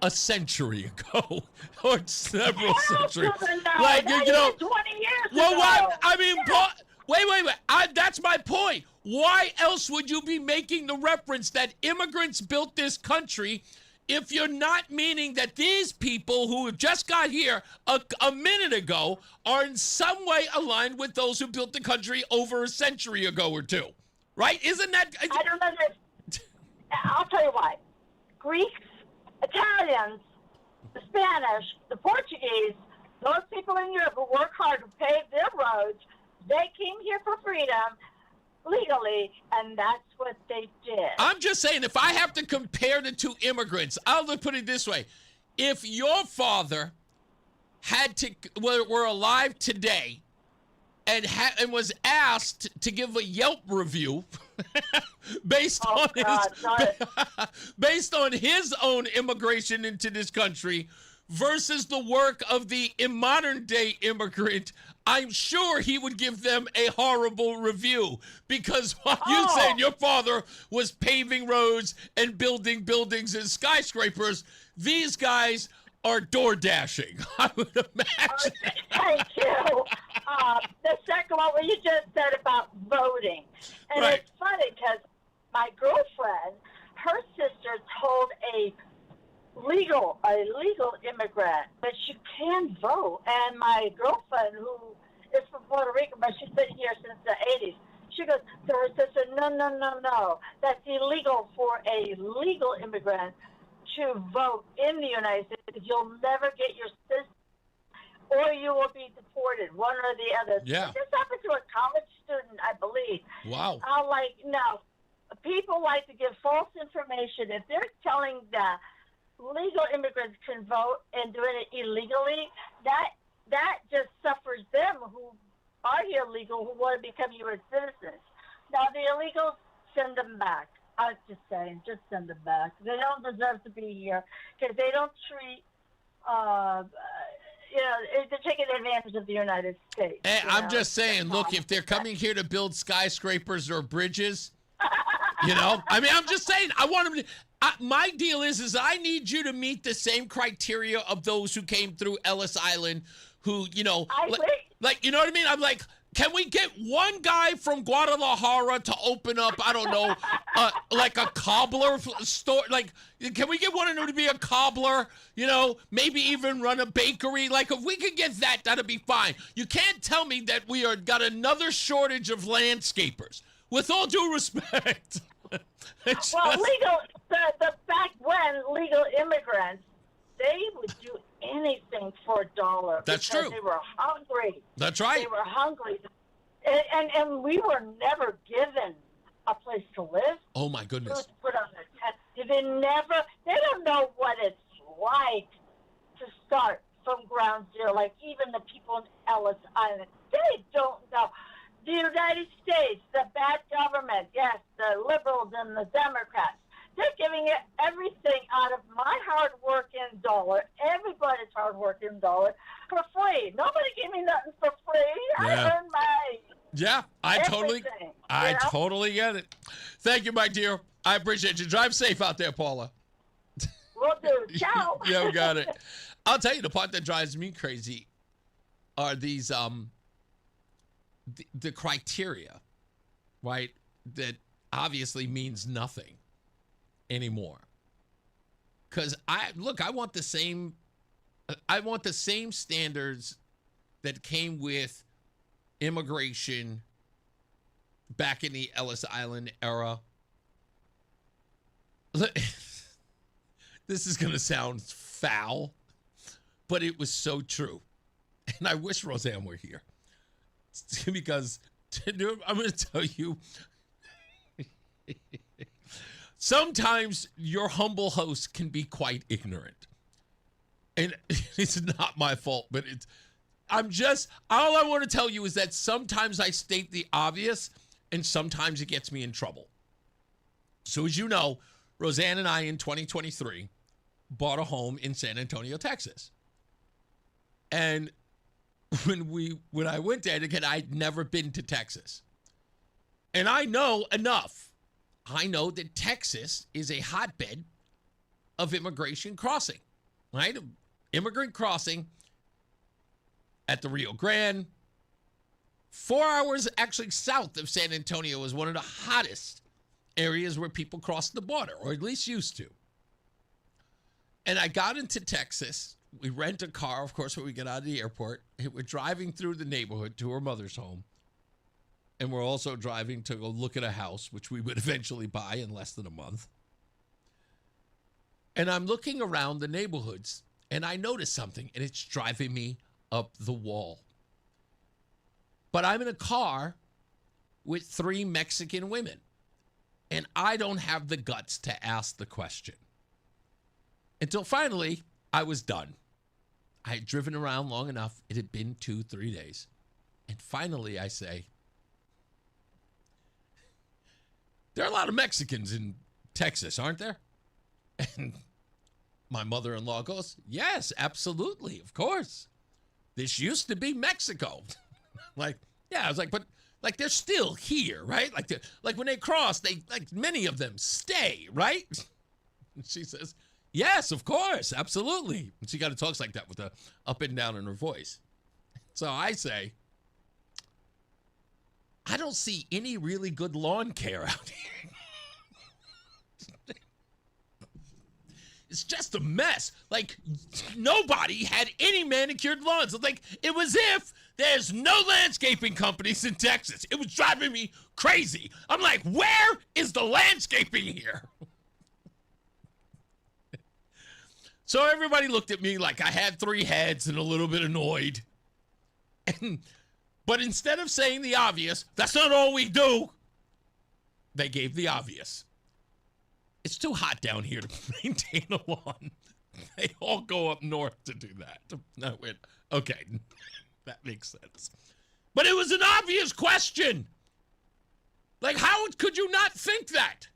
a century ago or several centuries. Like, you know, 20 years well, ago. what? I mean, wait. That's my point. Why else would you be making the reference that immigrants built this country if you're not meaning that these people who have just got here a minute ago are in some way aligned with those who built the country over a century ago or two? Right? Isn't that... I don't know. I'll tell you why. Greeks, Italians, the Spanish, the Portuguese, those people in Europe who work hard to pave their roads, they came here for freedom legally, and that's what they did. I'm just saying, if I have to compare the two immigrants, I'll put it this way. If your father were alive today and was asked to give a Yelp review based on his own immigration into this country versus the work of the modern day immigrant, I'm sure he would give them a horrible review, because while you saying your father was paving roads and building buildings and skyscrapers, these guys are door dashing, I would imagine. Thank you. The second one, what you just said about voting. And it's funny because my girlfriend, her sister told a legal immigrant that she can vote. And my girlfriend, who is from Puerto Rico, but she's been here since the 80s, she goes to her sister, no. That's illegal for a legal immigrant to vote in the United States, because you'll never get your citizenship or you will be deported, one or the other. Yeah. This happened to a college student, I believe. Wow. I'm like, no. People like to give false information. If they're telling the legal immigrants can vote and doing it illegally, that just suffers them who are here legal who want to become U.S. citizens. Now, the illegals, send them back. I was just saying, just send them back. They don't deserve to be here because they don't treat, they're taking advantage of the United States. Hey, I'm just saying, look, if they're coming here to build skyscrapers or bridges, I mean, I'm just saying, I want them to. My deal is I need you to meet the same criteria of those who came through Ellis Island, who, like, you know what I mean? I'm like, can we get one guy from Guadalajara to open up, I don't know, like a cobbler store? Like, can we get one of them to be a cobbler? Maybe even run a bakery? Like, if we could get that, that'd be fine. You can't tell me that we got another shortage of landscapers. With all due respect. The back when legal immigrants, they would do anything for $1. That's true. They were hungry. That's right. They were hungry. And we were never given a place to live. Oh, my goodness. It was put on the test. They don't know what it's like to start from ground zero, like even the people in Ellis Island. They don't know. The United States, the bad government, yes, the liberals and the Democrats, they're giving it everything out of my hard-working dollar, everybody's hard-working dollar, for free. Nobody gave me nothing for free. I earned my I totally get it. Thank you, my dear. I appreciate you. Drive safe out there, Paula. Will do. Ciao. Yeah, we got it. I'll tell you, the part that drives me crazy are these the criteria, right? That obviously means nothing anymore. Because I want the same standards that came with immigration back in the Ellis Island era. This is going to sound foul, but it was so true. And I wish Roseanne were here. Because I'm going to tell you, sometimes your humble host can be quite ignorant. And it's not my fault, but all I want to tell you is that sometimes I state the obvious and sometimes it gets me in trouble. So as you know, Roseanne and I in 2023 bought a home in San Antonio, Texas. And when I went there, again, I'd never been to Texas. And I know enough. I know that Texas is a hotbed of immigration crossing, right? Immigrant crossing at the Rio Grande. 4 hours actually south of San Antonio is one of the hottest areas where people cross the border, or at least used to. And I got into Texas. We rent a car, of course, when we get out of the airport. We're driving through the neighborhood to her mother's home. And we're also driving to go look at a house, which we would eventually buy in less than a month. And I'm looking around the neighborhoods, and I notice something, and it's driving me up the wall. But I'm in a car with 3 Mexican women, and I don't have the guts to ask the question. Until finally, I was done. I had driven around long enough. It had been 2-3 days. And finally, I say, there are a lot of Mexicans in Texas, aren't there? And my mother-in-law goes, yes, absolutely, of course. This used to be Mexico. Yeah, I was like, but like they're still here, right? Like when they cross, many of them stay, right? And she says, yes, of course, absolutely. And she kind of talks like that with the up and down in her voice. So I say, I don't see any really good lawn care out here. It's just a mess. Like, nobody had any manicured lawns. Like, it was if there's no landscaping companies in Texas. It was driving me crazy. I'm like, where is the landscaping here? So everybody looked at me like I had 3 heads and a little bit annoyed. But instead of saying the obvious, that's not all we do, they gave the obvious. It's too hot down here to maintain a lawn. They all go up north to do that. I went, okay, that makes sense. But it was an obvious question. Like, how could you not think that?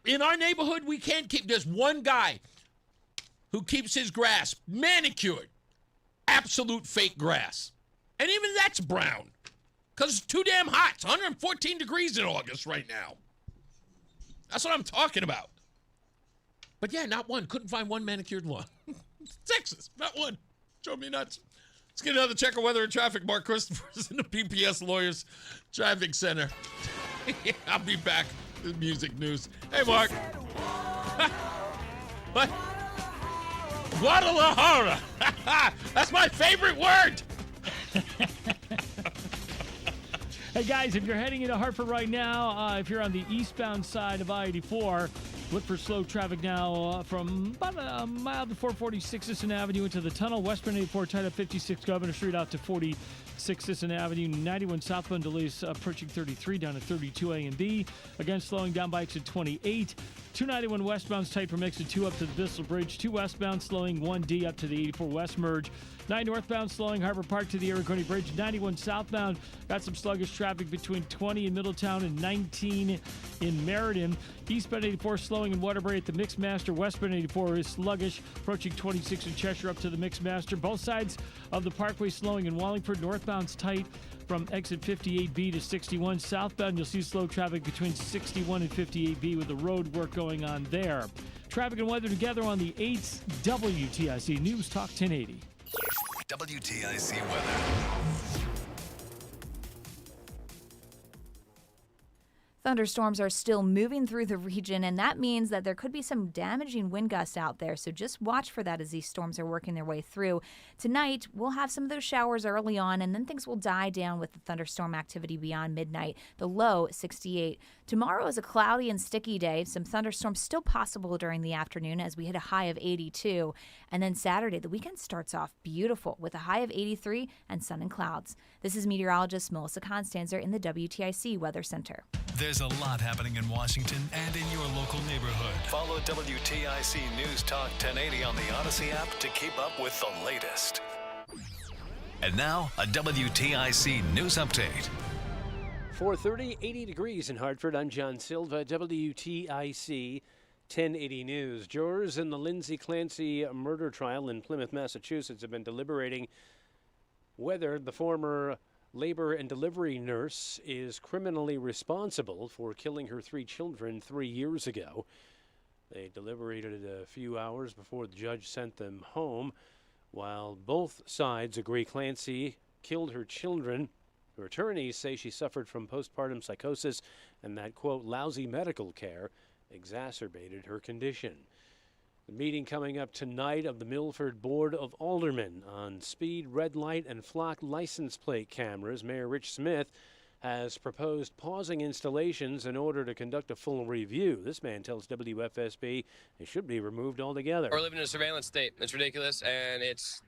In our neighborhood, we can't keep, there's one guy who keeps his grass manicured. Absolute fake grass. And even that's brown. Because it's too damn hot. It's 114 degrees in August right now. That's what I'm talking about. But yeah, not one. Couldn't find one manicured lawn. Texas, not one. Drove me nuts. Let's get another check of weather and traffic. Mark Christopher's in the PPS Lawyers Traffic Center. Yeah, I'll be back with music news. Hey, Mark. What? Guadalajara. That's my favorite word. Hey, guys, if you're heading into Hartford right now, if you're on the eastbound side of I-84, look for slow traffic now from about a mile before 46 Sisson Avenue into the tunnel. Westbound 84 tied up 56 Governor Street out to 46 Sisson Avenue. 91 southbound delays approaching 33 down to 32 A and B. Again, slowing down by exit 28. 291 westbound's tight from exit 2 up to the Bissell Bridge. 2 westbound slowing 1D up to the 84 West merge. 9 northbound slowing Harbor Park to the Ariconi Bridge. 91 southbound got some sluggish traffic between 20 in Middletown and 19 in Meriden. Eastbound 84 slowing in Waterbury at the Mixmaster. Westbound 84 is sluggish, approaching 26 in Cheshire up to the Mixmaster. Both sides of the Parkway slowing in Wallingford. Northbound's tight from exit 58B to 61. Southbound, you'll see slow traffic between 61 and 58B with the road work going on there. Traffic and weather together on the 8th WTIC News Talk 1080. WTIC weather. Thunderstorms are still moving through the region, and that means that there could be some damaging wind gusts out there. So just watch for that as these storms are working their way through. Tonight, we'll have some of those showers early on, and then things will die down with the thunderstorm activity beyond midnight. The low, 68. Tomorrow is a cloudy and sticky day. Some thunderstorms still possible during the afternoon as we hit a high of 82. And then Saturday, the weekend starts off beautiful with a high of 83 and sun and clouds. This is meteorologist Melissa Constanzer in the WTIC Weather Center. There's a lot happening in Washington and in your local neighborhood. Follow WTIC News Talk 1080 on the Odyssey app to keep up with the latest. And now, a WTIC News Update. 4:30, 80 degrees in Hartford. I'm John Silva, WTIC 1080 News. Jurors in the Lindsay Clancy murder trial in Plymouth, Massachusetts have been deliberating whether the former labor and delivery nurse is criminally responsible for killing her 3 children 3 years ago. They deliberated a few hours before the judge sent them home. While both sides agree Clancy killed her children, her attorneys say she suffered from postpartum psychosis and that, quote, lousy medical care exacerbated her condition. The meeting coming up tonight of the Milford Board of Aldermen on speed, red light, and flock license plate cameras. Mayor Rich Smith has proposed pausing installations in order to conduct a full review. This man tells WFSB they should be removed altogether. We're living in a surveillance state. It's ridiculous, and it's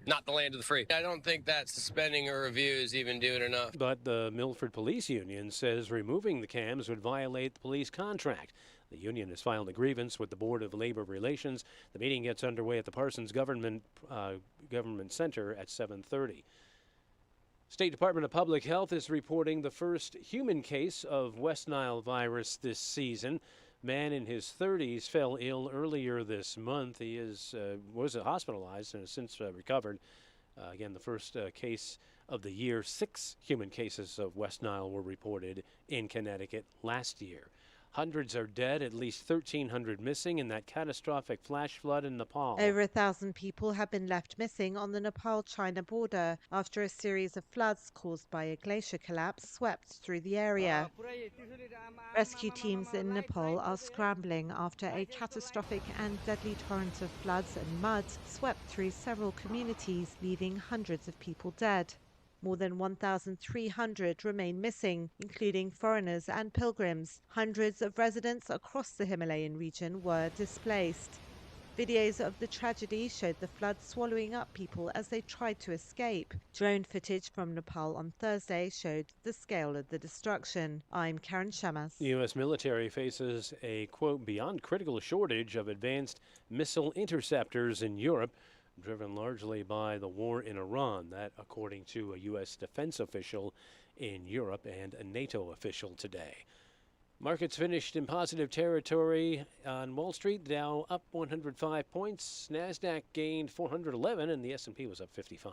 not the land of the free. I don't think that suspending a review is even doing enough. But the Milford Police Union says removing the cams would violate the police contract. The union has filed a grievance with the Board of Labor Relations. The meeting gets underway at the Parsons Government Center at 7:30. State Department of Public Health is reporting the first human case of West Nile virus this season. Man in his 30s fell ill earlier this month. He was hospitalized and has since recovered. Again, the first case of the year. 6 human cases of West Nile were reported in Connecticut last year. Hundreds are dead, at least 1,300 missing in that catastrophic flash flood in Nepal. Over 1,000 people have been left missing on the Nepal-China border after a series of floods caused by a glacier collapse swept through the area. Rescue teams in Nepal are scrambling after a catastrophic and deadly torrent of floods and mud swept through several communities, leaving hundreds of people dead. More than 1,300 remain missing, including foreigners and pilgrims. Hundreds of residents across the Himalayan region were displaced. Videos of the tragedy showed the flood swallowing up people as they tried to escape. Drone footage from Nepal on Thursday showed the scale of the destruction. I'm Karen Shamas. The U.S. military faces a, quote, beyond critical shortage of advanced missile interceptors in Europe. driven largely by the war in Iran. That, according to a U.S. defense official in Europe and a NATO official today. Markets finished in positive territory on Wall Street. Dow up 105 points. NASDAQ gained 411, and the S&P was up 55.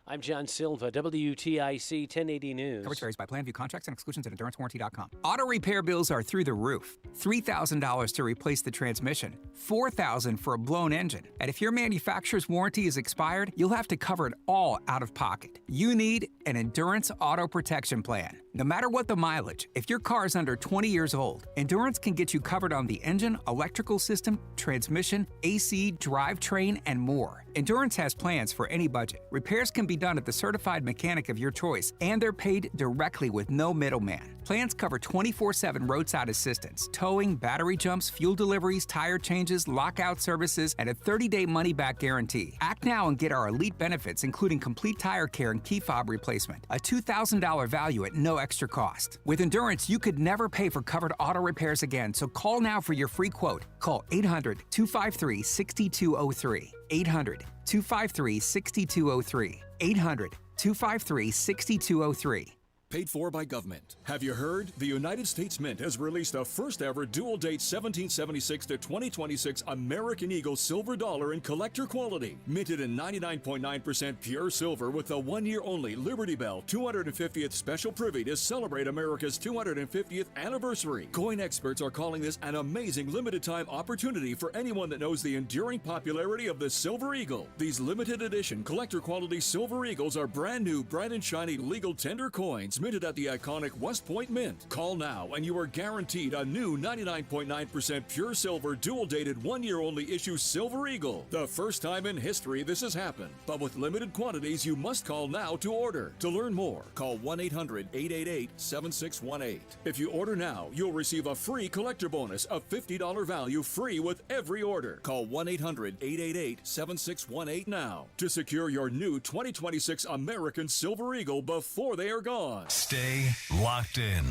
I'm John Silva, WTIC 1080 News. Coverage varies by plan. View contracts and exclusions at endurancewarranty.com. Auto repair bills are through the roof. $3,000 to replace the transmission. $4,000 for a blown engine. And if your manufacturer's warranty is expired, you'll have to cover it all out of pocket. You need an Endurance Auto Protection Plan. No matter what the mileage, if your car is under 20 years old, Endurance can get you covered on the engine, electrical system, transmission, AC, drivetrain, and more. Endurance has plans for any budget. Repairs can be done at the certified mechanic of your choice, and they're paid directly with no middleman. Plans cover 24/7 roadside assistance, towing, battery jumps, fuel deliveries, tire changes, lockout services, and a 30-day money-back guarantee. Act now and get our elite benefits, including complete tire care and key fob replacement. A $2,000 value at no extra cost. With Endurance, you could never pay for covered auto repairs again, so call now for your free quote. Call 800-253-6203. 800-253-6203. 800-253-6203. Paid for by government. Have you heard? The United States Mint has released a first ever dual date 1776 to 2026 American Eagle silver dollar in collector quality. Minted in 99.9% pure silver with a 1 year only Liberty Bell 250th special privy to celebrate America's 250th anniversary. Coin experts are calling this an amazing limited time opportunity for anyone that knows the enduring popularity of the Silver Eagle. These limited edition collector quality Silver Eagles are brand new, bright and shiny legal tender coins minted at the iconic West Point Mint. Call now and you are guaranteed a new 99.9% pure silver dual-dated 1 year only issue Silver Eagle. The first time in history this has happened. But with limited quantities, you must call now to order. To learn more, call 1-800-888-7618. If you order now, you'll receive a free collector bonus of $50 value free with every order. Call 1-800-888-7618 now to secure your new 2026 American Silver Eagle before they are gone. Stay locked in.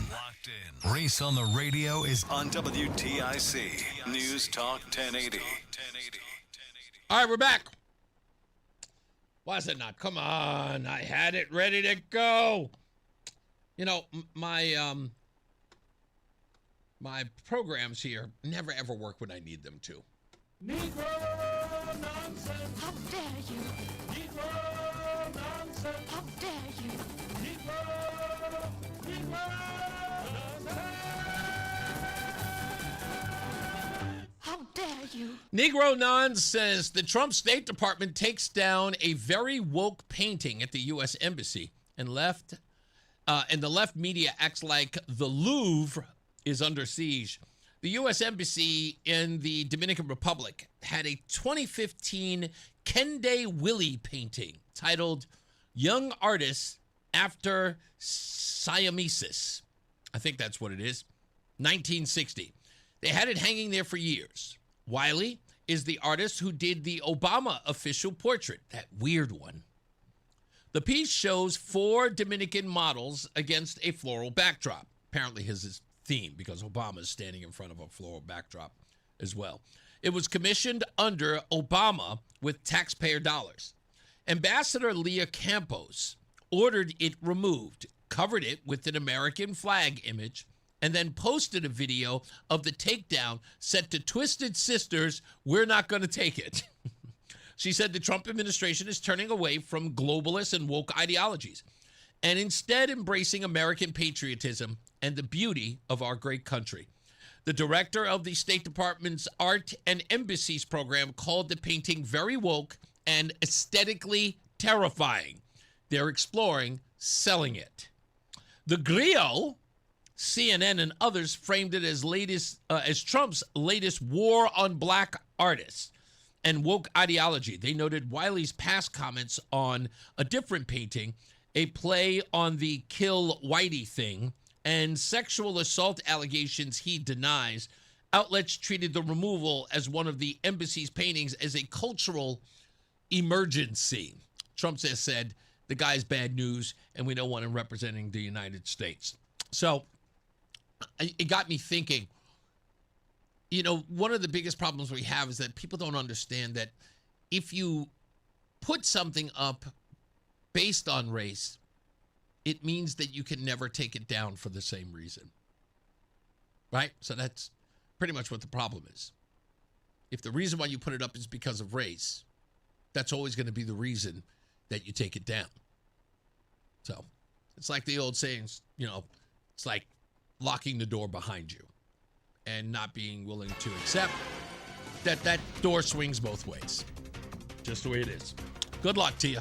Reese on the radio is on WTIC News Talk 1080. All right, we're back. Why is it not? Come on. I had it ready to go. You know, my programs here never ever work when I need them to. Negro nonsense. How dare you? Negro nonsense. How dare you? Negro nonsense. How dare you? Negro nonsense. The Trump State Department takes down a very woke painting at the U.S. Embassy and the left media acts like the Louvre is under siege. The U.S. Embassy in the Dominican Republic had a 2015 Kende Willie painting titled Young Artists After Siamesis. I think that's what it is. 1960. They had it hanging there for years. Wiley is the artist who did the Obama official portrait, that weird one. The piece shows 4 Dominican models against a floral backdrop. Apparently his theme, because Obama is standing in front of a floral backdrop as well. It was commissioned under Obama with taxpayer dollars. Ambassador Leah Campos ordered it removed, covered it with an American flag image, and then posted a video of the takedown set to Twisted Sisters, We're Not Gonna Take It. She said the Trump administration is turning away from globalist and woke ideologies and instead embracing American patriotism and the beauty of our great country. The director of the State Department's Art and Embassies program called the painting very woke and aesthetically terrifying. They're exploring selling it. The Griot, CNN and others framed it as Trump's latest war on black artists and woke ideology. They noted Wiley's past comments on a different painting, a play on the kill Whitey thing, and sexual assault allegations he denies. Outlets treated the removal as one of the embassy's paintings as a cultural emergency. Trump has said the guy's bad news and we don't want him representing the United States. So it got me thinking, you know, one of the biggest problems we have is that people don't understand that if you put something up based on race, it means that you can never take it down for the same reason. Right? So that's pretty much what the problem is. If the reason why you put it up is because of race, that's always going to be the reason that you take it down. So it's like the old sayings, it's like locking the door behind you and not being willing to accept that door swings both ways. Just the way it is. Good luck to you.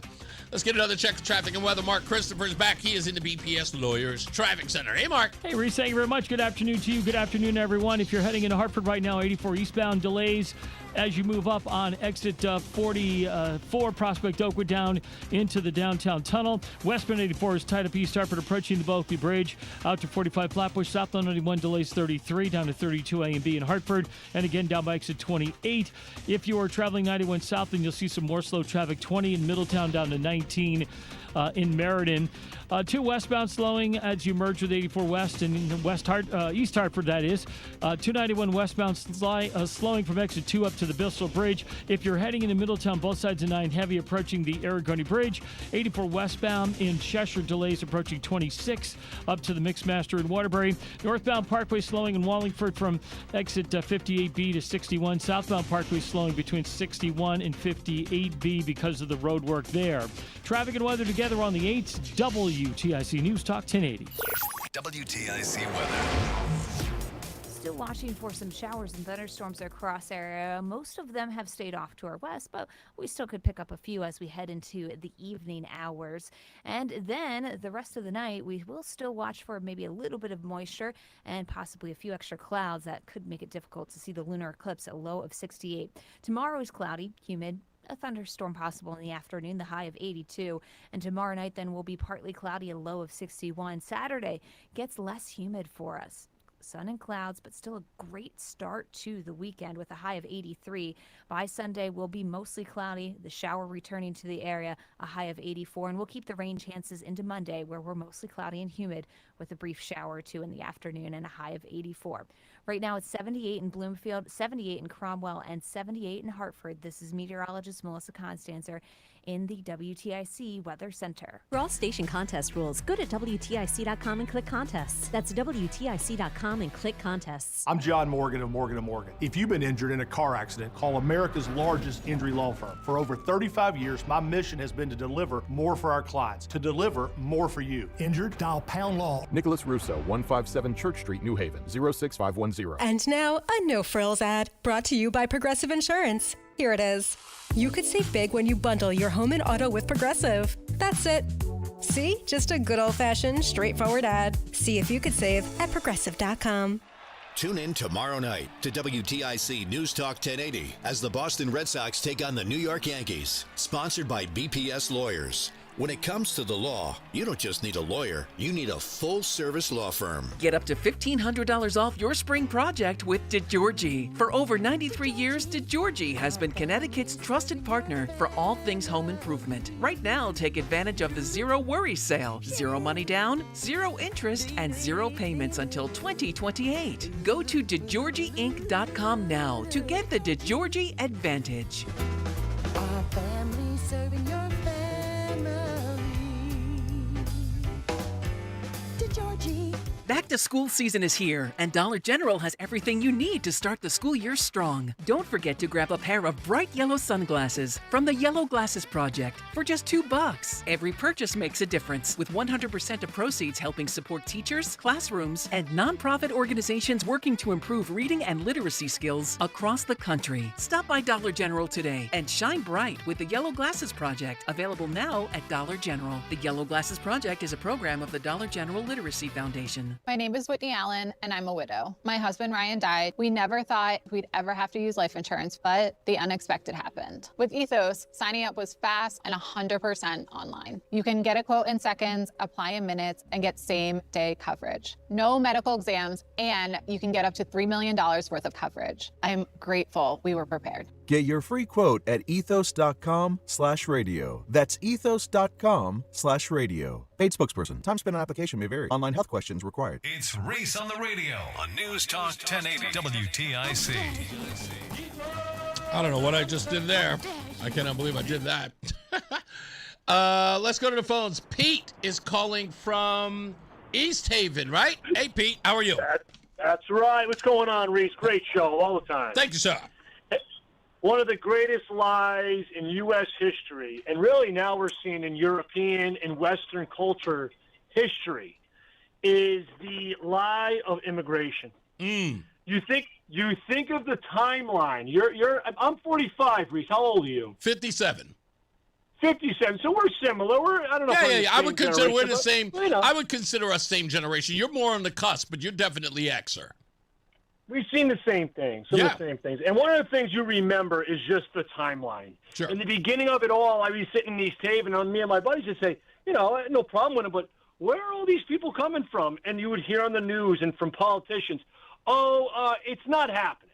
Let's get another check of traffic and weather. Mark Christopher's back. He is in the BPS Lawyers Traffic Center. Hey, Mark. Hey, Reese, thank you very much. Good afternoon to you. Good afternoon, everyone. If you're heading into Hartford right now, 84 eastbound delays as you move up on exit 44 Prospect Oakwood down into the downtown tunnel. Westbound 84 is tied up East Hartford approaching the Bulkley Bridge out to 45 Flatbush. Southbound 91 delays 33 down to 32 A and B in Hartford. And again, down by exit 28. If you are traveling 91 south, then you'll see some more slow traffic. 20 in Middletown down to 19 in Meriden. 2 westbound slowing as you merge with 84 West and East Hartford, that is. 291 westbound slowing from exit 2 up to the Bissell Bridge. If you're heading into Middletown, both sides of 9 heavy approaching the Aragoni Bridge. 84 westbound in Cheshire, delays approaching 26 up to the Mixmaster in Waterbury. Northbound Parkway slowing in Wallingford from exit 58B to 61. Southbound Parkway slowing between 61 and 58B because of the road work there. Traffic and weather together on the 8th. WTIC News Talk 1080. WTIC weather. Still watching for some showers and thunderstorms across area. Most of them have stayed off to our west, but we still could pick up a few as we head into the evening hours. And then the rest of the night, we will still watch for maybe a little bit of moisture and possibly a few extra clouds that could make it difficult to see the lunar eclipse, a low of 68. Tomorrow is cloudy, humid. A thunderstorm possible in the afternoon, the high of 82. And tomorrow night then will be partly cloudy, a low of 61. Saturday gets less humid for us. Sun and clouds, but still a great start to the weekend with a high of 83. By Sunday, will be mostly cloudy, the shower returning to the area, a high of 84. And we'll keep the rain chances into Monday, where we're mostly cloudy and humid with a brief shower or two in the afternoon and a high of 84. Right now, it's 78 in Bloomfield, 78 in Cromwell, and 78 in Hartford. This is meteorologist Melissa Constanzer in the WTIC Weather Center. For all station contest rules, go to WTIC.com and click contests. That's WTIC.com and click contests. I'm John Morgan of Morgan & Morgan. If you've been injured in a car accident, call America's largest injury law firm. For over 35 years, my mission has been to deliver more for our clients, to deliver more for you. Injured? Dial pound law. Nicholas Russo, 157 Church Street, New Haven, 06510. And now, a no-frills ad brought to you by Progressive Insurance. Here it is. You could save big when you bundle your home and auto with Progressive. That's it. See? Just a good old-fashioned, straightforward ad. See if you could save at Progressive.com. Tune in tomorrow night to WTIC News Talk 1080 as the Boston Red Sox take on the New York Yankees. Sponsored by BPS Lawyers. When it comes to the law, you don't just need a lawyer, you need a full-service law firm. Get up to $1,500 off your spring project with DeGiorgi. For over 93 years, DeGiorgi has been Connecticut's trusted partner for all things home improvement. Right now, take advantage of the Zero Worry Sale. 0 money down, 0 interest, and 0 payments until 2028. Go to DeGiorgiInc.com now to get the DeGiorgi advantage. Our family serving your family. Georgie. Back to school season is here, and Dollar General has everything you need to start the school year strong. Don't forget to grab a pair of bright yellow sunglasses from the Yellow Glasses Project for just $2. Every purchase makes a difference, with 100% of proceeds helping support teachers, classrooms, and nonprofit organizations working to improve reading and literacy skills across the country. Stop by Dollar General today and shine bright with the Yellow Glasses Project, available now at Dollar General. The Yellow Glasses Project is a program of the Dollar General Literacy Foundation. My name is Whitney Allen, and I'm a widow. My husband, Ryan, died. We never thought we'd ever have to use life insurance, but the unexpected happened. With Ethos, signing up was fast and 100% online. You can get a quote in seconds, apply in minutes, and get same-day coverage. No medical exams, and you can get up to $3 million worth of coverage. I'm grateful we were prepared. Get your free quote at ethos.com/radio. That's ethos.com/radio. Paid spokesperson. Time spent on application may vary. Online health questions required. It's Reese on the radio on News Talk 1080 WTIC. I don't know what I just did there. I cannot believe I did that. Let's go to the phones. Pete is calling from East Haven, right? Hey, Pete, how are you? That's right. What's going on, Reese? Great show all the time. Thank you, sir. One of the greatest lies in U.S. history, and really now we're seeing in European and Western culture history, is the lie of immigration. You think of the timeline. I'm 45, Reese. How old are you? 57. 57. So we're similar. I don't know. Yeah. I would consider we're the but, same. You know. I would consider us same generation. You're more on the cusp, but you're definitely Xer. We've seen the same things. The same things. And one of the things you remember is just the timeline. Sure. In the beginning of it all, I'd be sitting in East Haven, and me and my buddies would say, no problem with it, but where are all these people coming from? And you would hear on the news and from politicians, it's not happening.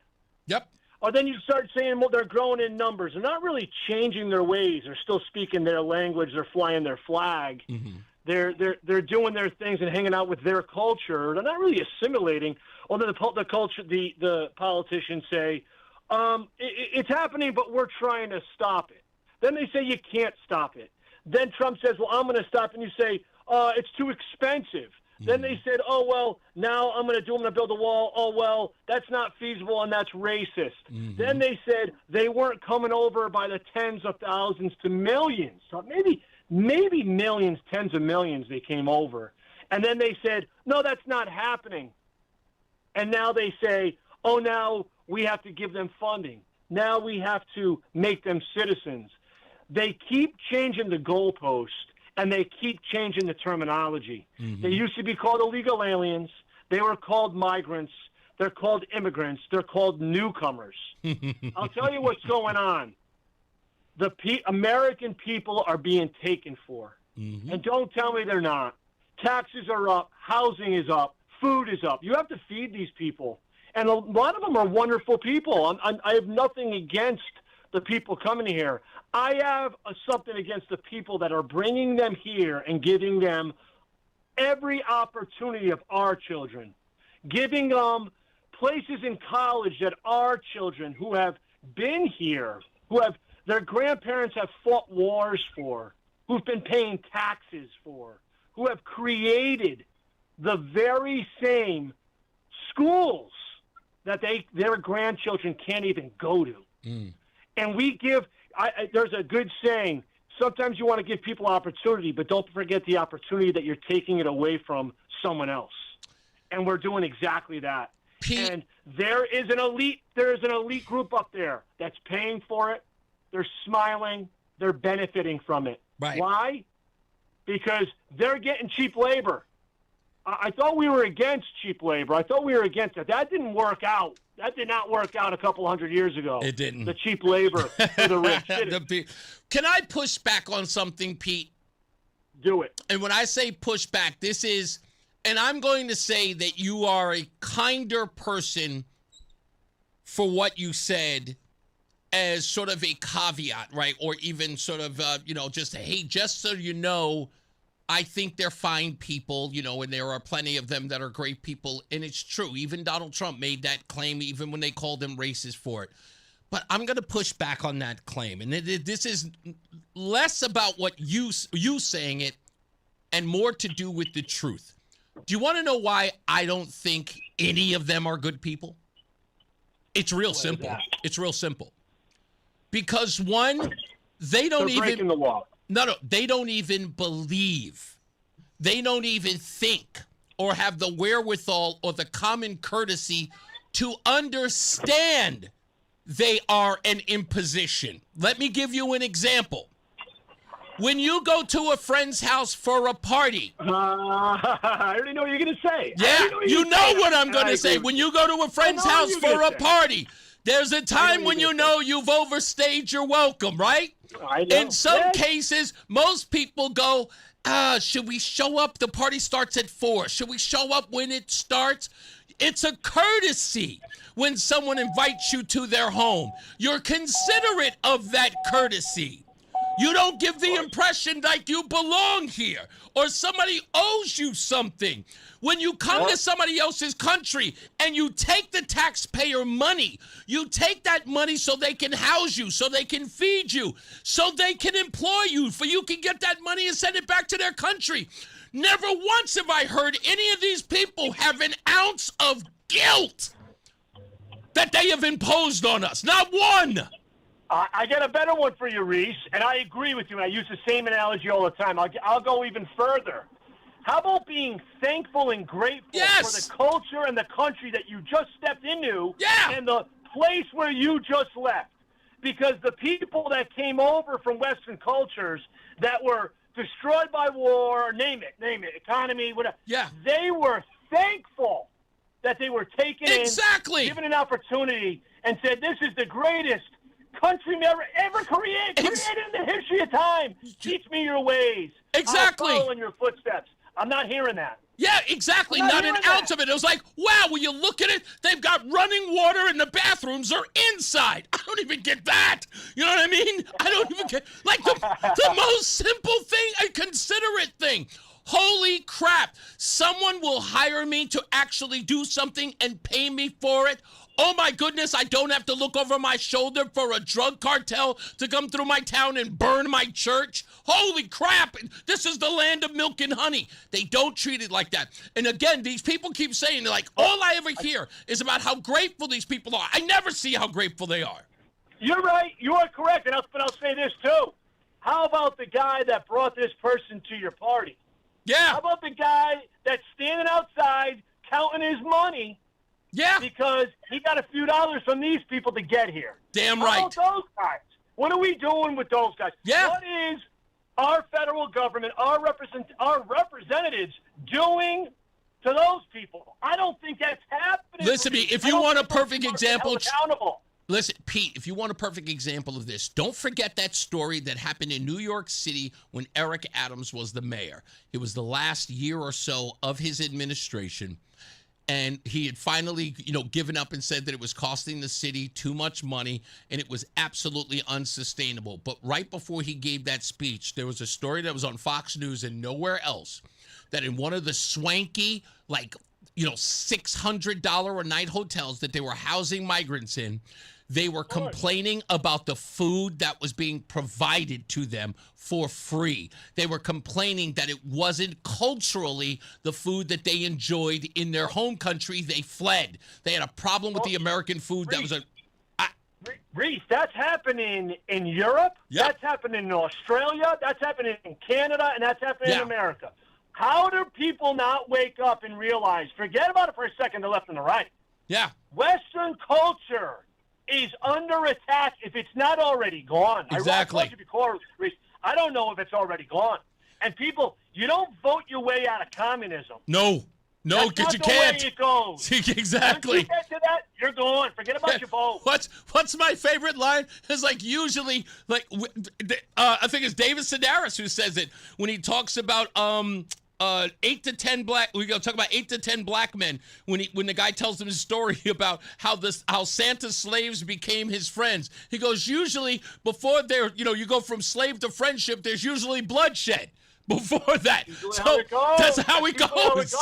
Yep. Or then you start saying, well, they're growing in numbers. They're not really changing their ways. They're still speaking their language. They're flying their flag. Mm-hmm. They're doing their things and hanging out with their culture. They're not really assimilating. Although the culture, the politicians say, it's happening, but we're trying to stop it. Then they say you can't stop it. Then Trump says, well, I'm going to stop, and you say, it's too expensive. Then they said, now I'm going to build a wall. That's not feasible, and that's racist. Then they said they weren't coming over by the tens of thousands to millions. So maybe millions, tens of millions they came over. And then they said, no, that's not happening. And now they say, now we have to give them funding. Now we have to make them citizens. They keep changing the goalpost. And they keep changing the terminology. They used to be called illegal aliens. They were called migrants. They're called immigrants. They're called newcomers. I'll tell you what's going on. The American people are being taken for. And don't tell me they're not. Taxes are up. Housing is up. Food is up. You have to feed these people. And a lot of them are wonderful people. I have nothing against the people coming here. I have something against the people that are bringing them here and giving them every opportunity of our children, giving them places in college that our children who have been here, their grandparents have fought wars for, who've been paying taxes for, who have created the very same schools that their grandchildren can't even go to. And we give, there's a good saying, sometimes you want to give people opportunity, but don't forget the opportunity that you're taking it away from someone else. And we're doing exactly that. And there is an elite group up there that's paying for it. They're smiling. They're benefiting from it. Right. Why? Because they're getting cheap labor. I thought we were against cheap labor. I thought we were against it. That didn't work out. That did not work out a couple hundred years ago. It didn't. The cheap labor for the rich. Can I push back on something, Pete? Do it. And when I say push back, this is, and I'm going to say that you are a kinder person for what you said as sort of a caveat, right? Or even sort of, just, hey, just so you know, I think they're fine people, and there are plenty of them that are great people. And it's true. Even Donald Trump made that claim, even when they called him racist for it. But I'm going to push back on that claim. And this is less about what you saying it and more to do with the truth. Do you want to know why I don't think any of them are good people? It's real simple. It's real simple. Because one, they don't even breaking the law. No, they don't even believe. They don't even think or have the wherewithal or the common courtesy to understand they are an imposition. Let me give you an example. When you go to a friend's house for a party. I already know what you're going to say. Yeah, you know what I'm going to say. When you go to a friend's house for a party, there's a time when you know you've overstayed your welcome, right? In some cases, most people go, should we show up? The party starts at 4. Should we show up when it starts? It's a courtesy when someone invites you to their home. You're considerate of that courtesy. You don't give the impression like you belong here or somebody owes you something. When you come to somebody else's country and you take the taxpayer money, you take that money so they can house you, so they can feed you, so they can employ you, for you can get that money and send it back to their country. Never once have I heard any of these people have an ounce of guilt that they have imposed on us. Not one. I got a better one for you, Reese, and I agree with you, and I use the same analogy all the time. I'll go even further. How about being thankful and grateful for the culture and the country that you just stepped into and the place where you just left? Because the people that came over from Western cultures that were destroyed by war, name it, economy, whatever, they were thankful that they were taken in, given an opportunity, and said, this is the greatest country ever created in the history of time. Teach me your ways. Exactly. I'll follow in your footsteps. I'm not hearing that. Yeah, exactly. Not an ounce of it. It was like, wow, when you look at it, they've got running water and the bathrooms are inside. I don't even get that. You know what I mean? I don't even get, like, the most simple thing, a considerate thing. Holy crap. Someone will hire me to actually do something and pay me for it. Oh my goodness, I don't have to look over my shoulder for a drug cartel to come through my town and burn my church. Holy crap, this is the land of milk and honey. They don't treat it like that. And again, these people keep saying, like, all I ever hear is about how grateful these people are. I never see how grateful they are. You're right. You are correct. But I'll say this, too. How about the guy that brought this person to your party? Yeah. How about the guy that's standing outside counting his money? Yeah. Because he got a few dollars from these people to get here. Damn right. How about those guys? What are we doing with those guys? Yeah. What is our federal government, our representatives doing to those people? I don't think that's happening. Listen to me, if you want a perfect example. Accountable. Listen, Pete, if you want a perfect example of this, don't forget that story that happened in New York City when Eric Adams was the mayor. It was the last year or so of his administration. And he had finally, given up and said that it was costing the city too much money and it was absolutely unsustainable. But right before he gave that speech, there was a story that was on Fox News and nowhere else that in one of the swanky, $600 a night hotels that they were housing migrants in, they were complaining about the food that was being provided to them for free. They were complaining that it wasn't culturally the food that they enjoyed in their home country. They fled. They had a problem with the American food. Reese, that's happening in Europe. Yep. That's happening in Australia. That's happening in Canada. And that's happening in America. How do people not wake up and realize, forget about it for a second, the left and the right. Yeah. Western culture is under attack if it's not already gone. Exactly. I told you before, Reese, I don't know if it's already gone. And people, you don't vote your way out of communism. No, because you can't. That's not the way it goes. Exactly. Once you get to that, you're gone. Forget about your vote. What's my favorite line? Is usually I think it's David Sedaris who says it when he talks about 8 to 10 black. We go talk about 8 to 10 black men when the guy tells them his story about how Santa's slaves became his friends. He goes, usually before you go from slave to friendship, there's usually bloodshed before that. That's how it goes.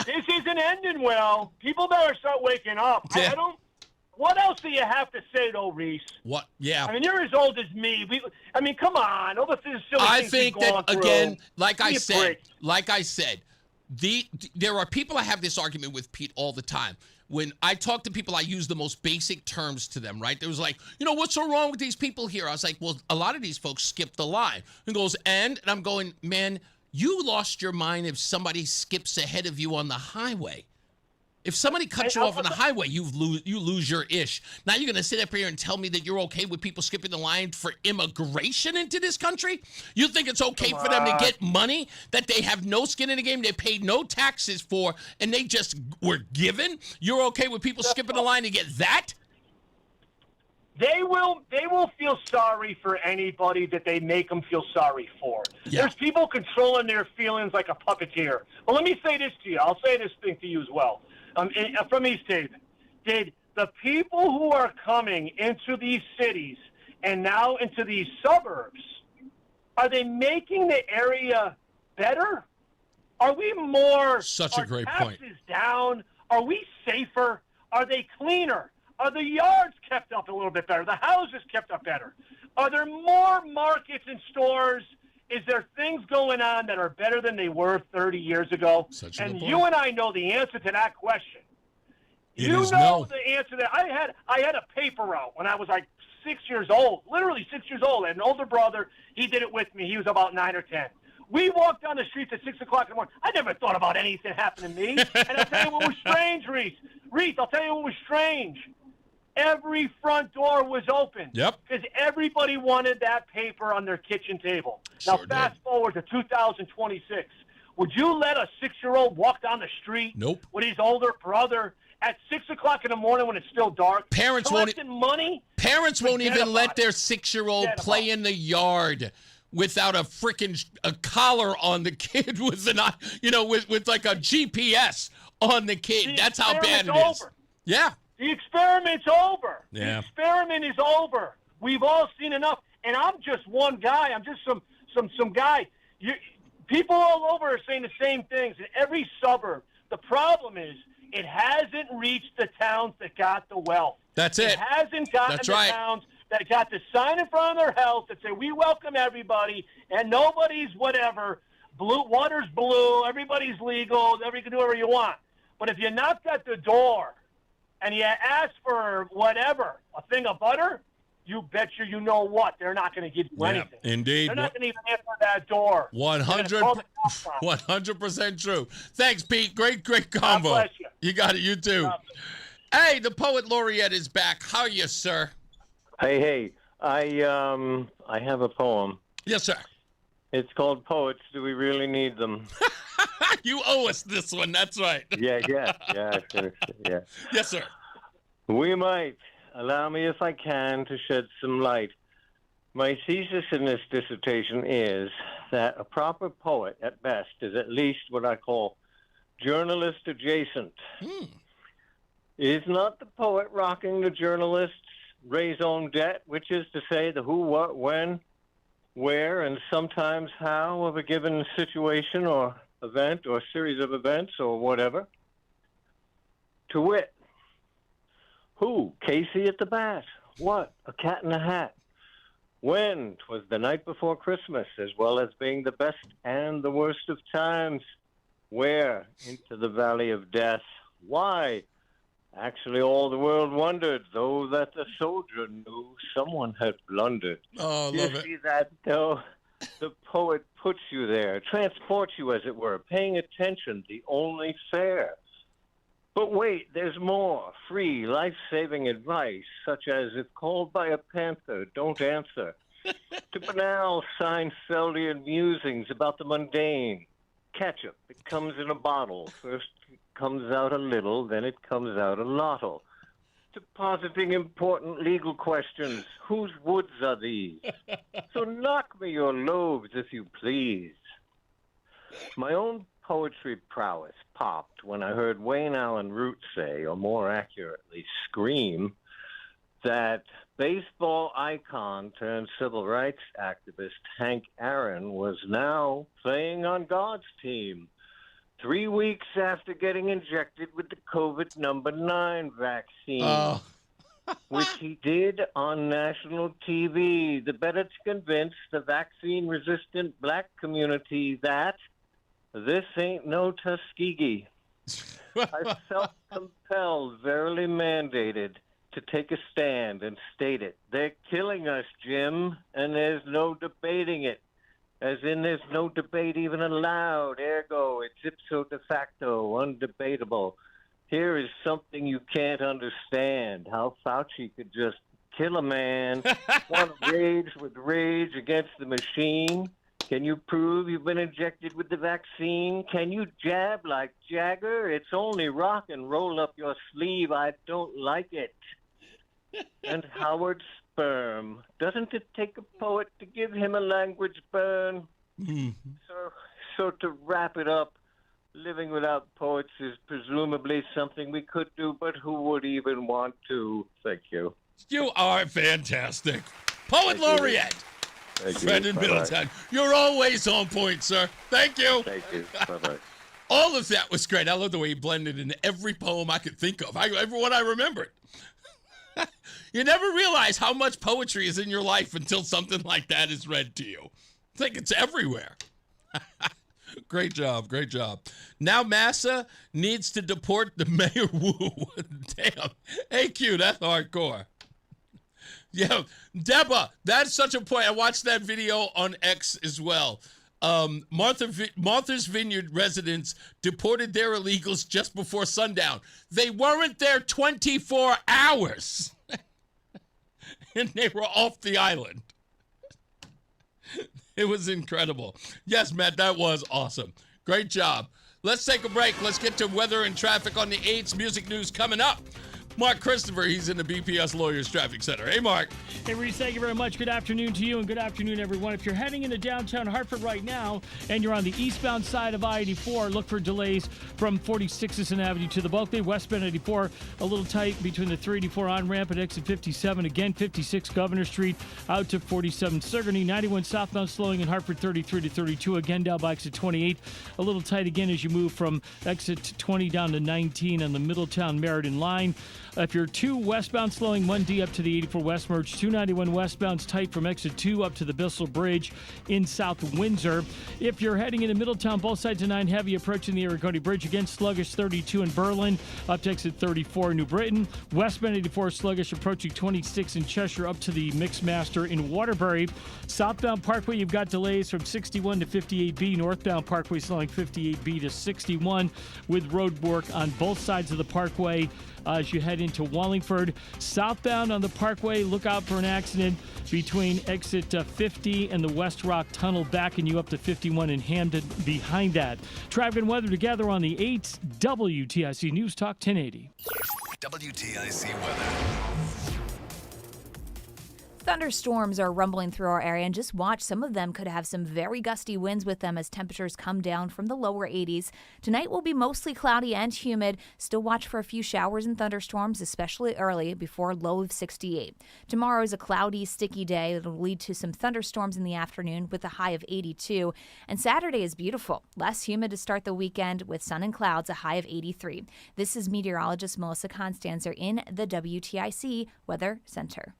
This isn't ending well. People better start waking up. Yeah. What else do you have to say, though, Reese? What? Yeah. I mean, you're as old as me. Come on. All the silly I things think we've gone that, through. again, like I Give said, there are people I have this argument with, Pete, all the time. When I talk to people, I use the most basic terms to them, right? There was like, what's so wrong with these people here? I was like, well, a lot of these folks skipped the line. He goes, and I'm going, man, you lost your mind if somebody skips ahead of you on the highway. If somebody cuts you off on the highway, you lose your ish. Now you're going to sit up here and tell me that you're okay with people skipping the line for immigration into this country? You think it's okay for them to get money that they have no skin in the game, they paid no taxes for, and they just were given? You're okay with people skipping the line to get that? They will feel sorry for anybody that they make them feel sorry for. Yeah. There's people controlling their feelings like a puppeteer. Well, let me say this to you. I'll say this thing to you as well. From East Haven, did the people who are coming into these cities and now into these suburbs, Are they making the area better? Are we more? Such a great point. Taxes down? Are we safer? Are they cleaner? Are the yards kept up a little bit better? The houses kept up better? Are there more markets and stores? Is there things going on that are better than they were 30 years ago? And you and I know the answer to that question. The answer to that. I had a paper route when I was like 6 years old, literally 6 years old. I had an older brother. He did it with me. He was about 9 or 10. We walked down the streets at 6 o'clock in the morning. I never thought about anything happening to me. And I'll tell you what was strange, Reese. Reese, I'll tell you what was strange. Every front door was open. Yep. Because everybody wanted that paper on their kitchen table. Now, fast forward to 2026. Would you let a 6-year-old walk down the street with his older brother at 6 o'clock in the morning when it's still dark? Parents won't even let their 6-year-old play in the yard without a freaking collar on the kid with like a GPS on the kid. That's how bad it is. Yeah. The experiment's over. Yeah. The experiment is over. We've all seen enough. And I'm just one guy. I'm just some guy. People all over are saying the same things in every suburb. The problem is it hasn't reached the towns that got the wealth. That's it. It hasn't gotten the towns that got the sign in front of their house that say, we welcome everybody, and nobody's whatever. Water's blue. Everybody's legal. You can do whatever you want. But if you knock at the door and you ask for whatever, a thing of butter, you betcha you know what. They're not going to give you anything. Indeed. They're not going to even answer that door. 100% true. Thanks, Pete. Great combo. God bless you. You got it. You too. Hey, the Poet Laureate is back. How are you, sir? Hey. I have a poem. Yes, sir. It's called Poets. Do we really need them? You owe us this one. That's right. Yeah. Yes, sir. We might. Allow me, if I can, to shed some light. My thesis in this dissertation is that a proper poet, at best, is at least what I call journalist adjacent. Is not the poet rocking the journalist's raison d'etre, which is to say the who, what, when, where, and sometimes how of a given situation or event or series of events or whatever? To wit, who? Casey at the bat. What? A cat in a hat. When? 'Twas the night before Christmas, as well as being the best and the worst of times. Where? Into the valley of death. Why? Actually, all the world wondered, though that the soldier knew someone had blundered. Oh, you love it. see that, though? The poet puts you there, transports you, as it were, paying attention, the only fair. But wait, there's more. Free, life-saving advice, such as, if called by a panther, don't answer. To banal Seinfeldian musings about the mundane. Ketchup, it comes in a bottle. First it comes out a little, then it comes out a lottle. To positing important legal questions. Whose woods are these? So knock me your lobes, if you please. My own poetry prowess popped when I heard Wayne Allen Root say, or more accurately, scream, that baseball icon turned civil rights activist Hank Aaron was now playing on God's team 3 weeks after getting injected with the COVID #9 vaccine, which he did on national TV, the better to convince the vaccine-resistant black community that this ain't no Tuskegee. I felt compelled, verily mandated, to take a stand and state it. They're killing us, Jim, and there's no debating it. As in, there's no debate even allowed. Ergo, it's ipso de facto, undebatable. Here is something you can't understand. How Fauci could just kill a man, want to rage with rage against the machine. Can you prove you've been injected with the vaccine? Can you jab like Jagger? It's only rock and roll up your sleeve. I don't like it. And Howard Sperm. Doesn't it take a poet to give him a language burn? So to wrap it up, living without poets is presumably something we could do, but who would even want to? Thank you. You are fantastic. Poet Laureate. Thank you. Fred in Bye-bye. Middletown. You're always on point, sir. Thank you. Thank you. Bye-bye. All of that was great. I love the way he blended in every poem I could think of. Everyone I remembered. You never realize how much poetry is in your life until something like that is read to you. I think it's everywhere. Great job. Great job. Now Massa needs to deport the Mayor Wu. Damn. Hey, Q, that's hardcore. Yeah, Deborah, that's such a point. I watched that video on X as well. Martha's Vineyard residents deported their illegals just before sundown. They weren't there 24 hours. And they were off the island. It was incredible. Yes, Matt, that was awesome. Great job. Let's take a break. Let's get to weather and traffic on the 8s. Music news coming up. Mark Christopher, he's in the BPS Lawyers Traffic Center. Hey, Mark. Hey, Reese, thank you very much. Good afternoon to you and good afternoon, everyone. If you're heading into downtown Hartford right now and you're on the eastbound side of I-84, look for delays from 46th Avenue to the Bulkley. Westbound 84, a little tight between the 384 on-ramp and exit 57. Again, 56 Governor Street out to 47 Sigourney. 91 southbound slowing in Hartford 33 to 32. Again, down by exit 28. A little tight again as you move from exit 20 down to 19 on the Middletown Meriden line. If you're 2 westbound slowing 1D up to the 84 West Merge, 291 westbound's tight from exit 2 up to the Bissell Bridge in South Windsor. If you're heading into Middletown, both sides of 9 heavy approaching the Aragoni Bridge. Again, sluggish 32 in Berlin up to exit 34 in New Britain. Westbound 84 sluggish approaching 26 in Cheshire up to the Mixmaster in Waterbury. Southbound Parkway, you've got delays from 61 to 58B. Northbound Parkway slowing 58B to 61 with road work on both sides of the Parkway. As you head into Wallingford. Southbound on the Parkway, look out for an accident between exit 50 and the West Rock Tunnel, backing you up to 51 in Hamden behind that. Traffic and weather together on the 8th. WTIC News Talk 1080. WTIC weather. Thunderstorms are rumbling through our area, and just watch. Some of them could have some very gusty winds with them as temperatures come down from the lower 80s. Tonight will be mostly cloudy and humid. Still watch for a few showers and thunderstorms, especially early before a low of 68. Tomorrow is a cloudy, sticky day that will lead to some thunderstorms in the afternoon with a high of 82. And Saturday is beautiful. Less humid to start the weekend with sun and clouds, a high of 83. This is meteorologist Melissa Constanzer in the WTIC Weather Center.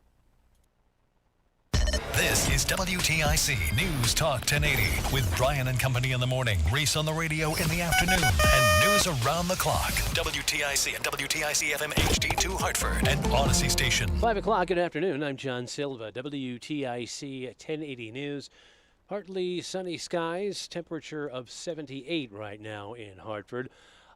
This is WTIC News Talk 1080 with Brian and Company in the morning, Reese on the radio in the afternoon, and news around the clock. WTIC and WTIC FM HD2 Hartford and Odyssey Station. 5 o'clock, good afternoon. I'm John Silva, WTIC 1080 News. Partly sunny skies, temperature of 78 right now in Hartford.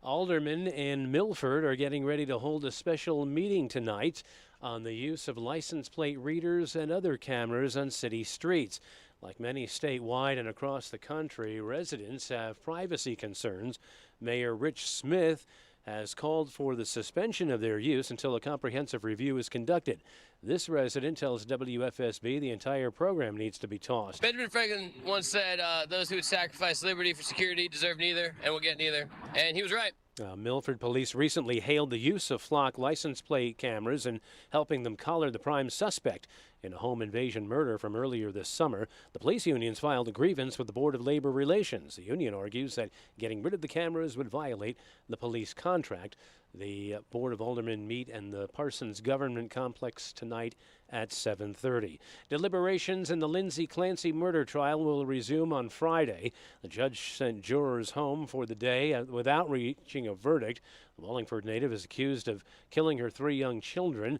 Aldermen in Milford are getting ready to hold a special meeting tonight on the use of license plate readers and other cameras on city streets. Like many statewide and across the country, residents have privacy concerns. Mayor Rich Smith has called for the suspension of their use until a comprehensive review is conducted. This resident tells WFSB the entire program needs to be tossed. Benjamin Franklin once said, those who would sacrifice liberty for security deserve neither and will get neither. And he was right. Milford police recently hailed the use of flock license plate cameras and helping them collar the prime suspect in a home invasion murder from earlier this summer. The police unions filed a grievance with the Board of Labor Relations. The union argues that getting rid of the cameras would violate the police contract. The Board of Aldermen meet in the Parsons Government Complex tonight at 7:30. Deliberations in the Lindsay Clancy murder trial will resume on Friday. The judge sent jurors home for the day without reaching a verdict. The Wallingford native is accused of killing her 3 young children.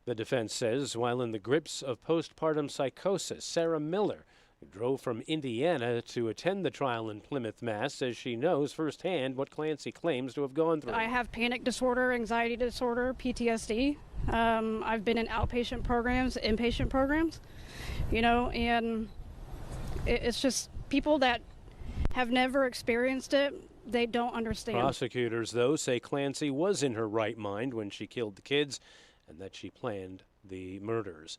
The defense says while in the grips of postpartum psychosis, Sarah Miller, who drove from Indiana to attend the trial in Plymouth, Mass., says she knows firsthand what Clancy claims to have gone through. I have panic disorder, anxiety disorder, PTSD. I've been in outpatient programs, inpatient programs, and it's just people that have never experienced it, they don't understand. Prosecutors, though, say Clancy was in her right mind when she killed the kids and that she planned the murders.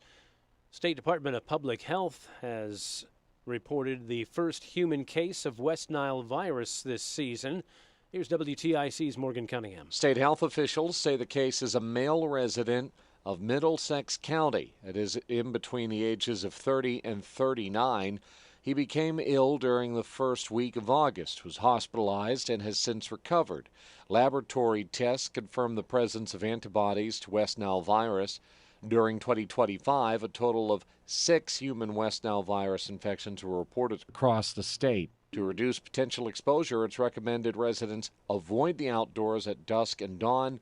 State Department of Public Health has reported the first human case of West Nile virus this season. Here's WTIC's Morgan Cunningham. State health officials say the case is a male resident of Middlesex County. It is in between the ages of 30 and 39. He became ill during the first week of August, was hospitalized, and has since recovered. Laboratory tests confirmed the presence of antibodies to West Nile virus. During 2025, a total of 6 human West Nile virus infections were reported across the state. To reduce potential exposure, it's recommended residents avoid the outdoors at dusk and dawn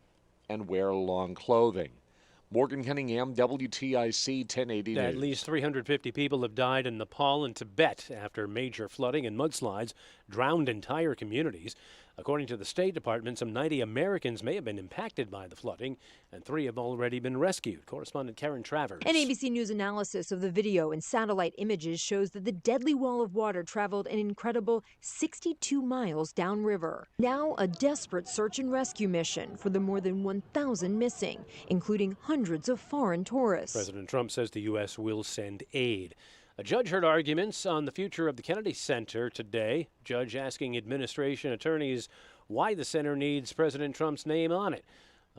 and wear long clothing. Morgan Cunningham, WTIC 1080 News. At least 350 people have died in Nepal and Tibet after major flooding and mudslides drowned entire communities. According to the State Department, some 90 Americans may have been impacted by the flooding, and 3 have already been rescued. Correspondent Karen Travers. An ABC News analysis of the video and satellite images shows that the deadly wall of water traveled an incredible 62 miles downriver. Now a desperate search and rescue mission for the more than 1,000 missing, including hundreds of foreign tourists. President Trump says the U.S. will send aid. A judge heard arguments on the future of the Kennedy Center today. Judge asking administration attorneys why the center needs President Trump's name on it.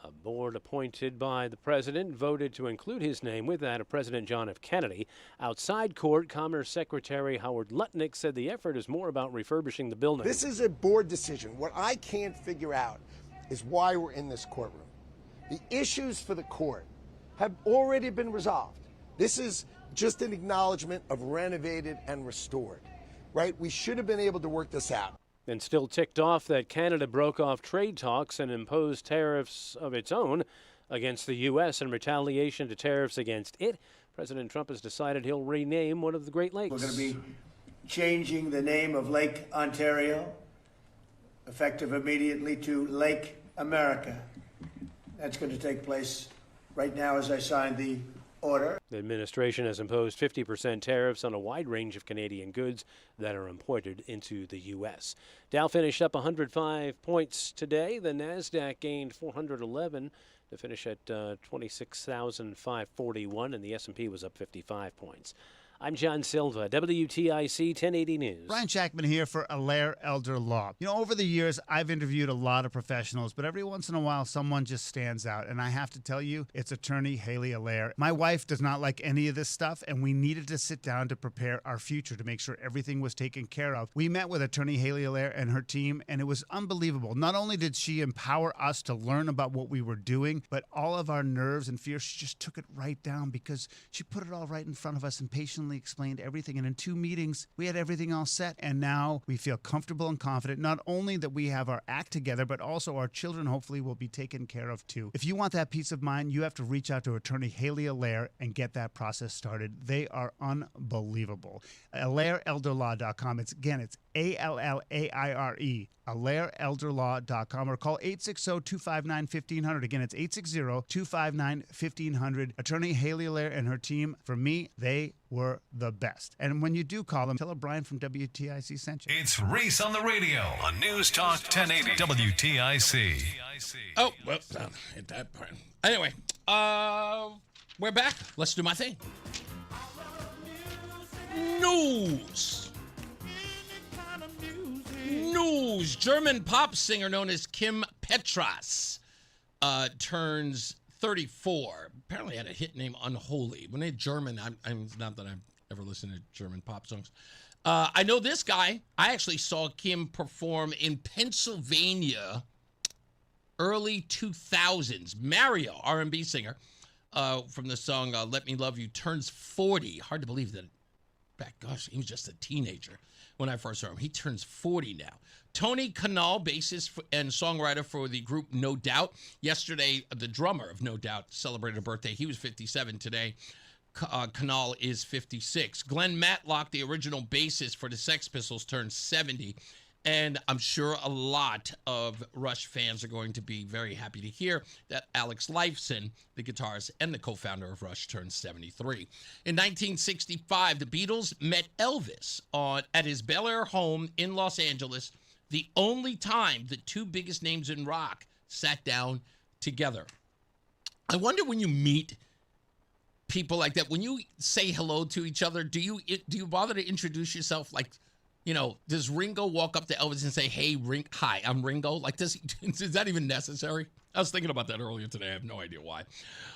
A board appointed by the president voted to include his name with that of President John F. Kennedy. Outside court, Commerce Secretary Howard Lutnick said the effort is more about refurbishing the building. This is a board decision. What I can't figure out is why we're in this courtroom. The issues for the court have already been resolved. This is just an acknowledgement of renovated and restored, right? We should have been able to work this out. And still ticked off that Canada broke off trade talks and imposed tariffs of its own against the U.S. in retaliation to tariffs against it. President Trump has decided he'll rename one of the Great Lakes. We're going to be changing the name of Lake Ontario, effective immediately, to Lake America. That's going to take place right now as I sign the order. The administration has imposed 50% tariffs on a wide range of Canadian goods that are imported into the U.S. Dow finished up 105 points today. The NASDAQ gained 411 to finish at 26,541, and the S&P was up 55 points. I'm John Silva, WTIC 1080 News. Brian Shackman here for Allaire Elder Law. You know, over the years, I've interviewed a lot of professionals, but every once in a while, someone just stands out. And I have to tell you, it's attorney Haley Allaire. My wife does not like any of this stuff, and we needed to sit down to prepare our future to make sure everything was taken care of. We met with attorney Haley Allaire and her team, and it was unbelievable. Not only did she empower us to learn about what we were doing, but all of our nerves and fears, she just took it right down because she put it all right in front of us and patiently explained everything. And in 2 meetings, we had everything all set. And now we feel comfortable and confident, not only that we have our act together, but also our children hopefully will be taken care of too. If you want that peace of mind, you have to reach out to attorney Haley Allaire and get that process started. They are unbelievable. AllaireElderLaw.com. It's ALLAIRE. AllaireElderLaw.com, or call 860-259-1500. Again, it's 860-259-1500. Attorney Haley Allaire and her team, for me, they were the best. And when you do call them, tell her Brian from WTIC sent you. It's Reese on the radio on News Talk 1080 WTIC. Oh, well, hit that part. Anyway, we're back. Let's do my thing. News. German pop singer known as Kim Petras turns 34. Apparently had a hit named Unholy. When they're German, I'm not that I've ever listened to German pop songs. I know this guy. I actually saw Kim perform in Pennsylvania early 2000s. Mario, R&B singer, from the song Let Me Love You, turns 40. Hard to believe that gosh, he was just a teenager when I first heard him. He turns 40 now. Tony Kanal, bassist and songwriter for the group No Doubt. Yesterday, the drummer of No Doubt celebrated a birthday. He was 57 today. Kanal is 56. Glenn Matlock, the original bassist for the Sex Pistols, turned 70. And I'm sure a lot of Rush fans are going to be very happy to hear that Alex Lifeson, the guitarist and the co-founder of Rush, turned 73. In 1965, the Beatles met Elvis at his Bel Air home in Los Angeles, the only time the 2 biggest names in rock sat down together. I wonder when you meet people like that, when you say hello to each other, do you bother to introduce yourself like does Ringo walk up to Elvis and say, "Hey, hi, I'm Ringo"? Like, is that even necessary? I was thinking about that earlier today. I have no idea why.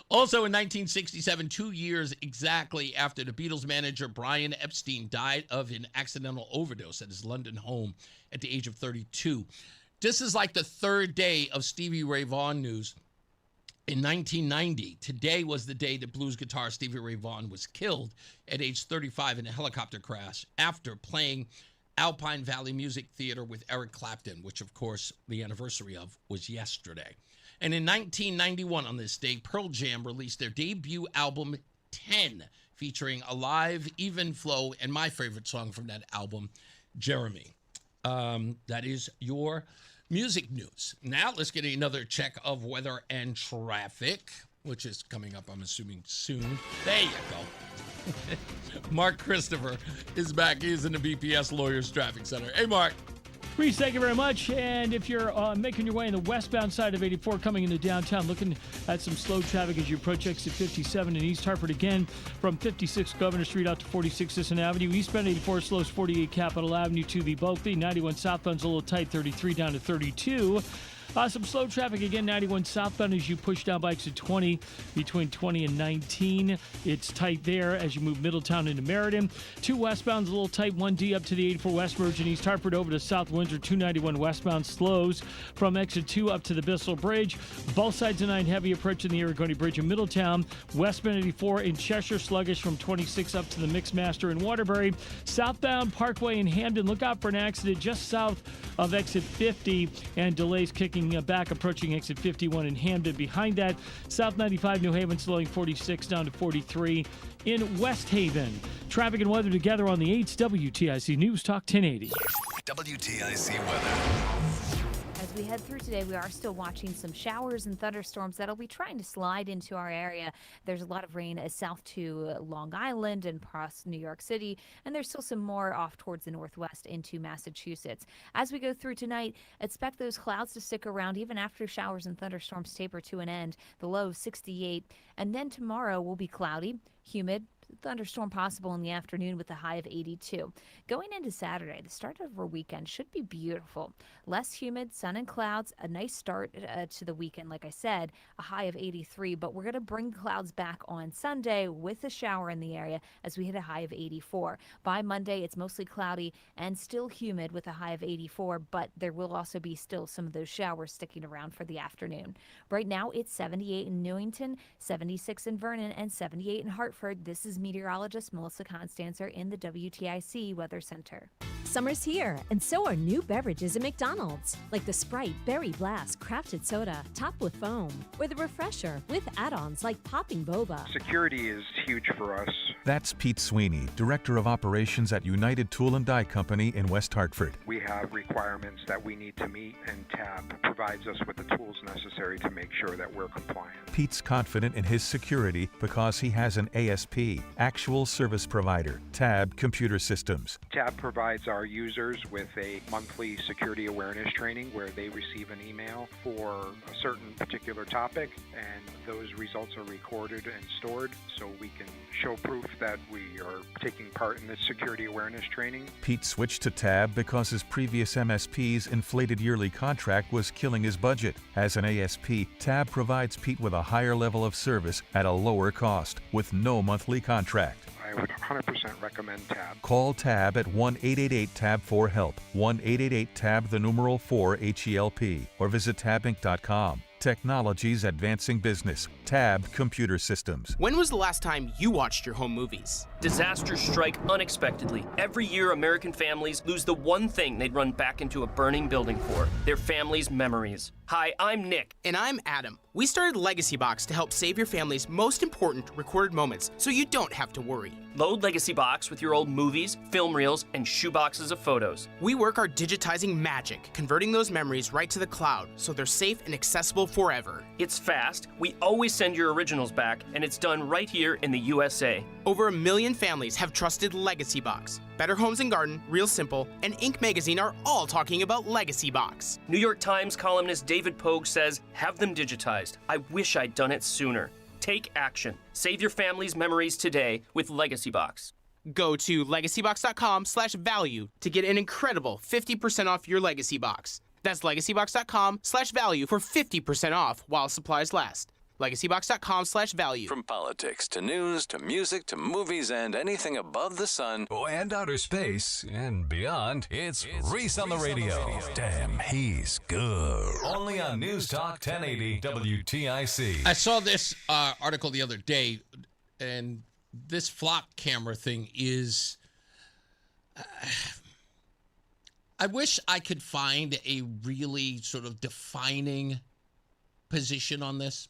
Also, in 1967, 2 years exactly after the Beatles manager Brian Epstein died of an accidental overdose at his London home at the age of 32. This is like the third day of Stevie Ray Vaughan news. In 1990, today was the day that blues guitarist Stevie Ray Vaughan was killed at age 35 in a helicopter crash after playing Alpine Valley Music Theater with Eric Clapton, which, of course, the anniversary of was yesterday. And in 1991, on this day, Pearl Jam released their debut album, 10, featuring a live, even flow, and my favorite song from that album, Jeremy. That is your music news. Now let's get another check of weather and traffic, which is coming up, I'm assuming, soon. There you go. Mark Christopher is back. He's in the BPS Lawyers Traffic Center. Hey, Mark. Reese, thank you very much. And if you're making your way in the westbound side of 84 coming into downtown, looking at some slow traffic as you approach exit 57 in East Hartford again from 56 Governor Street out to 46 Sisson Avenue. Eastbound 84 slows 48 Capitol Avenue to the Bulkley. 91 southbound's a little tight, 33 down to 32. Some slow traffic again, 91 southbound as you push down by exit 20 between 20 and 19. It's tight there as you move Middletown into Meriden. 2 westbound's a little tight, 1D up to the 84 West Merge in East Hartford over to South Windsor. 291 westbound slows from exit 2 up to the Bissell Bridge. Both sides of 9 heavy approaching the Aragoni Bridge in Middletown. Westbound 84 in Cheshire sluggish from 26 up to the Mixmaster in Waterbury. Southbound Parkway in Hamden, look out for an accident just south of exit 50 and delays kicking back approaching exit 51 in Hamden. Behind that, South 95 New Haven slowing 46 down to 43 in West Haven. Traffic and weather together on the 8's WTIC News Talk 1080. WTIC weather. As we head through today, we are still watching some showers and thunderstorms that'll be trying to slide into our area. There's a lot of rain south to Long Island and across New York City, and there's still some more off towards the northwest into Massachusetts. As we go through tonight, expect those clouds to stick around even after showers and thunderstorms taper to an end. The low 68, and then tomorrow will be cloudy, humid, thunderstorm possible in the afternoon with a high of 82. Going into Saturday, the start of our weekend should be beautiful. Less humid, sun and clouds, a nice start to the weekend. Like I said, a high of 83, but we're going to bring clouds back on Sunday with a shower in the area as we hit a high of 84. By Monday, it's mostly cloudy and still humid with a high of 84, but there will also be still some of those showers sticking around for the afternoon. Right now, it's 78 in Newington, 76 in Vernon, and 78 in Hartford. This is meteorologist Melissa Constancer in the WTIC Weather Center. Summer's here, and so are new beverages at McDonald's, like the Sprite Berry Blast Crafted Soda, topped with foam, or the Refresher with add-ons like Popping Boba. Security is huge for us. That's Pete Sweeney, Director of Operations at United Tool and Die Company in West Hartford. We have requirements that we need to meet, and TAB provides us with the tools necessary to make sure that we're compliant. Pete's confident in his security because he has an ASP, Actual Service Provider, TAB Computer Systems. TAB provides our users with a monthly security awareness training where they receive an email for a certain particular topic, and those results are recorded and stored so we can show proof that we are taking part in this security awareness training. Pete switched to TAB because his previous MSP's inflated yearly contract was killing his budget. As an ASP, TAB provides Pete with a higher level of service at a lower cost with no monthly contract. I would 100% recommend TAB. Call TAB at 1-888-TAB-4-HELP, 1-888-TAB-4-HELP, or visit tabinc.com. Technologies advancing business. TAB Computer Systems. When was the last time you watched your home movies? Disasters strike unexpectedly. Every year, American families lose the one thing they'd run back into a burning building for, their family's memories. Hi, I'm Nick. And I'm Adam. We started Legacy Box to help save your family's most important recorded moments so you don't have to worry. Load Legacy Box with your old movies, film reels, and shoeboxes of photos. We work our digitizing magic, converting those memories right to the cloud so they're safe and accessible forever. It's fast, we always send your originals back, and it's done right here in the USA. Over 1 million families have trusted Legacy Box. Better Homes and Garden, Real Simple, and Inc. magazine are all talking about Legacy Box. New York Times columnist David Pogue says, have them digitized. I wish I'd done it sooner. Take action. Save your family's memories today with Legacy Box. Go to legacybox.com/value to get an incredible 50% off your Legacy Box. That's legacybox.com/value for 50% off while supplies last. legacybox.com/value. From politics to news to music to movies and anything above the sun and outer space and beyond, it's Reese on the radio. Damn, he's good. Only on News Talk 1080 WTIC. I saw this article the other day, and this flock camera thing is... I wish I could find a really sort of defining position on this.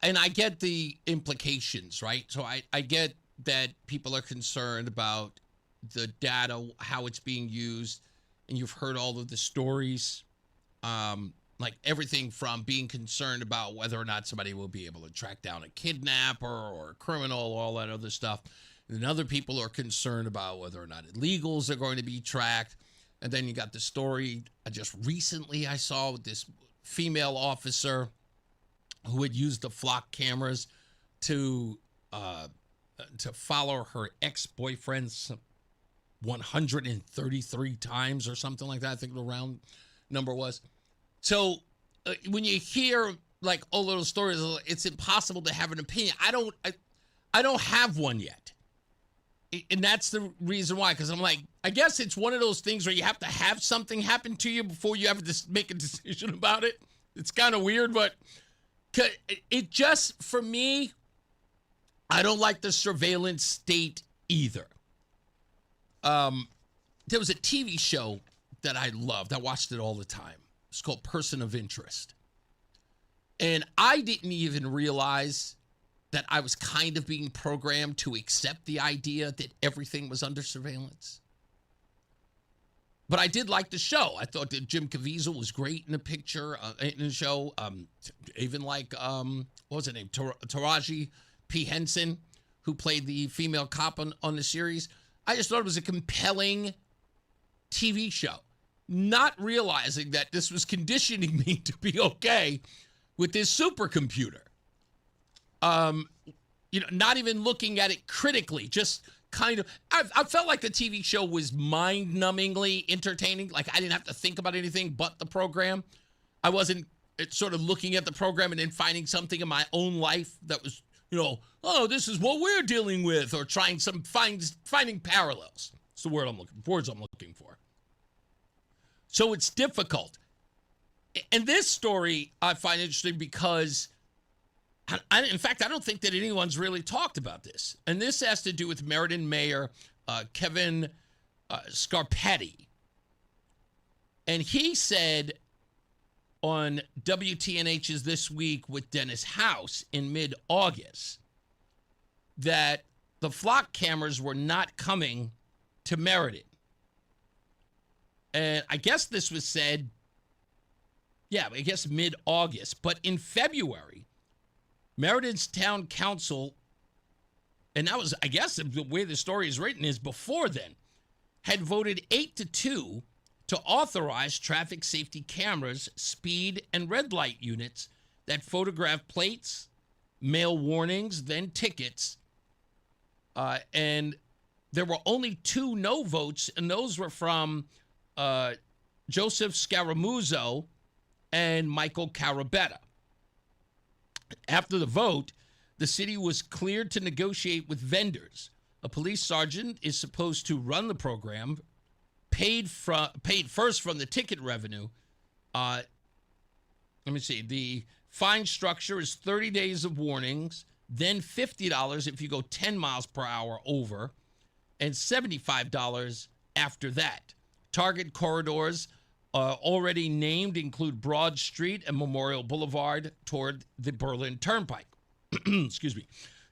And I get the implications, right? So I get that people are concerned about the data, how it's being used, and you've heard all of the stories, like everything from being concerned about whether or not somebody will be able to track down a kidnapper or a criminal, all that other stuff. And then other people are concerned about whether or not illegals are going to be tracked. And then you got the story just recently I saw with this female officer who had used the flock cameras to follow her ex-boyfriends 133 times or something like that. I think the round number was. So when you hear like all those stories, it's impossible to have an opinion. I don't have one yet. And that's the reason why, because I'm like, I guess it's one of those things where you have to have something happen to you before you have to make a decision about it. It's kind of weird, but it just, for me, I don't like the surveillance state either. There was a TV show that I loved. I watched it all the time. It's called Person of Interest. And I didn't even realize that I was kind of being programmed to accept the idea that everything was under surveillance. But I did like the show. I thought that Jim Caviezel was great in the picture, in the show. Even like, what was her name? Taraji P. Henson, who played the female cop on the series. I just thought it was a compelling TV show. Not realizing that this was conditioning me to be okay with this supercomputer. Not even looking at it critically, just kind of, I felt like the TV show was mind-numbingly entertaining. Like I didn't have to think about anything but the program. I wasn't sort of looking at the program and then finding something in my own life that was, oh, this is what we're dealing with, or finding parallels. It's the words I'm looking for. So it's difficult. And this story I find interesting because in fact, I don't think that anyone's really talked about this. And this has to do with Meriden Mayor Kevin Scarpetti. And he said on WTNH's This Week with Dennis House in mid-August that the flock cameras were not coming to Meriden. And I guess this was said, mid-August. But in February, Meriden's town council, and that was, I guess, the way the story is written is before then, had voted 8-2 to authorize traffic safety cameras, speed and red light units that photograph plates, mail warnings, then tickets. And there were only 2 no votes, and those were from Joseph Scaramuzzo and Michael Carabetta. After the vote, the city was cleared to negotiate with vendors. A police sergeant is supposed to run the program, paid first from the ticket revenue. Let me see. The fine structure is 30 days of warnings, then $50 if you go 10 miles per hour over, and $75 after that. Target corridors already named include Broad Street and Memorial Boulevard toward the Berlin Turnpike. Excuse me.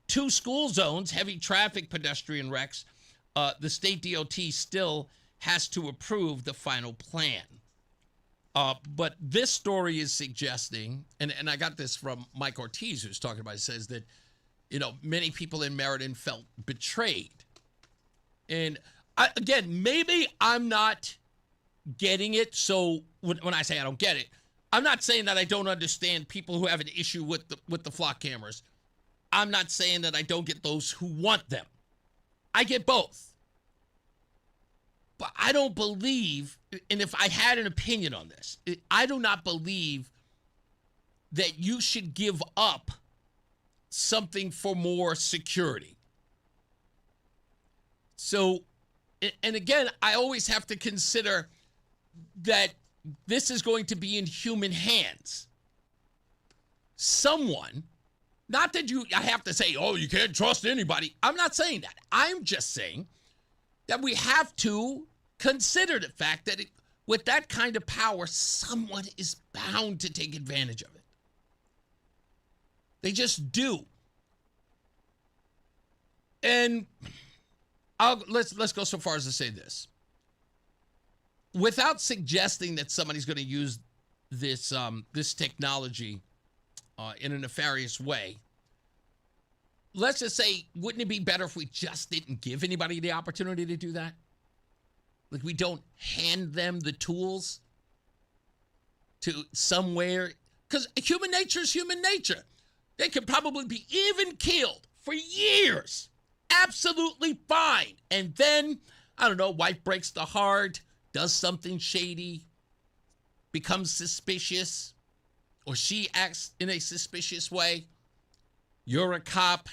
2 school zones, heavy traffic pedestrian wrecks. The state DOT still has to approve the final plan. But this story is suggesting, and I got this from Mike Ortiz, who's talking about it, says that, many people in Meriden felt betrayed. And maybe I'm not getting it. So when I say I don't get it, I'm not saying that I don't understand people who have an issue with the flock cameras. I'm not saying that I don't get those who want them. I get both. But I don't believe, and if I had an opinion on this, I do not believe that you should give up something for more security. So, and again, I always have to consider that this is going to be in human hands. Someone, not that I have to say, oh, you can't trust anybody. I'm not saying that. I'm just saying that we have to consider the fact that with that kind of power, someone is bound to take advantage of it. They just do. And let's go so far as to say this. Without suggesting that somebody's going to use this this technology in a nefarious way, let's just say, wouldn't it be better if we just didn't give anybody the opportunity to do that? Like, we don't hand them the tools to somewhere, because human nature is human nature. They could probably be even killed for years. Absolutely fine. And then, I don't know, wife breaks the heart, does something shady, becomes suspicious, or she acts in a suspicious way. You're a cop,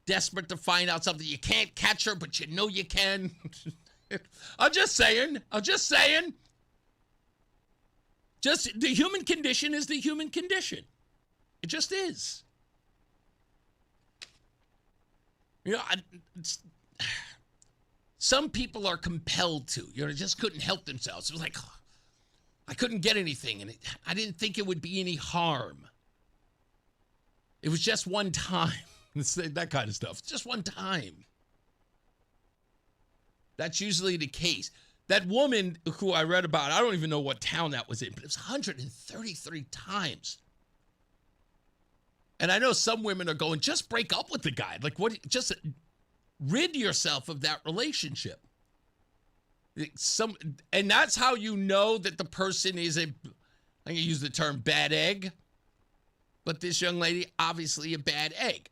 desperate to find out something. You can't catch her, but you know you can. I'm just saying. Just the human condition is the human condition. It just is. You know, some people are compelled to. You know, just couldn't help themselves. It was like, oh, I couldn't get anything, and I didn't think it would be any harm. It was just one time. That kind of stuff. Just one time. That's usually the case. That woman who I read about, I don't even know what town that was in, but it was 133 times. And I know some women are going, just break up with the guy. Like, what? Just rid yourself of that relationship. And that's how you know that the person is I'm going to use the term bad egg. But this young lady, obviously a bad egg.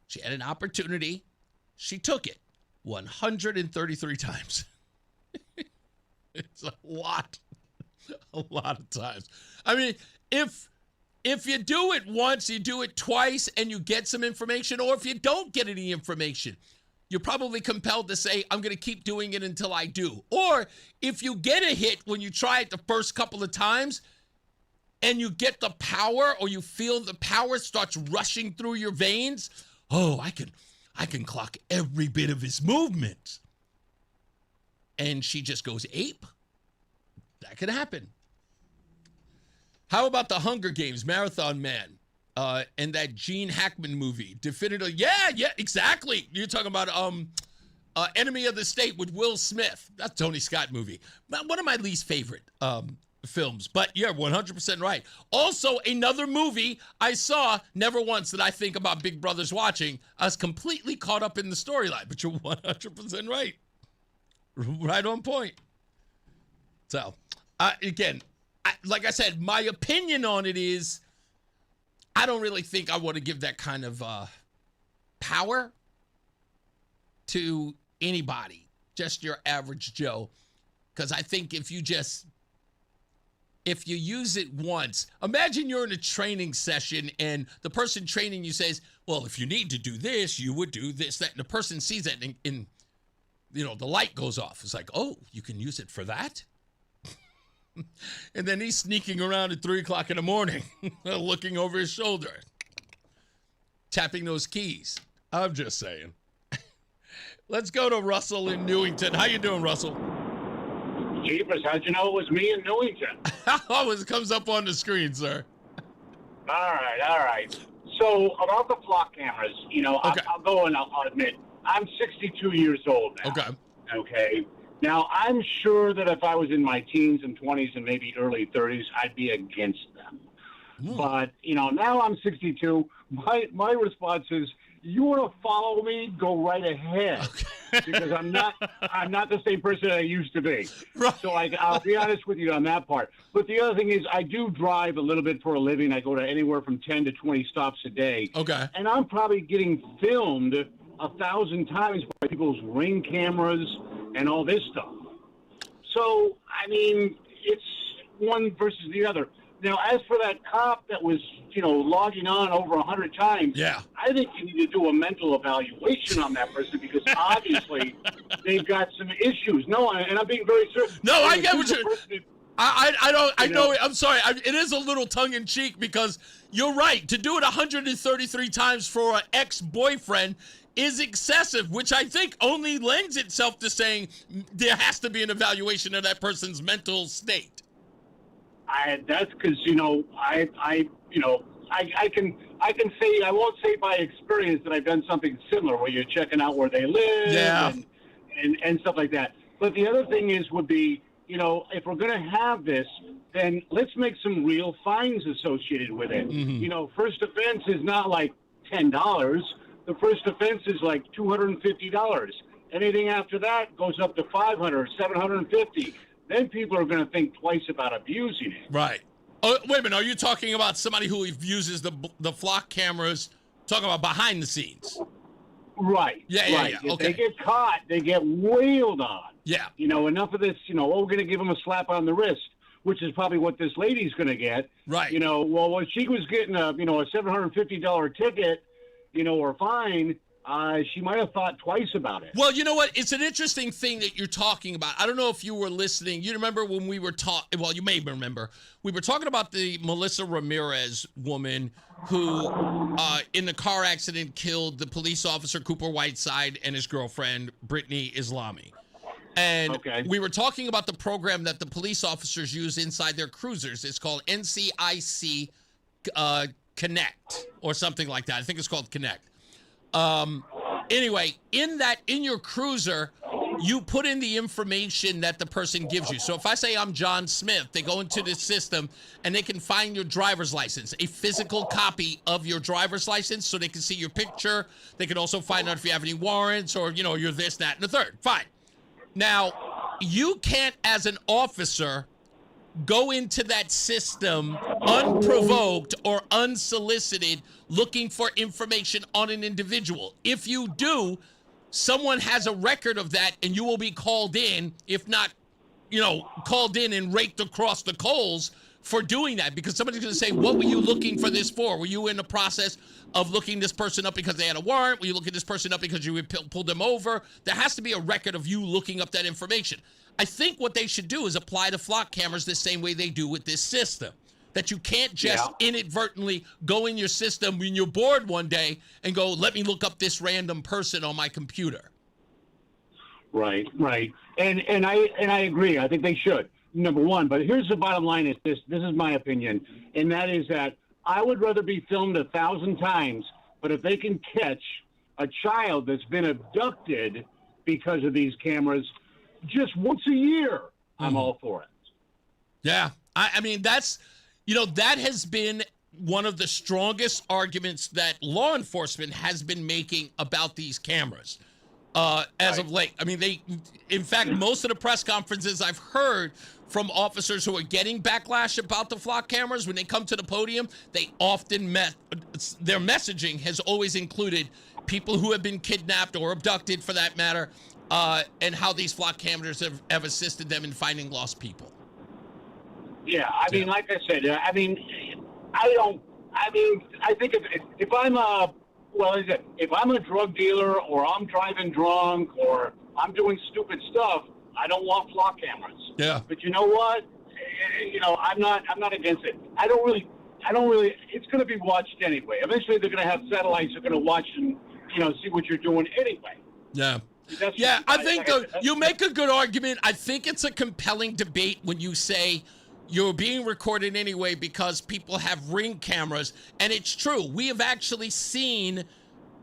She had an opportunity. She took it 133 times. It's a lot of times. I mean, if you do it once, you do it twice, and you get some information, or if you don't get any information, you're probably compelled to say, I'm going to keep doing it until I do. Or if you get a hit when you try it the first couple of times, and you get the power, or you feel the power starts rushing through your veins, oh, I can clock every bit of his movement. And she just goes ape. That could happen. How about the Hunger Games, Marathon Man, and that Gene Hackman movie? Definitively, yeah, exactly. You're talking about Enemy of the State with Will Smith. That's Tony Scott movie. One of my least favorite films, but you're 100% right. Also, another movie I saw, never once did I think about Big Brother's watching. I was completely caught up in the storyline, but you're 100% right. Right on point. So, again, like I said, my opinion on it is I don't really think I want to give that kind of power to anybody, just your average Joe. Because I think if you use it once, imagine you're in a training session and the person training you says, well, if you need to do this, you would do this, that. And the person sees that and the light goes off. It's like, oh, you can use it for that? And then he's sneaking around at 3 o'clock in the morning, looking over his shoulder, tapping those keys. I'm just saying. Let's go to Russell in Newington. How you doing, Russell? Jeepers, how'd you know it was me in Newington? Oh, it comes up on the screen, sir. All right. So about the flock cameras, okay. I'll go and I'll admit, I'm 62 years old now. Okay. Now, I'm sure that if I was in my teens and 20s and maybe early 30s, I'd be against them. But, now I'm 62. My response is, you want to follow me? Go right ahead. Because I'm not the same person I used to be. Right. So I'll be honest with you on that part. But the other thing is I do drive a little bit for a living. I go to anywhere from 10 to 20 stops a day. Okay. And I'm probably getting filmed 1,000 times by people's Ring cameras and all this stuff. So, I mean, it's one versus the other. Now, as for that cop that was, logging on over 100 times, I think you need to do a mental evaluation on that person because obviously they've got some issues. No, and I'm being very serious. No, I get what you're... I know. I'm sorry. It is a little tongue-in-cheek because you're right. To do it 133 times for an ex-boyfriend is excessive, which I think only lends itself to saying there has to be an evaluation of that person's mental state. That's because I can say I won't say by experience that I've done something similar where you're checking out where they live and stuff like that. But the other thing would be if we're going to have this, then let's make some real fines associated with it. First offense is not like $10. The first offense is like $250. Anything after that goes up to $500, $750. Then people are going to think twice about abusing it. Right. Oh, wait a minute. Are you talking about somebody who uses the flock cameras, talking about behind the scenes? Right. Yeah. If Okay. they get caught, they get wailed on. Yeah. Enough of this, we're going to give them a slap on the wrist, which is probably what this lady's going to get. Right. Well, when she was getting a $750 ticket, or fine, she might have thought twice about it. Well, you know what? It's an interesting thing that you're talking about. I don't know if you were listening. You remember when we were talking, well, you may remember, we were talking about the Melissa Ramirez woman who, in the car accident, killed the police officer Cooper Whiteside and his girlfriend, Brittany Islami. And we were talking about the program that the police officers use inside their cruisers. It's called NCIC Connect or something like that. I think it's called Connect. Anyway, in your cruiser, you put in the information that the person gives you. So if I say I'm John Smith, they go into the system and they can find your driver's license, a physical copy of your driver's license, so they can see your picture. They can also find out if you have any warrants or, you're this, that, and the third. Fine. Now, you can't, as an officer, go into that system unprovoked or unsolicited looking for information on an individual. If you do, someone has a record of that and you will be called in, if not, called in and raked across the coals for doing that, because somebody's going to say, what were you looking for this for? Were you in the process of looking this person up because they had a warrant? Were you looking this person up because you pulled them over? There has to be a record of you looking up that information. I think what they should do is apply the flock cameras the same way they do with this system. That you can't just inadvertently go in your system when you're bored one day and go, let me look up this random person on my computer. Right. And I agree. I think they should, number one. But here's the bottom line is this. This is my opinion. And that is that I would rather be filmed 1,000 times, but if they can catch a child that's been abducted because of these cameras just once a year, I'm all for it. Yeah. I mean, that's, that has been one of the strongest arguments that law enforcement has been making about these cameras as of late. I mean, in fact, most of the press conferences I've heard from officers who are getting backlash about the flock cameras, when they come to the podium, they often their messaging has always included people who have been kidnapped or abducted, for that matter, and how these flock cameras have assisted them in finding lost people. Yeah, I mean, like I said, I think if I'm a drug dealer or I'm driving drunk or I'm doing stupid stuff, I don't want flock cameras. Yeah. But you know what? I'm not against it. I don't really, it's going to be watched anyway. Eventually they're going to have satellites that are going to watch and, see what you're doing anyway. Yeah. I think you make a good argument. I think it's a compelling debate when you say you're being recorded anyway because people have Ring cameras. And it's true. We have actually seen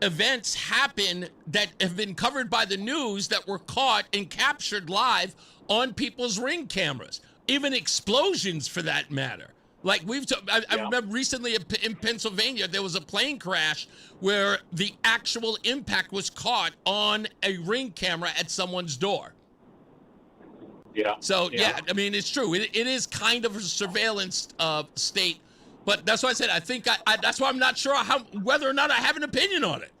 events happen that have been covered by the news that were caught and captured live on people's Ring cameras. Even explosions, for that matter. Like I remember recently in Pennsylvania, there was a plane crash where the actual impact was caught on a Ring camera at someone's door. Yeah. So, I mean, it's true. It is kind of a surveillance state. But that's why I said I think that's why I'm not sure whether or not I have an opinion on it.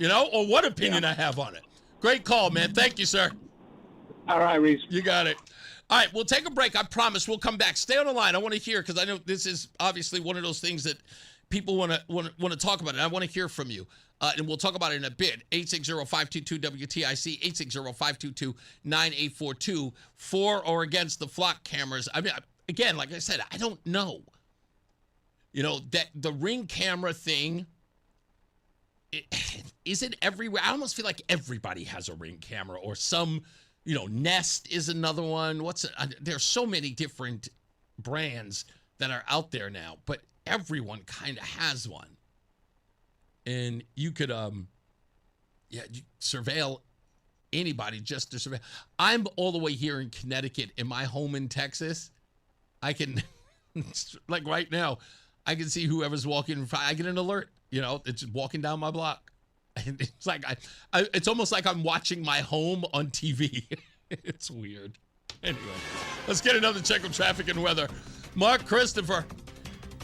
or what opinion I have on it. Great call, man. Thank you, sir. All right, Reese. You got it. All right, we'll take a break. I promise we'll come back. Stay on the line. I want to hear, because I know this is obviously one of those things that people want to talk about. And I want to hear from you. And we'll talk about it in a bit. 860-522-WTIC, 860-522-9842, for or against the flock cameras. I mean, again, like I said, I don't know. That the Ring camera thing, is it everywhere? I almost feel like everybody has a Ring camera, or some, Nest is another one. There's so many different brands that are out there now, but everyone kind of has one. And you could, surveil anybody just to surveil. I'm all the way here in Connecticut. In my home in Texas, I can, like right now, I can see whoever's walking. I get an alert. It's walking down my block. And it's like it's almost like I'm watching my home on TV. It's weird. Anyway, let's get another check of traffic and weather. Mark Christopher.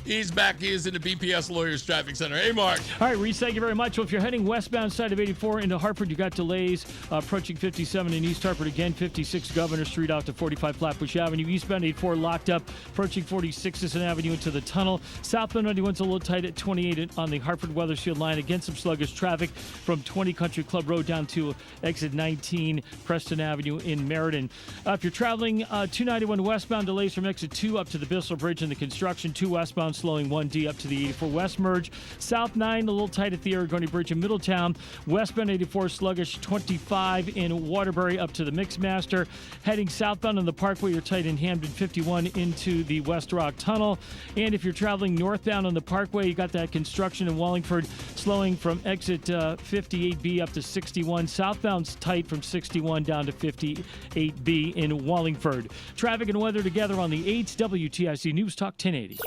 He's back. He is in the BPS Lawyers Traffic Center. Hey, Mark. All right, Reese, thank you very much. Well, if you're heading westbound side of 84 into Hartford, you got delays approaching 57 in East Hartford. Again, 56 Governor Street out to 45 Flatbush Avenue. Eastbound 84 locked up, approaching 46 Sisson Avenue into the tunnel. Southbound 91's a little tight at 28 on the Hartford Weathersfield line. Again, some sluggish traffic from 20 Country Club Road down to exit 19 Preston Avenue in Meriden. If you're traveling 291 westbound, delays from exit 2 up to the Bissell Bridge in the construction. 2 westbound slowing 1D up to the 84 West merge. South 9 a little tight at the Aragoni Bridge in Middletown. Westbound 84 sluggish 25 in Waterbury up to the Mixmaster. Heading southbound on the Parkway, you're tight in Hamden 51 into the West Rock Tunnel. And if you're traveling northbound on the Parkway, you got that construction in Wallingford slowing from exit 58B up to 61. Southbound's tight from 61 down to 58B in Wallingford. Traffic and weather together on the 8th WTIC News Talk 1080.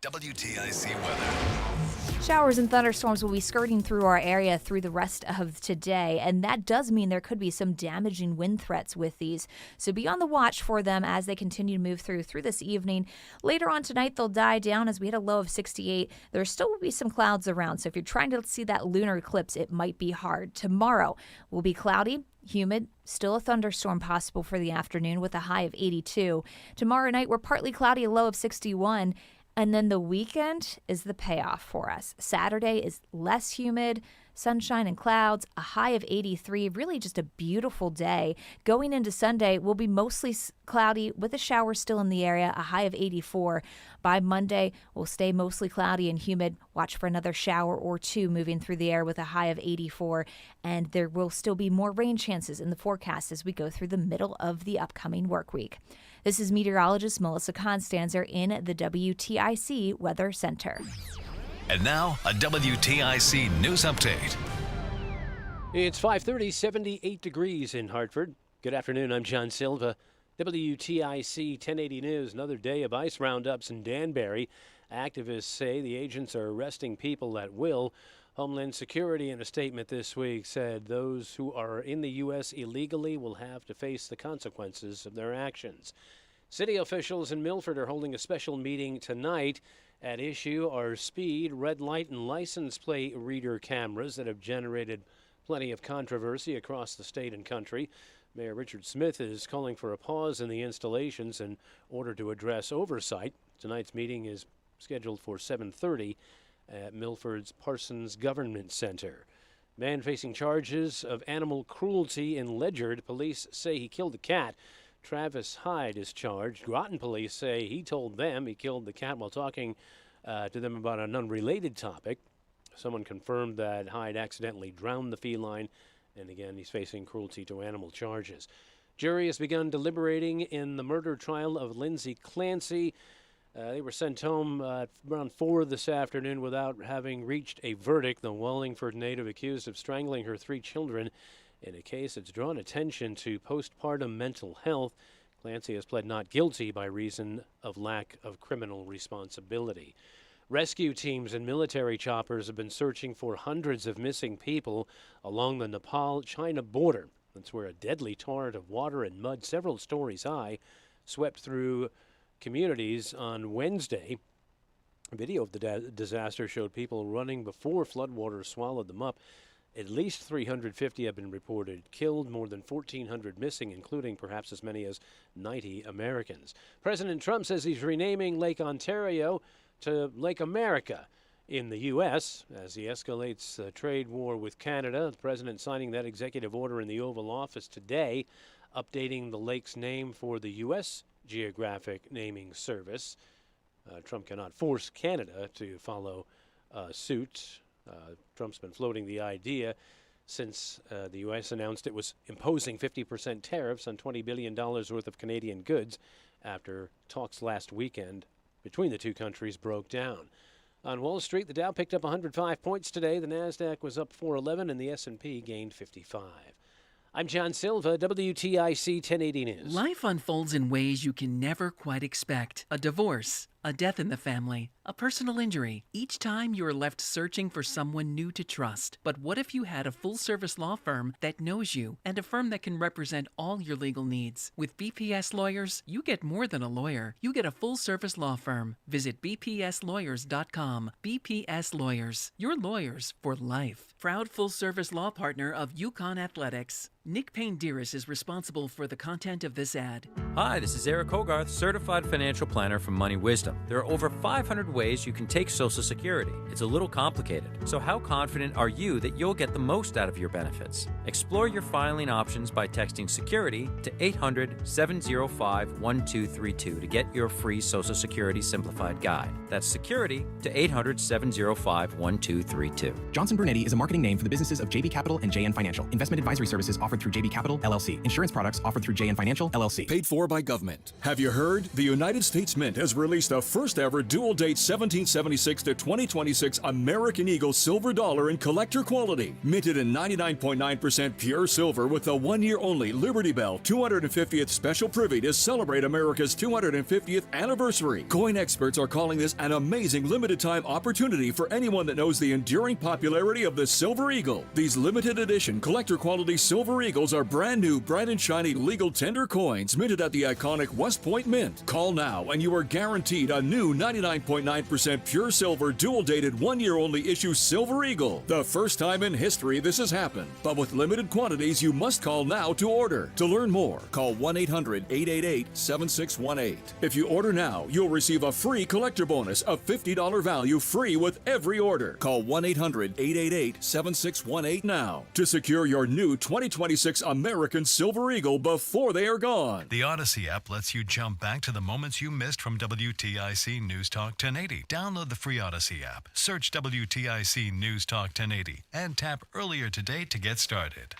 WTIC weather. Showers and thunderstorms will be skirting through our area through the rest of today, and that does mean there could be some damaging wind threats with these. So be on the watch for them as they continue to move through this evening. Later on tonight, they'll die down as we hit a low of 68. There still will be some clouds around, so if you're trying to see that lunar eclipse, it might be hard. Tomorrow will be cloudy, humid, still a thunderstorm possible for the afternoon with a high of 82. Tomorrow night, we're partly cloudy, a low of 61. And then the weekend is the payoff for us. Saturday is less humid, sunshine and clouds, a high of 83, really just a beautiful day. Going into Sunday, will be mostly cloudy with a shower still in the area, a high of 84. By Monday, we'll stay mostly cloudy and humid. Watch for another shower or two moving through the air with a high of 84. And there will still be more rain chances in the forecast as we go through the middle of the upcoming work week. This is meteorologist Melissa Constanzer in the WTIC Weather Center. And now, a WTIC news update. It's 5:30, 78 degrees in Hartford. Good afternoon, I'm John Silva. WTIC 1080 News, another day of ice roundups in Danbury. Activists say the agents are arresting people at will. Homeland Security, in a statement this week, said those who are in the U.S. illegally will have to face the consequences of their actions. City officials in Milford are holding a special meeting tonight. At issue are speed, red light, and license plate reader cameras that have generated plenty of controversy across the state and country. Mayor Richard Smith is calling for a pause in the installations in order to address oversight. Tonight's meeting is scheduled for 7:30 at Milford's Parsons Government Center. Man facing charges of animal cruelty in Ledyard. Police say he killed a cat. Travis Hyde is charged. Groton police say he told them he killed the cat while talking to them about an unrelated topic. Someone confirmed that Hyde accidentally drowned the feline, and again, he's facing cruelty to animal charges. Jury has begun deliberating in the murder trial of Lindsay Clancy. They were sent home around 4 this afternoon without having reached a verdict. The Wallingford native accused of strangling her 3 children in a case that's drawn attention to postpartum mental health. Clancy has pled not guilty by reason of lack of criminal responsibility. Rescue teams and military choppers have been searching for hundreds of missing people along the Nepal-China border. That's where a deadly torrent of water and mud several stories high swept through communities on Wednesday. A video of the disaster showed people running before floodwaters swallowed them up. At least 350 have been reported killed, more than 1,400 missing, including perhaps as many as 90 Americans. President Trump says he's renaming Lake Ontario to Lake America in the U.S. as he escalates the trade war with Canada. The president signing that executive order in the Oval Office today, updating the lake's name for the U.S. Geographic Naming Service. Trump cannot force Canada to follow suit. Trump's been floating the idea since the U.S. announced it was imposing 50% tariffs on $20 billion worth of Canadian goods after talks last weekend between the two countries broke down. On Wall Street, the Dow picked up 105 points today. The Nasdaq was up 411, and the S&P gained 55. I'm John Silva, WTIC 1080 News. Life unfolds in ways you can never quite expect. A divorce, a death in the family, a personal injury. Each time you are left searching for someone new to trust. But what if you had a full-service law firm that knows you and a firm that can represent all your legal needs? With BPS Lawyers, you get more than a lawyer. You get a full-service law firm. Visit bpslawyers.com. BPS Lawyers, your lawyers for life. Proud full-service law partner of Yukon Athletics. Nick Payne-Dearis is responsible for the content of this ad. Hi, this is Eric Hogarth, Certified Financial Planner from Money Wisdom. There are over 500 ways you can take Social Security. It's a little complicated. So how confident are you that you'll get the most out of your benefits? Explore your filing options by texting Security to 800-705-1232 to get your free Social Security Simplified Guide. That's Security to 800-705-1232. Johnson Brunetti is a marketing name for the businesses of JB Capital and JN Financial. Investment advisory services offered through JB Capital, LLC. Insurance products offered through JN Financial, LLC. Paid for by government. Have you heard? The United States Mint has released a first-ever dual-date 1776 to 2026 American Eagle silver dollar in collector quality. Minted in 99.9% pure silver with a one-year-only Liberty Bell 250th special privy to celebrate America's 250th anniversary. Coin experts are calling this an amazing limited-time opportunity for anyone that knows the enduring popularity of the Silver Eagle. These limited edition collector quality Silver Eagles are brand new, bright and shiny legal tender coins minted at the iconic West Point Mint. Call now and you are guaranteed a new 99.9% pure silver dual-dated one-year-only issue Silver Eagle. The first time in history this has happened. But with limited quantities, you must call now to order. To learn more, call 1-800-888-7618. If you order now, you'll receive a free collector bonus of $50 value free with every order. Call 1-800-888-7618 now to secure your new 2026 American Silver Eagle before they are gone. The Odyssey app lets you jump back to the moments you missed from WTIC News Talk 1080. Download the free Odyssey app, search WTIC News Talk 1080, and tap earlier today to get started.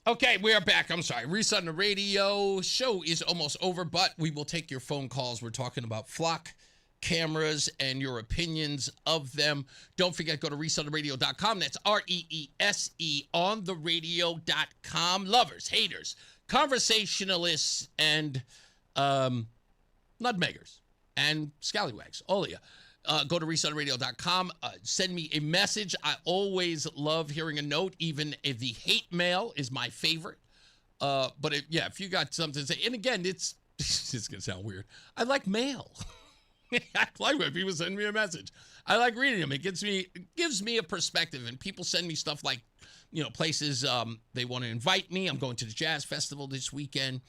Okay, we are back. I'm sorry. Reese on the radio. Show is almost over, but we will take your phone calls. We're talking about flock cameras and your opinions of them. Don't forget, go to reeseontheradio.com. That's REESE on the radio.com. Lovers, haters, conversationalists, and nutmeggers and scallywags, all of you. Go to reeseontheradio.com. Send me a message. I always love hearing a note, even if the hate mail is my favorite. But if you got something to say, and again, it's going to sound weird. I like mail. I like when people send me a message. I like reading them. It gives me a perspective, and people send me stuff like, places they want to invite me. I'm going to the Jazz Festival this weekend.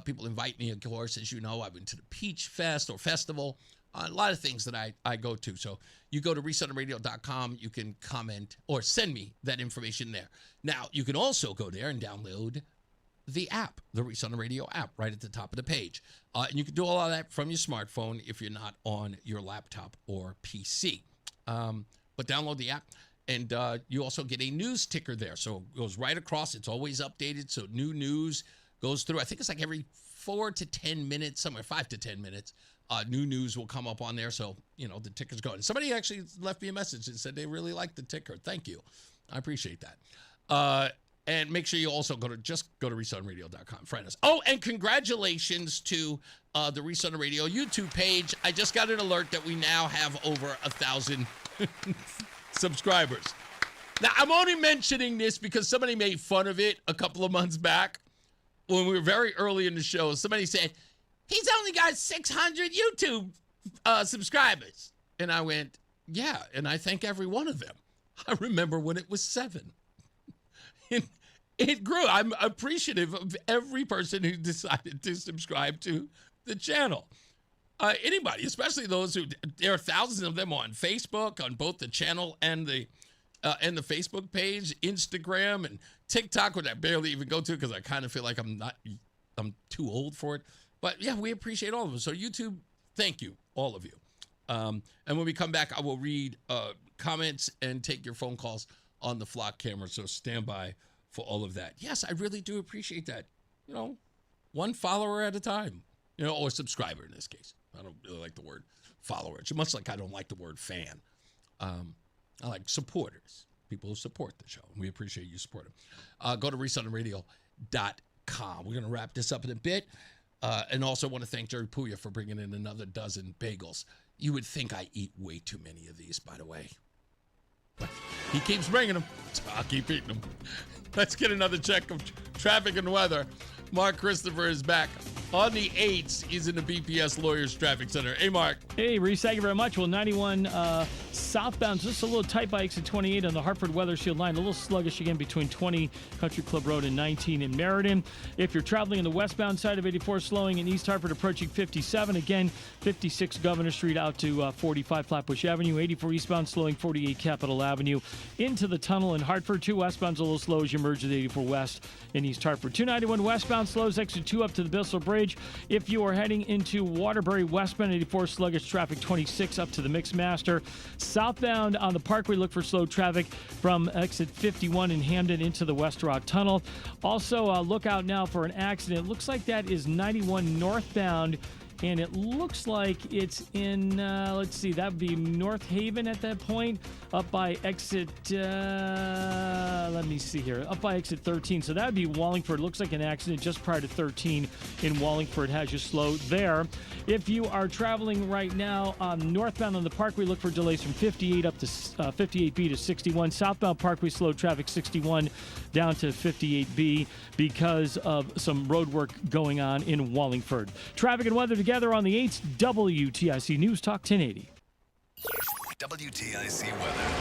People invite me, of course, as you know. I went to the Peach Fest or Festival. A lot of things that I go to. So you go to reeseontheradio.com. You can comment or send me that information there. Now, you can also go there and download the app, the Reese on the Radio app, right at the top of the page. And you can do all of that from your smartphone if you're not on your laptop or PC. But download the app, and you also get a news ticker there. So it goes right across. It's always updated, so new news goes through. I think it's like every 4 to 10 minutes, somewhere 5 to 10 minutes, new news will come up on there. So, the ticker's going. Somebody actually left me a message and said they really liked the ticker. Thank you. I appreciate that. And make sure you also go to reeseontheradio.com. Friend us. Oh, and congratulations to the Reese on the Radio YouTube page. I just got an alert that we now have over 1,000 subscribers. Now, I'm only mentioning this because somebody made fun of it a couple of months back when we were very early in the show. Somebody said, he's only got 600 YouTube subscribers. And I went, yeah, and I thank every one of them. I remember when it was 7. it grew. I'm appreciative of every person who decided to subscribe to the channel. Anybody, especially those who, there are thousands of them on Facebook, on both the channel and the Facebook page, Instagram, and TikTok, which I barely even go to because I kind of feel like I'm too old for it. But yeah, we appreciate all of them. So YouTube, thank you, all of you. And when we come back, I will read comments and take your phone calls on the flock camera. So stand by for all of that. Yes, I really do appreciate that. You know, one follower at a time, you know, or subscriber in this case. I don't really like the word follower. It's much like I don't like the word fan. I like supporters, people who support the show. We appreciate you supporting. Go to ReeseOnTheRadio.com. We're going to wrap this up in a bit. And also want to thank Jerry Puya for bringing in another dozen bagels. You would think I eat way too many of these, by the way. But he keeps bringing them, so I'll keep eating them. Let's get another check of traffic and weather. Mark Christopher is back. On the 8th, he's in the BPS Lawyers Traffic Center. Hey, Mark. Hey, Reese, thank you very much. Well, 91 southbound, just a little tight by exit 28 on the Hartford Weather Shield line. A little sluggish again between 20 Country Club Road and 19 in Meriden. If you're traveling on the westbound side of 84, slowing in East Hartford, approaching 57. Again, 56 Governor Street out to 45 Flatbush Avenue. 84 eastbound, slowing 48 Capitol Avenue. Into the tunnel in Hartford. 2 westbound's a little slow as you merge with 84 west in East Hartford. 291 westbound, slows exit 2 up to the Bissell Bridge. If you are heading into Waterbury, westbound 84, sluggish traffic 26 up to the Mixmaster. Southbound on the Parkway, look for slow traffic from exit 51 in Hamden into the West Rock Tunnel. Also, look out now for an accident. Looks like that is 91 northbound. And it looks like it's in, let's see, that would be North Haven at that point, up by exit, let me see here, up by exit 13. So that would be Wallingford. Looks like an accident just prior to 13 in Wallingford has you slowed there. If you are traveling right now northbound on the Parkway, look for delays from 58 up to 58B to 61. Southbound Parkway, slow traffic 61 down to 58B because of some road work going on in Wallingford. Traffic and weather together on the 8th, WTIC News Talk 1080. WTIC weather.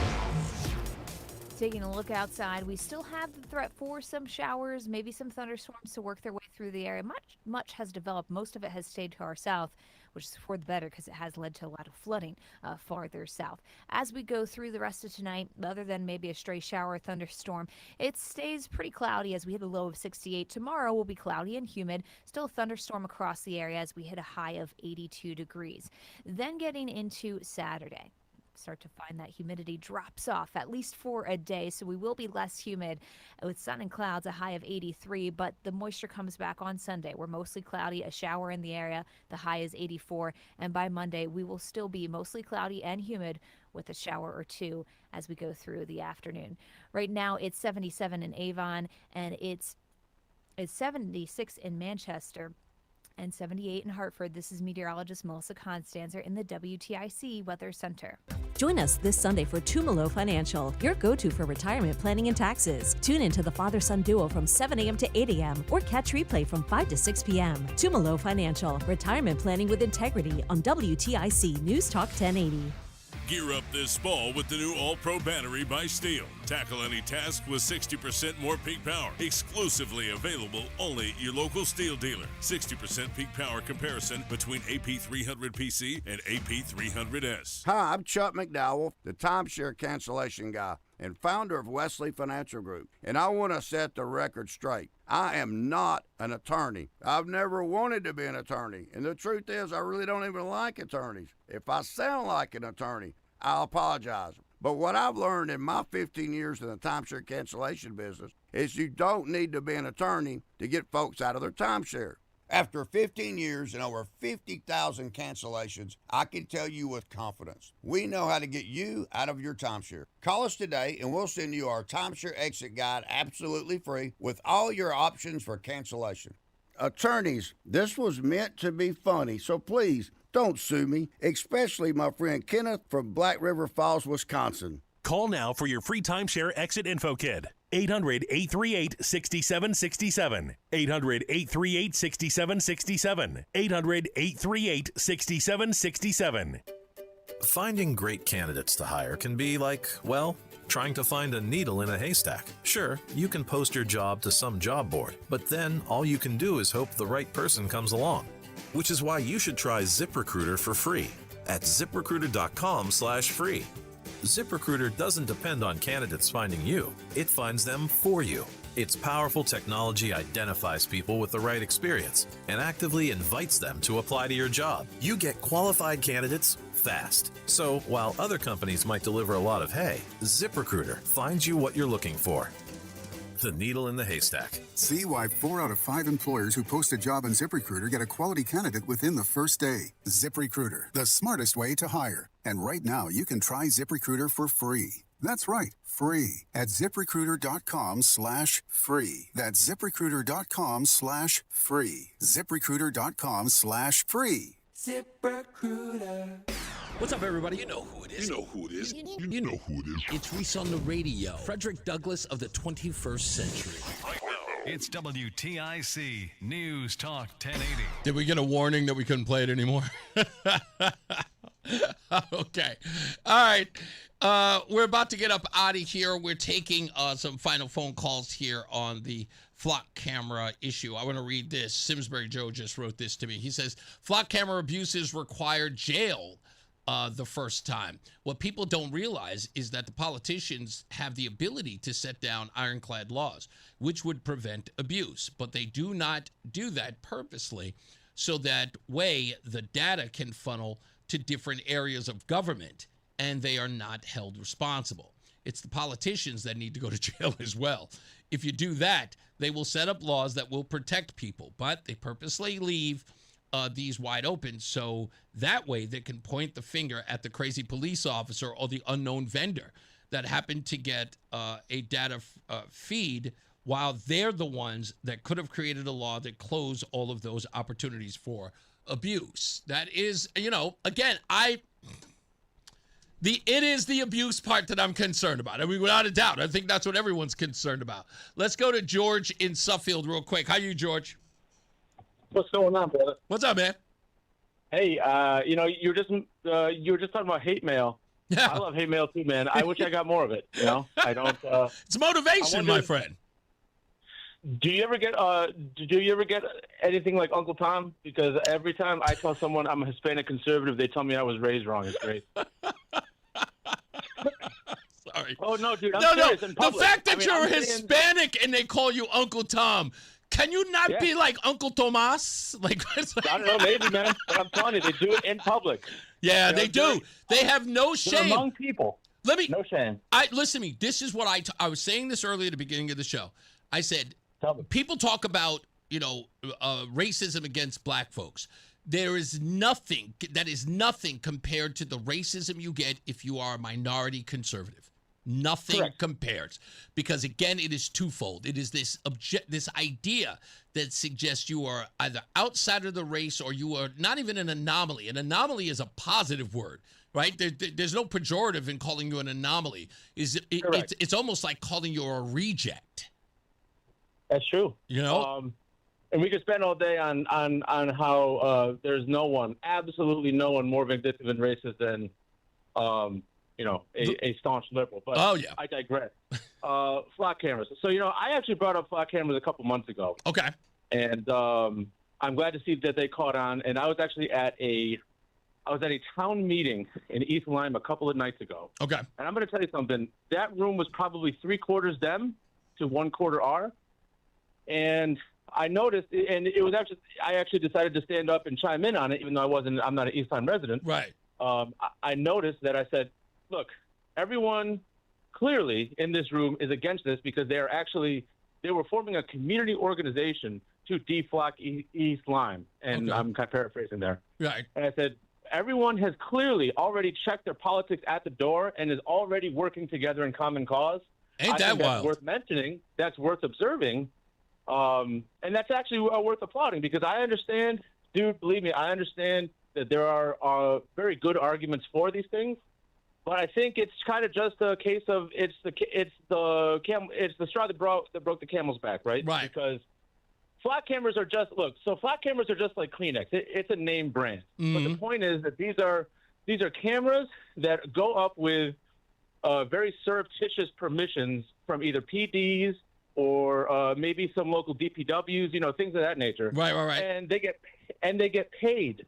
Taking a look outside, we still have the threat for some showers, maybe some thunderstorms to work their way through the area. Much has developed. Most of it has stayed to our south, which is for the better because it has led to a lot of flooding farther south. As we go through the rest of tonight, other than maybe a stray shower or thunderstorm, it stays pretty cloudy as we hit a low of 68. Tomorrow will be cloudy and humid. Still a thunderstorm across the area as we hit a high of 82 degrees. Then getting into Saturday, start to find that humidity drops off, at least for a day, so we will be less humid with sun and clouds, a high of 83, but the moisture comes back on Sunday. We're mostly cloudy, a shower in the area, the high is 84, and by Monday we will still be mostly cloudy and humid with a shower or two as we go through the afternoon. Right now it's 77 in Avon, and it's 76 in Manchester, and 78 in Hartford. This is meteorologist Melissa Constanzer in the WTIC Weather Center. Join us this Sunday for Tumalo Financial, your go-to for retirement planning and taxes. Tune in to the father-son duo from 7 a.m. to 8 a.m. or catch replay from 5 to 6 p.m. Tumalo Financial, retirement planning with integrity on WTIC News Talk 1080. Gear up this fall with the new All-Pro battery by Steel. Tackle any task with 60% more peak power. Exclusively available only at your local Steel dealer. 60% peak power comparison between AP300PC and AP300S. Hi, I'm Chuck McDowell, the timeshare cancellation guy and founder of Wesley Financial Group. And I want to set the record straight. I am not an attorney. I've never wanted to be an attorney. And the truth is, I really don't even like attorneys. If I sound like an attorney, I'll apologize. But what I've learned in my 15 years in the timeshare cancellation business is you don't need to be an attorney to get folks out of their timeshare. After 15 years and over 50,000 cancellations, I can tell you with confidence, we know how to get you out of your timeshare. Call us today and we'll send you our timeshare exit guide absolutely free with all your options for cancellation. Attorneys, this was meant to be funny, so please don't sue me, especially my friend Kenneth from Black River Falls, Wisconsin. Call now for your free timeshare exit info kit. 800-838-6767. 800-838-6767. 800-838-6767. Finding great candidates to hire can be like, well, trying to find a needle in a haystack. Sure, you can post your job to some job board, but then all you can do is hope the right person comes along. Which is why you should try ZipRecruiter for free at ziprecruiter.com/free. ZipRecruiter doesn't depend on candidates finding you. It finds them for you. Its powerful technology identifies people with the right experience and actively invites them to apply to your job. You get qualified candidates fast. So while other companies might deliver a lot of hay, ZipRecruiter finds you what you're looking for. The needle in the haystack. See why 4 out of 5 employers who post a job on ZipRecruiter get a quality candidate within the first day. ZipRecruiter, the smartest way to hire. And right now, you can try ZipRecruiter for free. That's right, free at ZipRecruiter.com/free. That's ZipRecruiter.com/free. ZipRecruiter.com/free. ZipRecruiter. What's up, everybody? You know who it is. You know who it is. You know who it is. It's Reese on the radio. Frederick Douglass of the 21st century. It's WTIC News Talk 1080. Did we get a warning that we couldn't play it anymore? Okay. All right. We're about to get up out of here. We're taking some final phone calls here on the flock camera issue. I want to read this. Simsbury Joe just wrote this to me. He says, flock camera abuses require jail the first time. What people don't realize is that the politicians have the ability to set down ironclad laws, which would prevent abuse, but they do not do that purposely, so that way the data can funnel to different areas of government, and they are not held responsible. It's the politicians that need to go to jail as well. If you do that, they will set up laws that will protect people, but they purposely leave these wide open, so that way they can point the finger at the crazy police officer or the unknown vendor that happened to get a data feed, while they're the ones that could have created a law that closed all of those opportunities for abuse. That is, again, it is the abuse part that I'm concerned about. I mean, without a doubt, I think that's what everyone's concerned about. Let's go to George in Suffield real quick. How are you, George? What's going on, brother? What's up, man? Hey, you were just talking about hate mail. Yeah. I love hate mail too, man. I wish I got more of it. I don't. It's motivation, my friend. Do you ever get anything like Uncle Tom? Because every time I tell someone I'm a Hispanic conservative, they tell me I was raised wrong. It's great. Sorry. Oh no, dude. No. The fact that you're Hispanic and they call you Uncle Tom. Can you not be like Uncle Tomas? Like, I don't know, maybe, man. But I'm telling you, they do it in public. Yeah, they do. They have no shame. Among people. No shame. Listen to me. This is what I was saying this earlier at the beginning of the show. I said, people talk about, racism against black folks. There is nothing compared to the racism you get if you are a minority conservative. Nothing compares, because again, it is twofold. It is this idea that suggests you are either outside of the race or you are not even an anomaly. An anomaly is a positive word, right? There's no pejorative in calling you an anomaly. It's almost like calling you a reject. That's true. And we could spend all day on how there's absolutely no one more vindictive and racist than a staunch liberal. But I digress. Flock cameras. So, I actually brought up flock cameras a couple months ago. Okay. And I'm glad to see that they caught on. And I was actually at a town meeting in East Lyme a couple of nights ago. Okay. And I'm going to tell you something. That room was probably 3/4 them to 1/4 R. And I noticed, and it was I actually decided to stand up and chime in on it, even though I'm not an East Lyme resident. Right. I noticed that I said, look, everyone clearly in this room is against this because they were forming a community organization to deflock East Lyme. And I'm kind of paraphrasing there. Right. And I said, everyone has clearly already checked their politics at the door and is already working together in common cause. Ain't that wild? That's worth mentioning. That's worth observing. And that's actually worth applauding, because I understand, dude, believe me, I understand that there are very good arguments for these things. But I think it's kind of just a case of it's the straw that broke the camel's back, right? Right. Because flock cameras are just like Kleenex. It's a name brand. Mm-hmm. But the point is that these are these are cameras that go up with very surreptitious permissions from either PDs or maybe some local DPWs, things of that nature. Right. And they get paid.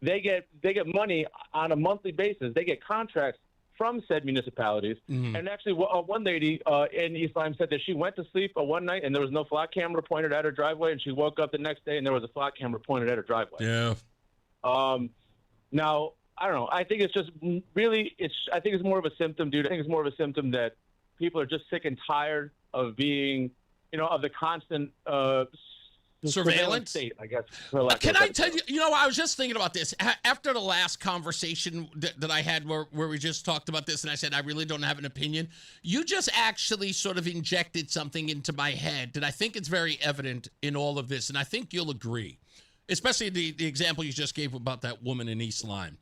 They get money on a monthly basis. They get contracts from said municipalities. Mm-hmm. And actually, one lady in East Lyme said that she went to sleep one night and there was no flock camera pointed at her driveway, and she woke up the next day and there was a flock camera pointed at her driveway. Yeah. Now, I don't know. I think it's just really, I think it's more of a symptom, dude. I think it's more of a symptom that people are just sick and tired of being, of the constant surveillance state, I guess. Can I tell you, I was just thinking about this. After the last conversation that I had where we just talked about this, and I said, I really don't have an opinion. You just actually sort of injected something into my head that I think is very evident in all of this, and I think you'll agree, especially the example you just gave about that woman in East Lyme.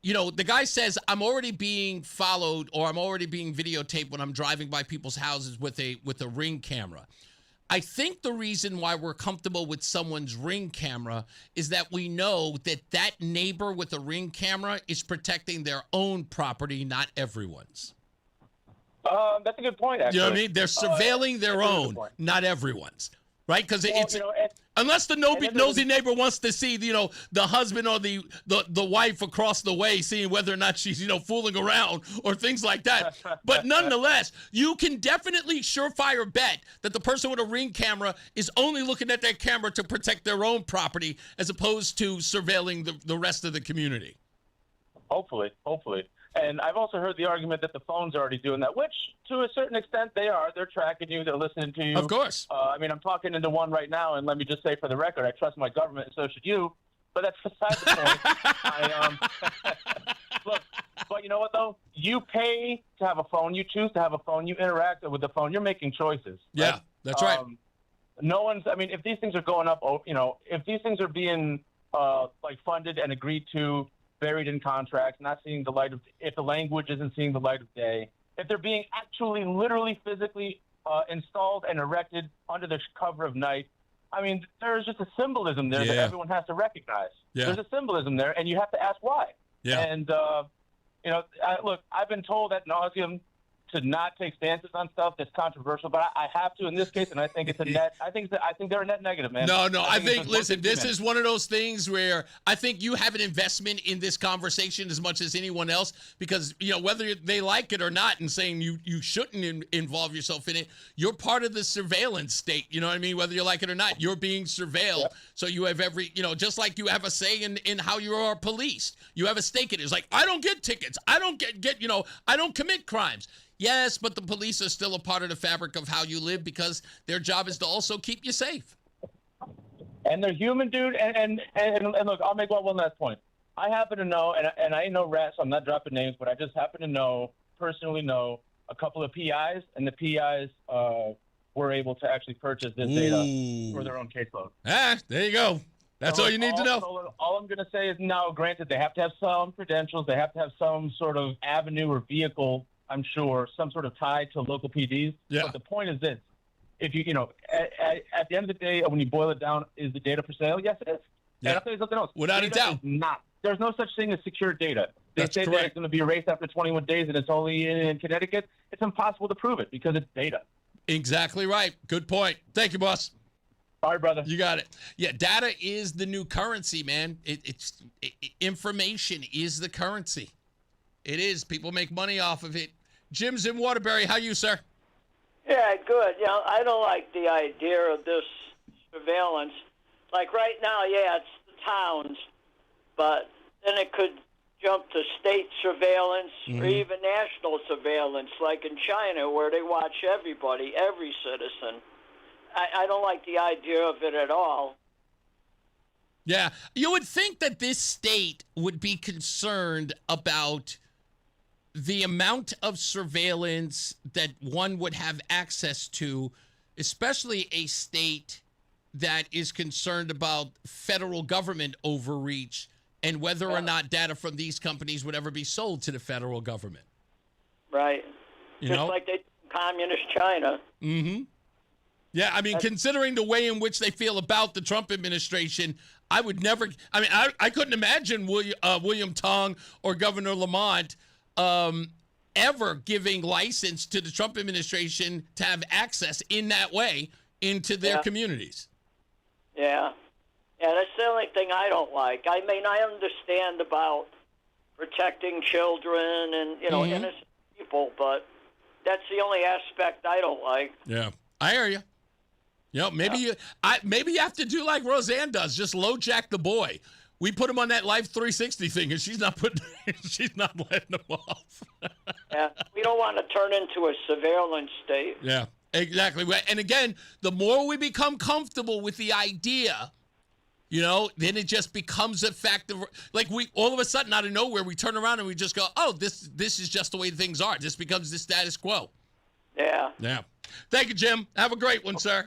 The guy says, I'm already being followed or I'm already being videotaped when I'm driving by people's houses with a Ring camera. I think the reason why we're comfortable with someone's Ring camera is that we know that neighbor with a Ring camera is protecting their own property, not everyone's. That's a good point, actually. You know what I mean? They're surveilling their own, not everyone's. Right? Because unless the nosy neighbor wants to see, the husband or the wife across the way, seeing whether or not she's, fooling around or things like that. But nonetheless, you can definitely surefire bet that the person with a Ring camera is only looking at that camera to protect their own property as opposed to surveilling the rest of the community. Hopefully. And I've also heard the argument that the phones are already doing that, which to a certain extent they are. They're tracking you. They're listening to you. Of course. I'm talking into one right now, and let me just say for the record, I trust my government, and so should you. But that's beside the point. Look, but you know what, though? You pay to have a phone. You choose to have a phone. You interact with the phone. You're making choices. Yeah, right? That's right. No one's – if these things are going up, if these things are being funded and agreed to, buried in contracts, not seeing the light of – if the language isn't seeing the light of day, if they're being actually literally physically installed and erected under the cover of night, there's just a symbolism there that everyone has to recognize. Yeah. There's a symbolism there, and you have to ask why. Yeah. And, look, I've been told ad nauseum to not take stances on stuff that's controversial, but I have to in this case, and I think it's a net. I think they're a net negative, man. No. I think listen, this is one of those things where I think you have an investment in this conversation as much as anyone else, because whether they like it or not, and saying you shouldn't involve yourself in it, you're part of the surveillance state. You know what I mean? Whether you like it or not, you're being surveilled. Yep. So you have every just like you have a say in how you are policed. You have a stake in it. It's like, I don't get tickets. I don't get I don't commit crimes. Yes, but the police are still a part of the fabric of how you live, because their job is to also keep you safe. And they're human, dude. And look, I'll make one last point. I happen to know, and I ain't no rat, so I'm not dropping names, but I just happen to personally know a couple of PIs, and the PIs were able to actually purchase this data for their own caseload. There you go. That's all you need to know. All I'm going to say is, now, granted, they have to have some credentials. They have to have some sort of avenue or vehicle, I'm sure, some sort of tie to local PDs. Yeah. But the point is this. If at the end of the day, when you boil it down, is the data for sale? Yes, it is. Yeah. And I'll tell you something else. Without a doubt. Not. There's no such thing as secure data. They That's say correct. that it's going to be erased after 21 days and it's only in Connecticut. It's impossible to prove it because it's data. Exactly right. Good point. Thank you, boss. All right, brother. You got it. Yeah, data is the new currency, man. Information is the currency. It is. People make money off of it. Jim's in Waterbury. How are you, sir? Yeah, good. I don't like the idea of this surveillance. Like right now, it's the towns, but then it could jump to state surveillance or even national surveillance, like in China, where they watch everybody, every citizen. I don't like the idea of it at all. Yeah. You would think that this state would be concerned about the amount of surveillance that one would have access to, especially a state that is concerned about federal government overreach and whether or not data from these companies would ever be sold to the federal government. Right. You Just know? like they communist China. Mm-hmm. Yeah, I mean, considering the way in which they feel about the Trump administration, I would never. I mean, I couldn't imagine William Tong or Governor Lamont ever giving license to the Trump administration to have access in that way into their communities. Yeah. Yeah, that's the only thing I don't like. I mean, I understand about protecting children and, innocent people, but that's the only aspect I don't like. Yeah, I hear you. Maybe you have to do like Roseanne does, just low jack the boy. We put him on that Life 360 thing, and she's not letting him off. Yeah, we don't want to turn into a surveillance state. Yeah, exactly. And again, the more we become comfortable with the idea, then it just becomes a fact of, like, we all of a sudden out of nowhere we turn around and we just go, oh, this is just the way things are. This becomes the status quo. Yeah. Yeah. Thank you, Jim. Have a great one, sir.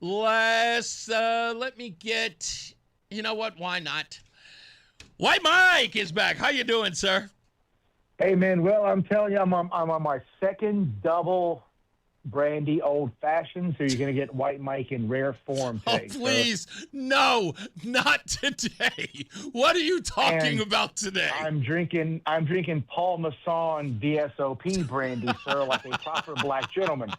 Let me get, you know what? Why not? White Mike is back. How you doing, sir? Hey, man. Well, I'm telling you, I'm on my second double brandy old fashioned, so you're going to get White Mike in rare form today. Oh, please. No, not today. What are you talking about today? I'm drinking Paul Masson VSOP brandy, sir, like a proper black gentleman.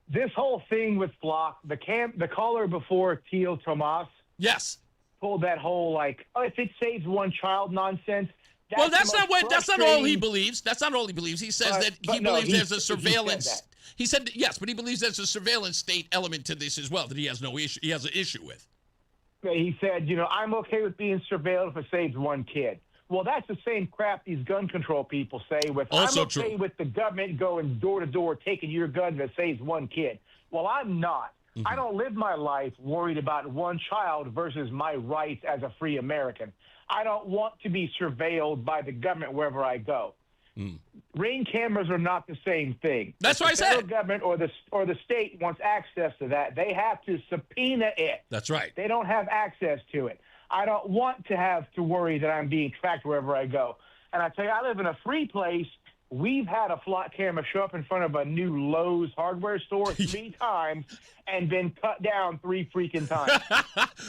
This whole thing with Flock, the caller before, Tio Tomas. Yes. Pulled that whole, like, oh, if it saves one child nonsense. That's not all he believes. That's not all he believes. He says that he believes there's a surveillance. He said yes, but he believes there's a surveillance state element to this as well that he has no issue. He has an issue with. He said, I'm okay with being surveilled if it saves one kid. Well, that's the same crap these gun control people say with, also I'm okay with the government going door to door taking your gun if it saves one kid. Well, I'm not. Mm-hmm. I don't live my life worried about one child versus my rights as a free American. I don't want to be surveilled by the government wherever I go. Ring cameras are not the same thing. That's what I said. The federal government or the state wants access to that. They have to subpoena it. That's right. They don't have access to it. I don't want to have to worry that I'm being tracked wherever I go. And I tell you, I live in a free place. We've had a flock camera show up in front of a new Lowe's hardware store 3 times and been cut down 3 freaking times.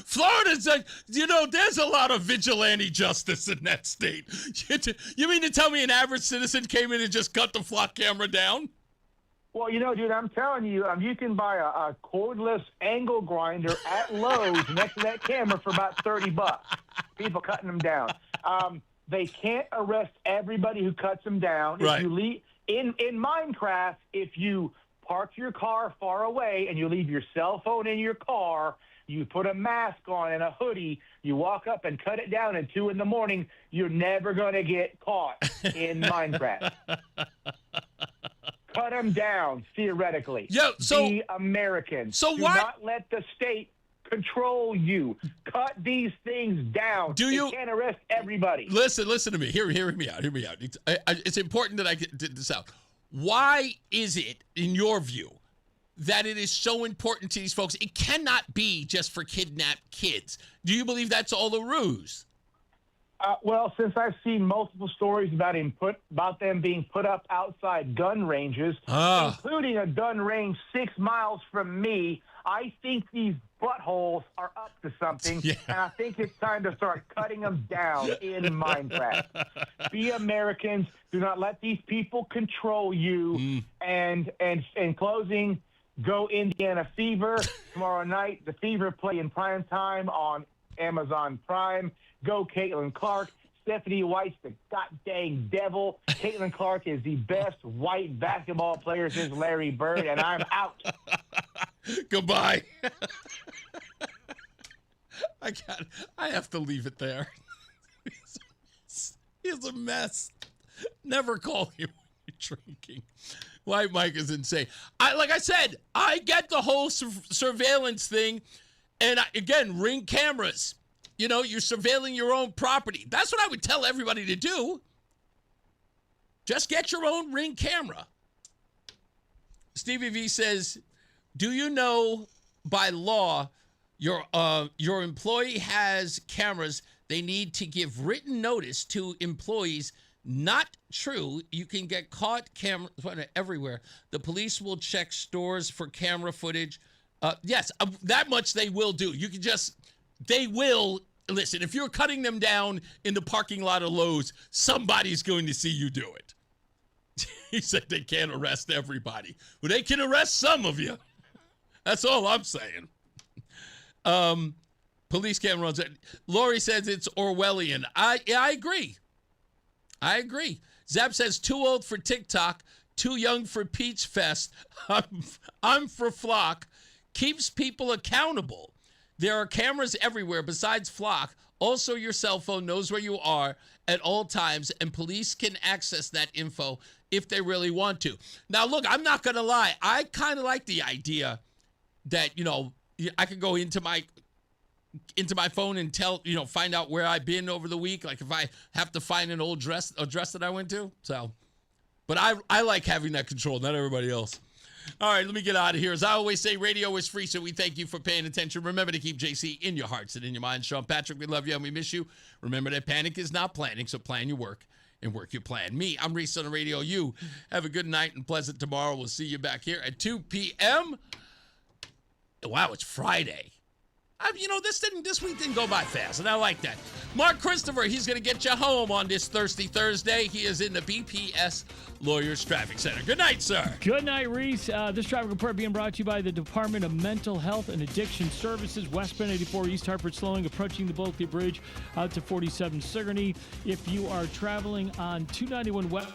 Florida's there's a lot of vigilante justice in that state. You mean to tell me an average citizen came in and just cut the flock camera down? Well, dude, I'm telling you, you can buy a cordless angle grinder at Lowe's next to that camera for about $30. People cutting them down. They can't arrest everybody who cuts them down. Right. If you leave in Minecraft, if you park your car far away and you leave your cell phone in your car, you put a mask on and a hoodie, you walk up and cut it down at 2 a.m, you're never going to get caught in Minecraft. Cut them down, theoretically. Be Americans. So do not let the state control you. Cut these things down. You can't arrest everybody. Listen to me. Hear me out. It's important that I get this out. Why is it, in your view, that it is so important to these folks? It cannot be just for kidnapped kids. Do you believe that's all a ruse? Well, since I've seen multiple stories about them being put up outside gun ranges, including a gun range 6 miles from me, I think these buttholes are up to something, and I think it's time to start cutting them down in Minecraft. Be Americans. Do not let these people control you. And in closing, go Indiana Fever tomorrow night. The Fever play in prime time on Amazon Prime. Go Caitlin Clark. Stephanie White's the god-dang devil. Caitlin Clark is the best white basketball player since Larry Bird, and I'm out. Goodbye. I have to leave it there. He's a mess. Never call him when you're drinking. White Mike is insane. Like I said, I get the whole surveillance thing. And again, Ring cameras. You're surveilling your own property. That's what I would tell everybody to do. Just get your own Ring camera. Stevie V says, do you know by law your employee has cameras, they need to give written notice to employees Not true. You can get caught camera everywhere. The police will check stores for camera footage. Yes, that much they will do. They will. Listen, if you're cutting them down in the parking lot of Lowe's, somebody's going to see you do it. He said they can't arrest everybody. Well, they can arrest some of you. That's all I'm saying. Police can't run. Lori says it's Orwellian. I agree. Zap says too old for TikTok, too young for Peach Fest. I'm for Flock. Keeps people accountable. There are cameras everywhere besides Flock. Also, your cell phone knows where you are at all times, and police can access that info if they really want to. Now, look, I'm not going to lie. I kind of like the idea that, I could go into my phone and find out where I've been over the week. Like if I have to find an old dress that I went to. So, but I like having that control, not everybody else. All right, let me get out of here. As I always say, radio is free, so we thank you for paying attention. Remember to keep JC in your hearts and in your minds. Sean Patrick, we love you and we miss you. Remember that panic is not planning, so plan your work and work your plan. Me, I'm Reese on the radio. You have a good night and pleasant tomorrow. We'll see you back here at 2 p.m. Wow, it's Friday. This week didn't go by fast, and I like that. Mark Christopher, he's going to get you home on this Thirsty Thursday. He is in the BPS Lawyers Traffic Center. Good night, sir. Good night, Reese. This traffic report being brought to you by the Department of Mental Health and Addiction Services. Westbound 84 East Hartford slowing, approaching the Bulkley Bridge out to 47 Sigourney. If you are traveling on 291 West...